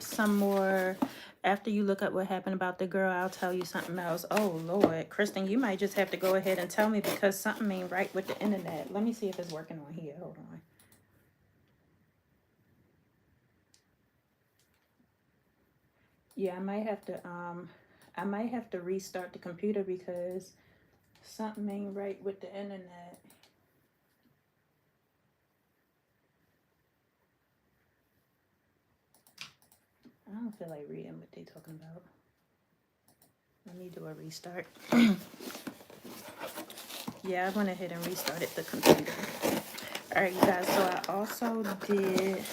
some more. After you look up what happened about the girl, I'll tell you something else. Oh Lord, Kristen, you might just have to go ahead and tell me because something ain't right with the internet. Let me see if it's working on here. Hold on. Yeah, I might have to restart the computer because something ain't right with the internet. I don't feel like reading what they talking about. Let me do a restart. Yeah, I went ahead and restarted the computer. All right, you guys, so I also did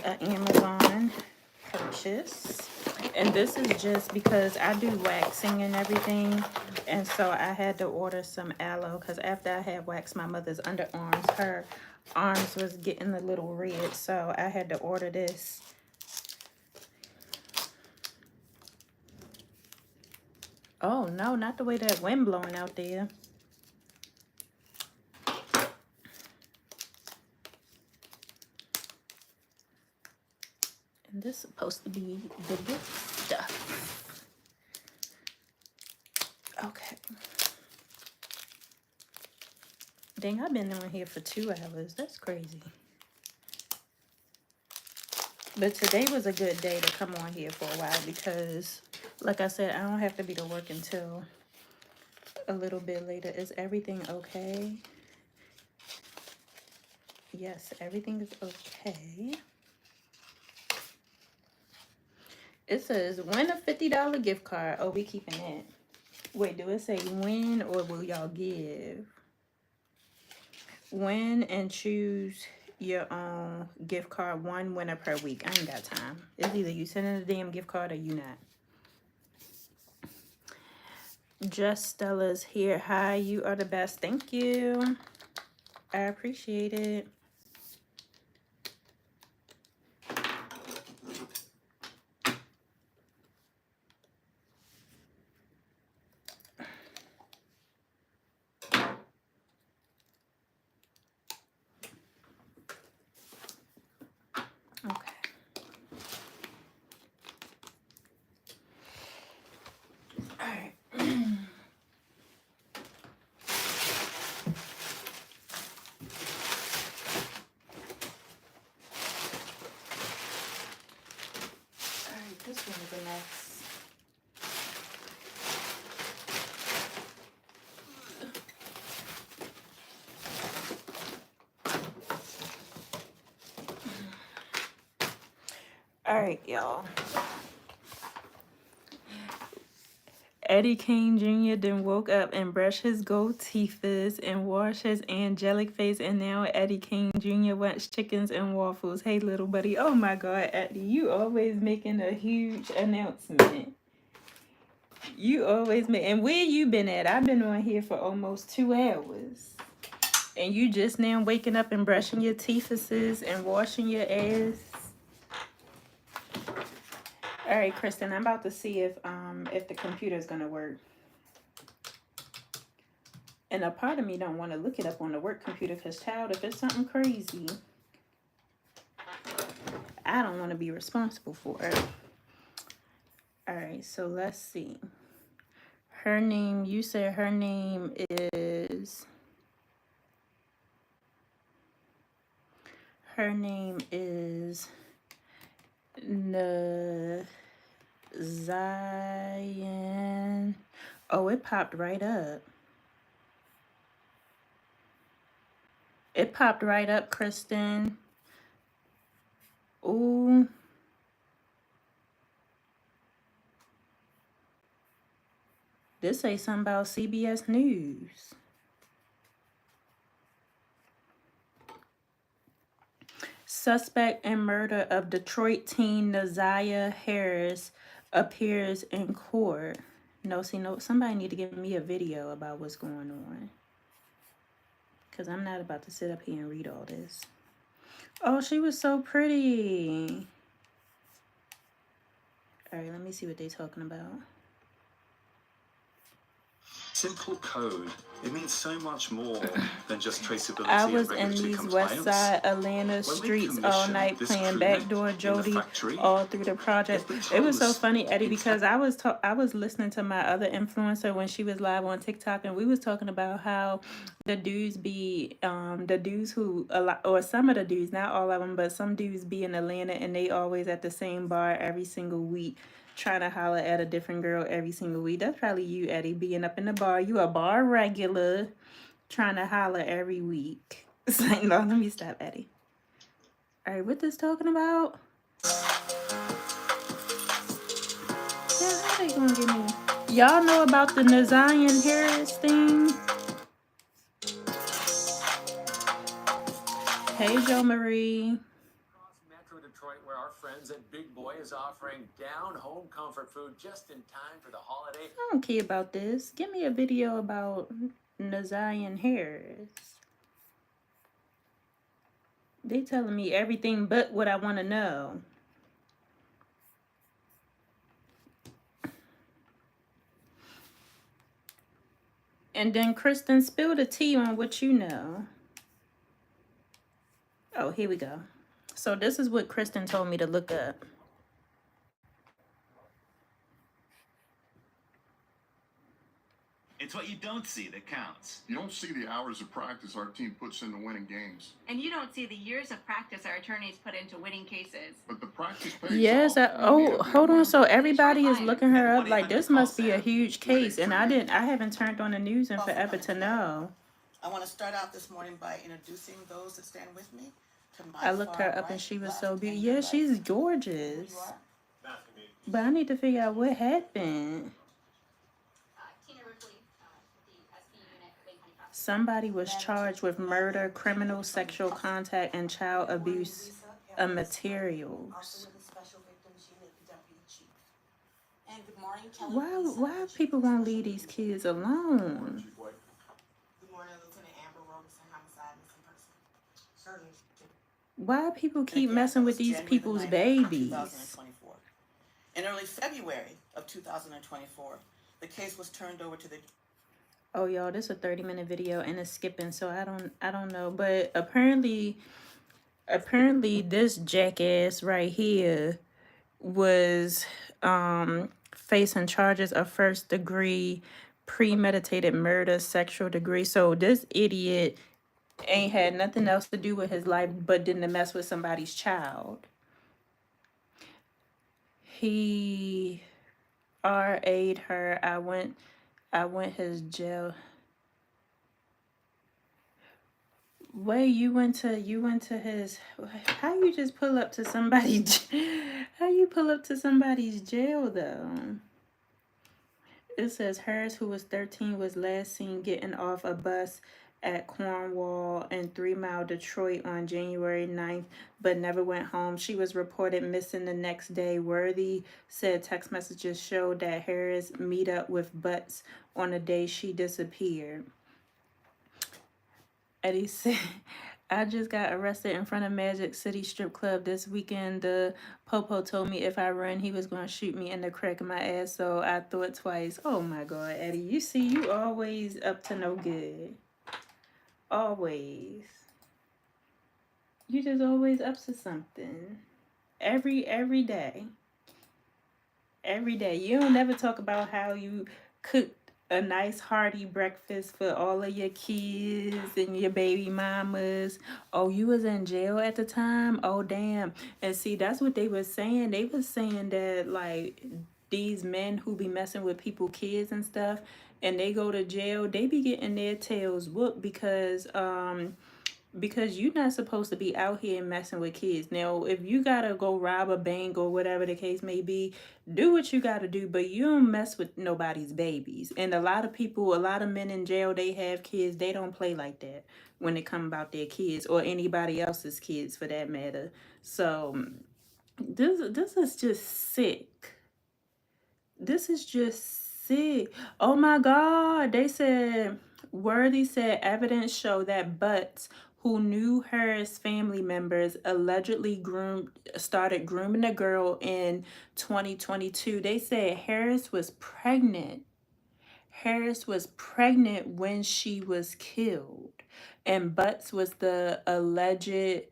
an Amazon purchase. And this is just because I do waxing and everything. And so I had to order some aloe because after I had waxed my mother's underarms, her arms was getting a little red. So I had to order this. Oh, no, not the way that wind blowing out there. And this is supposed to be the good stuff. Okay. Dang, I've been on here for 2 hours. That's crazy. But today was a good day to come on here for a while because, like I said, I don't have to be to work until a little bit later. Is everything okay? Yes, everything is okay. It says win a $50 gift card. Oh, we keeping it. Wait, do it say win or will y'all give? Win and choose your own gift card. One winner per week. I ain't got time. It's either you sending a damn gift card or you not. Just Stella's here. Hi, you are the best. Thank you. I appreciate it. Okay. All right. This one is a mess. All right, y'all. Eddie King Jr. then woke up and brushed his gold teeth and washed his angelic face, and now Eddie King Jr. wants chickens and waffles. Hey, little buddy. Oh my God, Eddie, you always making a huge announcement. You always make, and where you been at? I've been on here for almost 2 hours. And you just now waking up and brushing your teeth and washing your ass. All right, Kristen, I'm about to see if the computer's gonna work. And a part of me don't want to look it up on the work computer because, child, if it's something crazy, I don't want to be responsible for it. All right, so let's see. Her name, you said her name is... Her name is Zion. Oh, it popped right up. It popped right up, Kristen. Ooh. This say something about CBS News. Suspect in murder of Detroit teen Naziah Harris appears in court. No, somebody need to give me a video about what's going on. Because I'm not about to sit up here and read all this. Oh, she was so pretty. All right, let me see what they're talking about. Simple code. It means so much more than just traceability. I was in these West Side Atlanta streets all night playing Backdoor Jody all through the project. It was so funny, Eddie, because I was listening to my other influencer when she was live on TikTok, and we was talking about how the dudes be the dudes who or some of the dudes, not all of them, but some dudes be in Atlanta and they always at the same bar every single week, trying to holler at a different girl every single week. That's probably you, Eddie, being up in the bar. You a bar regular, trying to holler every week. It's like, no, let me stop, Eddie. All right, what this talking about? Yeah, how they gonna get me? Y'all know about the Naziah Harris thing? Hey, Jo Marie. Metro Detroit, where our friends at Big Boy is offering down home comfort food just in time for the holiday. I don't care about this. Give me a video about Naziah Harris. They telling me everything but what I want to know. And then Kristen, spill the tea on what you know. Oh, here we go. So this is what Kristen told me to look up. It's what you don't see that counts. You don't see the hours of practice our team puts into winning games. And you don't see the years of practice our attorneys put into winning cases. But the practice pays Yes. Hold on. So everybody is looking her up. Like, this must be a huge case. And I haven't turned on the news in forever to know. I want to start out this morning by introducing those that stand with me. To my I looked her up and she was so beautiful. Yeah, she's gorgeous. But I need to figure out what happened. Somebody was charged with murder, criminal sexual contact, and child abuse of materials. Why people won't leave these kids alone? Why people keep messing with these people's babies? In early February of 2024, the case was turned over to the... Oh, y'all, this is a 30-minute video and it's skipping, so I don't know. But apparently this jackass right here was facing charges of first-degree premeditated murder, sexual degree. So this idiot ain't had nothing else to do with his life but didn't mess with somebody's child. He RA'd her. I went his jail. Wait, you went to his, how you just pull up to somebody, how you pull up to somebody's jail though? It says Harris, who was 13, was last seen getting off a bus at Cornwall in 3 Mile, Detroit on January 9th, but never went home. She was reported missing the next day. Worthy said text messages showed that Harris meet up with Butts on the day she disappeared. Eddie said, I just got arrested in front of Magic City Strip Club this weekend. The popo told me if I run, he was going to shoot me in the crack of my ass, so I thought twice. Oh my God, Eddie, you see, you always up to no good. Always. You just always up to something. Every day. Every day. You don't never talk about how you cooked a nice hearty breakfast for all of your kids and your baby mamas. Oh, you was in jail at the time? Oh, damn. And see, that's what they were saying. They was saying that, like, these men who be messing with people, kids and stuff, and they go to jail, they be getting their tails whooped because you're not supposed to be out here messing with kids. Now, if you gotta go rob a bank or whatever the case may be, do what you gotta do, but you don't mess with nobody's babies. And a lot of men in jail, they have kids. They don't play like that when it come about their kids or anybody else's kids for that matter. So this is just sick. This is just sick. Oh my God. They said, Worthy said evidence showed that Butts, who knew Harris' family members, allegedly started grooming the girl in 2022. They said Harris was pregnant. Harris was pregnant when she was killed. And Butts was allegedly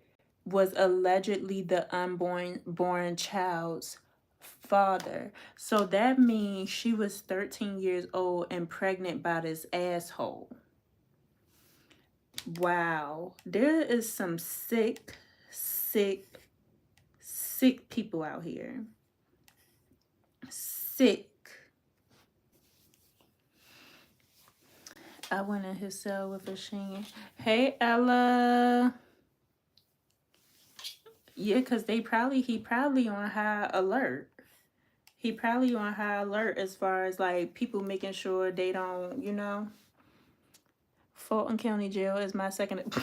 the unborn child's father. So that means she was 13 years old and pregnant by this asshole. Wow. There is some sick people out here. Sick. I went in his cell with a Sheen. Hey, Ella. Yeah, because he probably on high alert. He probably on high alert as far as like people making sure they don't, Fulton County Jail is my second.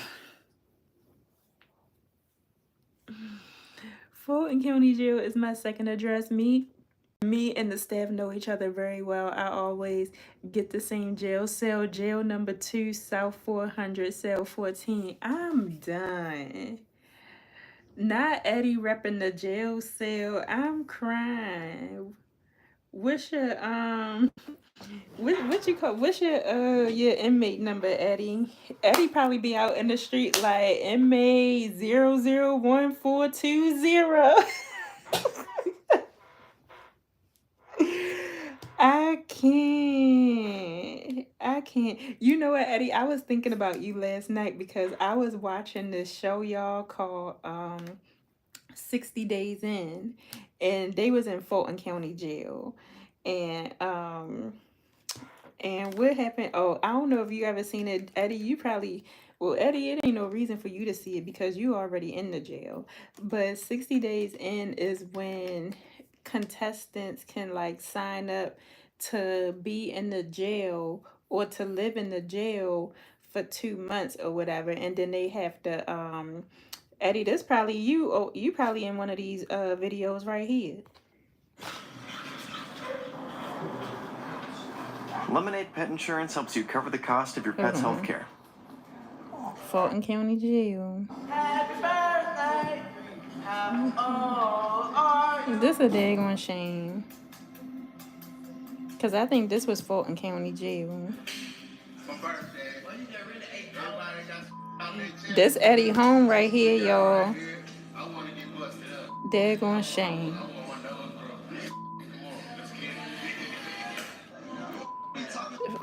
Fulton County Jail is my second address. Me and the staff know each other very well. I always get the same jail cell. Jail number 2, South 400, cell 14. I'm done. Not Eddie repping the jail cell. I'm crying. What's your what you call, what's your inmate number, Eddie? Eddie probably be out in the street like inmate 001420. I can't. You know what, Eddie? I was thinking about you last night because I was watching this show, y'all, called 60 Days In, and they was in Fulton County Jail. And what happened? Oh, I don't know if you ever seen it, Eddie. You probably, well, Eddie, it ain't no reason for you to see it because you already in the jail. But 60 Days In is when contestants can like sign up to be in the jail or to live in the jail for 2 months or whatever, and then they have to Eddie, this probably you. Oh, you probably in one of these videos right here. Lemonade Pet Insurance helps you cover the cost of your pet's health care. Fulton County Jail. Happy birthday. How old are you? This a daggone shame. Cause I think this was Fulton County Jail. This Eddie home right here, y'all. Daggone shame.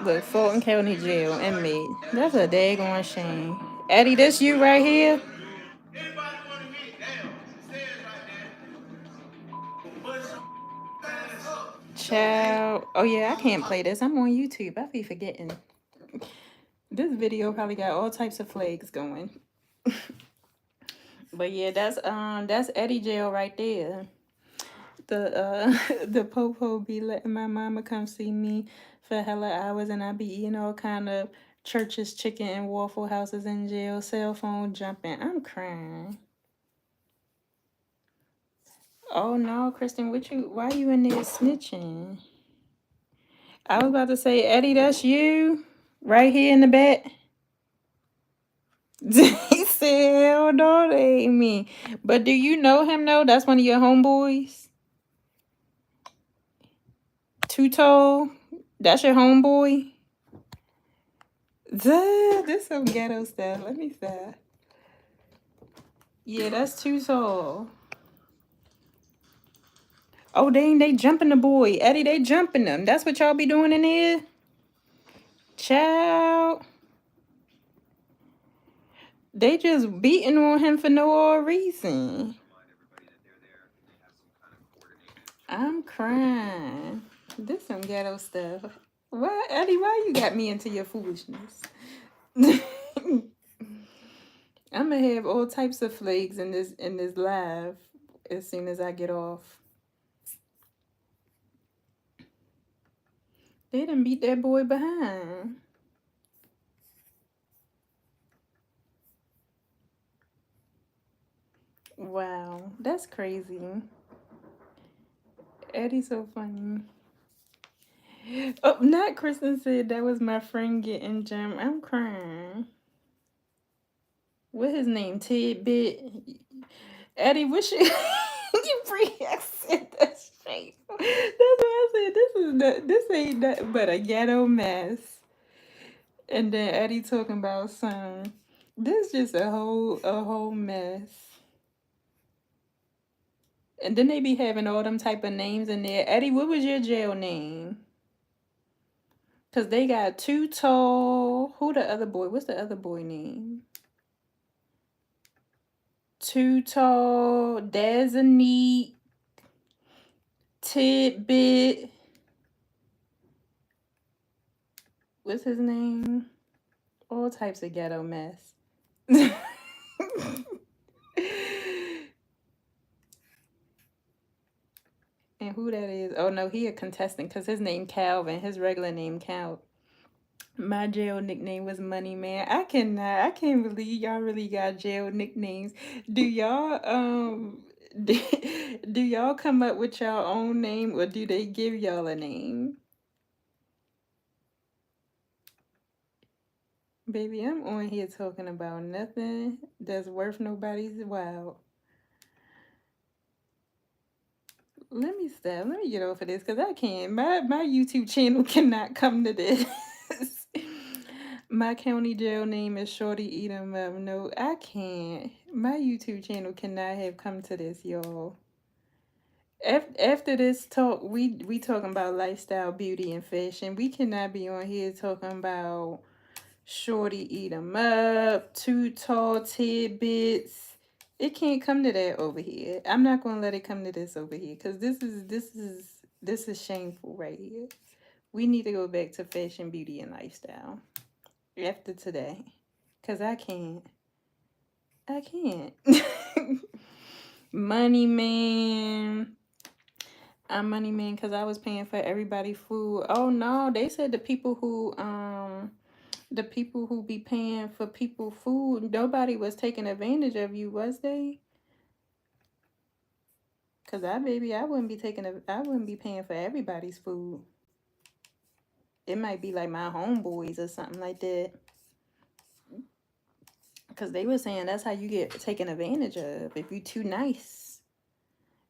Look, Fulton County Jail, inmate. That's a daggone shame. Eddie, this you right here? Child. Oh yeah, I can't play this. I'm on YouTube. I be forgetting. This video probably got all types of flags going. But yeah, that's Eddie Jail right there. The popo be letting my mama come see me for hella hours, and I be eating all kind of churches, chicken, and Waffle Houses in jail. Cell phone jumping. I'm crying. Oh no, Kristen, why you in there snitching? I was about to say, Eddie, that's you right here in the back. He said, hell no, that ain't me. But do you know him though? That's one of your homeboys. Too Tall. That's your homeboy. This some ghetto stuff. Let me stop. Yeah, that's Too Tall. Oh, they jumping the boy. Eddie, they jumping them. That's what y'all be doing in there? Child. They just beating on him for no reason. I'm crying. This some ghetto stuff. Why, Eddie, why you got me into your foolishness? I'm gonna have all types of flags in this live as soon as I get off. They done beat that boy behind. Wow, that's crazy. Eddie's so funny. Oh, not Kristen said that was my friend getting jumped. I'm crying. What his name? Tidbit. Eddie, wish you pre-accent that shit. That's what I said. This ain't nothing but a ghetto mess. And then Eddie talking about some. This just a whole mess. And then they be having all them type of names in there. Eddie, what was your jail name? Cause they got Too Tall. Who the other boy? What's the other boy name? Too Tall, Designate, Tidbit. What's his name? All types of ghetto mess. And who that is? Oh no, he a contestant because his name Calvin. His regular name Cal. My jail nickname was Money Man. I can't believe y'all really got jail nicknames. Do y'all do y'all come up with your own name, or do they give y'all a name? Baby, I'm on here talking about nothing that's worth nobody's while. Let me stop. Let me get off of this because I can't. My YouTube channel cannot come to this. My county jail name is Shorty Eat 'em Up. No, I can't. My YouTube channel cannot have come to this, y'all. After this talk, we talking about lifestyle, beauty, and fashion. We cannot be on here talking about Shorty Eat 'em Up, Too Tall, Tidbits. It can't come to that over here. I'm not gonna let it come to this over here because this is shameful right here. We need to go back to fashion, beauty, and lifestyle after today, cause I can't. Money Man. I'm money man because I was paying for everybody food. Oh no, they said the people who be paying for people food, nobody was taking advantage of you, was they? Cause I wouldn't be I wouldn't be paying for everybody's food. It might be like my homeboys or something like that. Cause they were saying that's how you get taken advantage of if you too nice.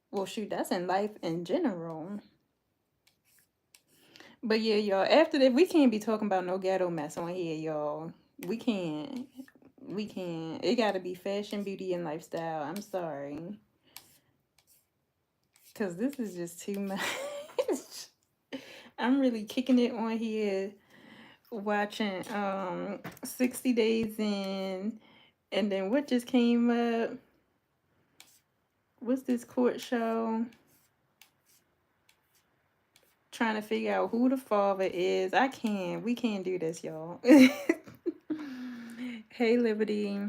Well, shoot, that's in life in general. But yeah, y'all, after that, we can't be talking about no ghetto mess on here, y'all. We can't. We can't. It gotta be fashion, beauty, and lifestyle. I'm sorry. Cause this is just too much. I'm really kicking it on here, watching 60 Days In, and then what just came up? What's this court show? Trying to figure out who the father is. We can't do this, y'all. Hey, Liberty.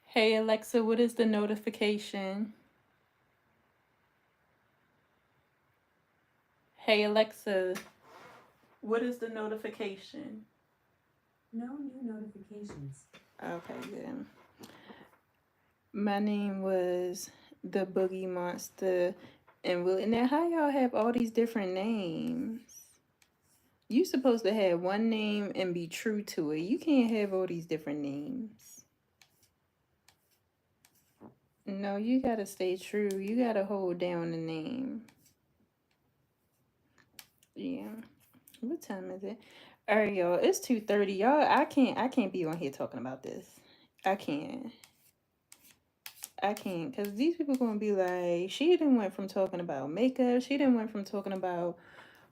Hey, Alexa, what is the notification? Hey, Alexa, what is the notification? No new notifications. Okay, good. My name was the Boogie Monster. And now, how y'all have all these different names? You supposed to have one name and be true to it. You can't have all these different names. No, you gotta stay true. You gotta hold down the name. Yeah. What time is it? All right, y'all. It's 2:30. Y'all, I can't be on here talking about this. I can't. Because these people gonna be like, she done went from talking about makeup. She done went from talking about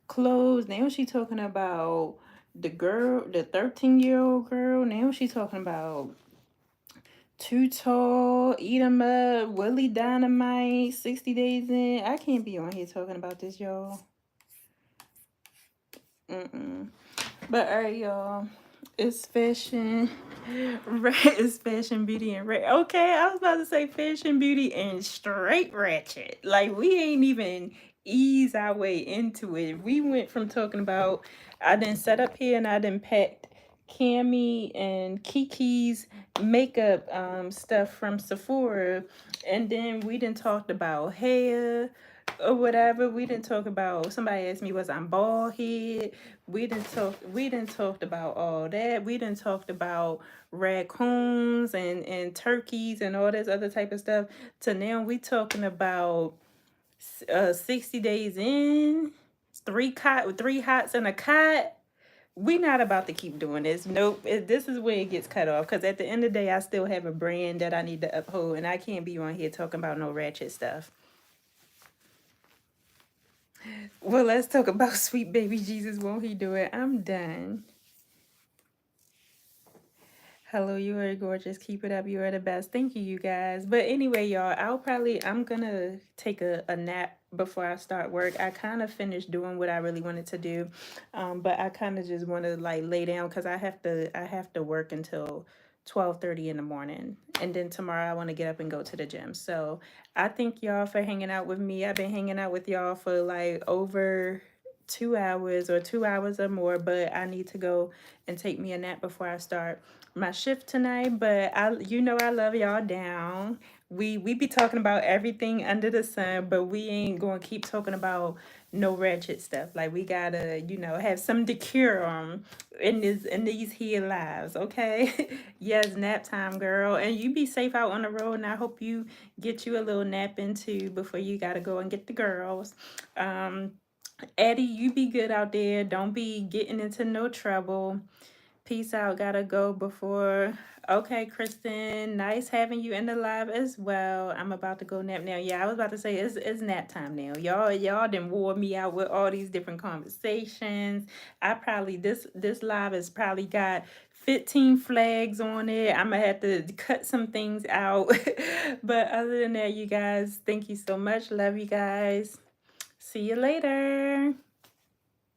clothes. Now she talking about the 13-year-old girl. Now she talking about Too Tall, Eat 'em Up, Willie Dynamite, 60 Days In. I can't be on here talking about this, y'all. But all right, y'all. It's fashion, it's fashion, beauty, and okay, I was about to say fashion, beauty, and straight ratchet. Like, we ain't even ease our way into it. We went from talking about, I done set up here and I done packed Cammy and Kiki's makeup stuff from Sephora, and then we done talked about hair or whatever. We didn't talk about, somebody asked me was I'm bald head. We didn't talked about all that. We didn't talked about raccoons and turkeys and all this other type of stuff. To now we talking about 60 days in, three hots and a cot. We not about to keep doing this. Nope. This is where it gets cut off. Because at the end of the day, I still have a brand that I need to uphold. And I can't be on here talking about no ratchet stuff. Well, let's talk about sweet baby Jesus. Won't he do it? I'm done. Hello, you are gorgeous. Keep it up. You are the best. Thank you, you guys. But anyway, y'all, I'm gonna take a nap before I start work. I kind of finished doing what I really wanted to do, but I kind of just want to like lay down because I have to work until 12:30 in the morning, and then tomorrow I want to get up and go to the gym. So I thank y'all for hanging out with me. I've been hanging out with y'all for like over 2 hours or 2 hours or more, but I need to go and take me a nap before I start my shift tonight. But I love y'all down. We be talking about everything under the sun, but we ain't gonna keep talking about no ratchet stuff. Like, we gotta, have some decorum in these here lives, okay? Yes, nap time, girl. And you be safe out on the road, and I hope you get you a little nap in too before you gotta go and get the girls. Eddie, you be good out there. Don't be getting into no trouble. Peace out. Gotta go before. Okay, Kristen. Nice having you in the live as well. I'm about to go nap now. Yeah, I was about to say it's nap time now. Y'all done wore me out with all these different conversations. I probably this live has probably got 15 flags on it. I'm gonna have to cut some things out. But other than that, you guys, thank you so much. Love you guys. See you later.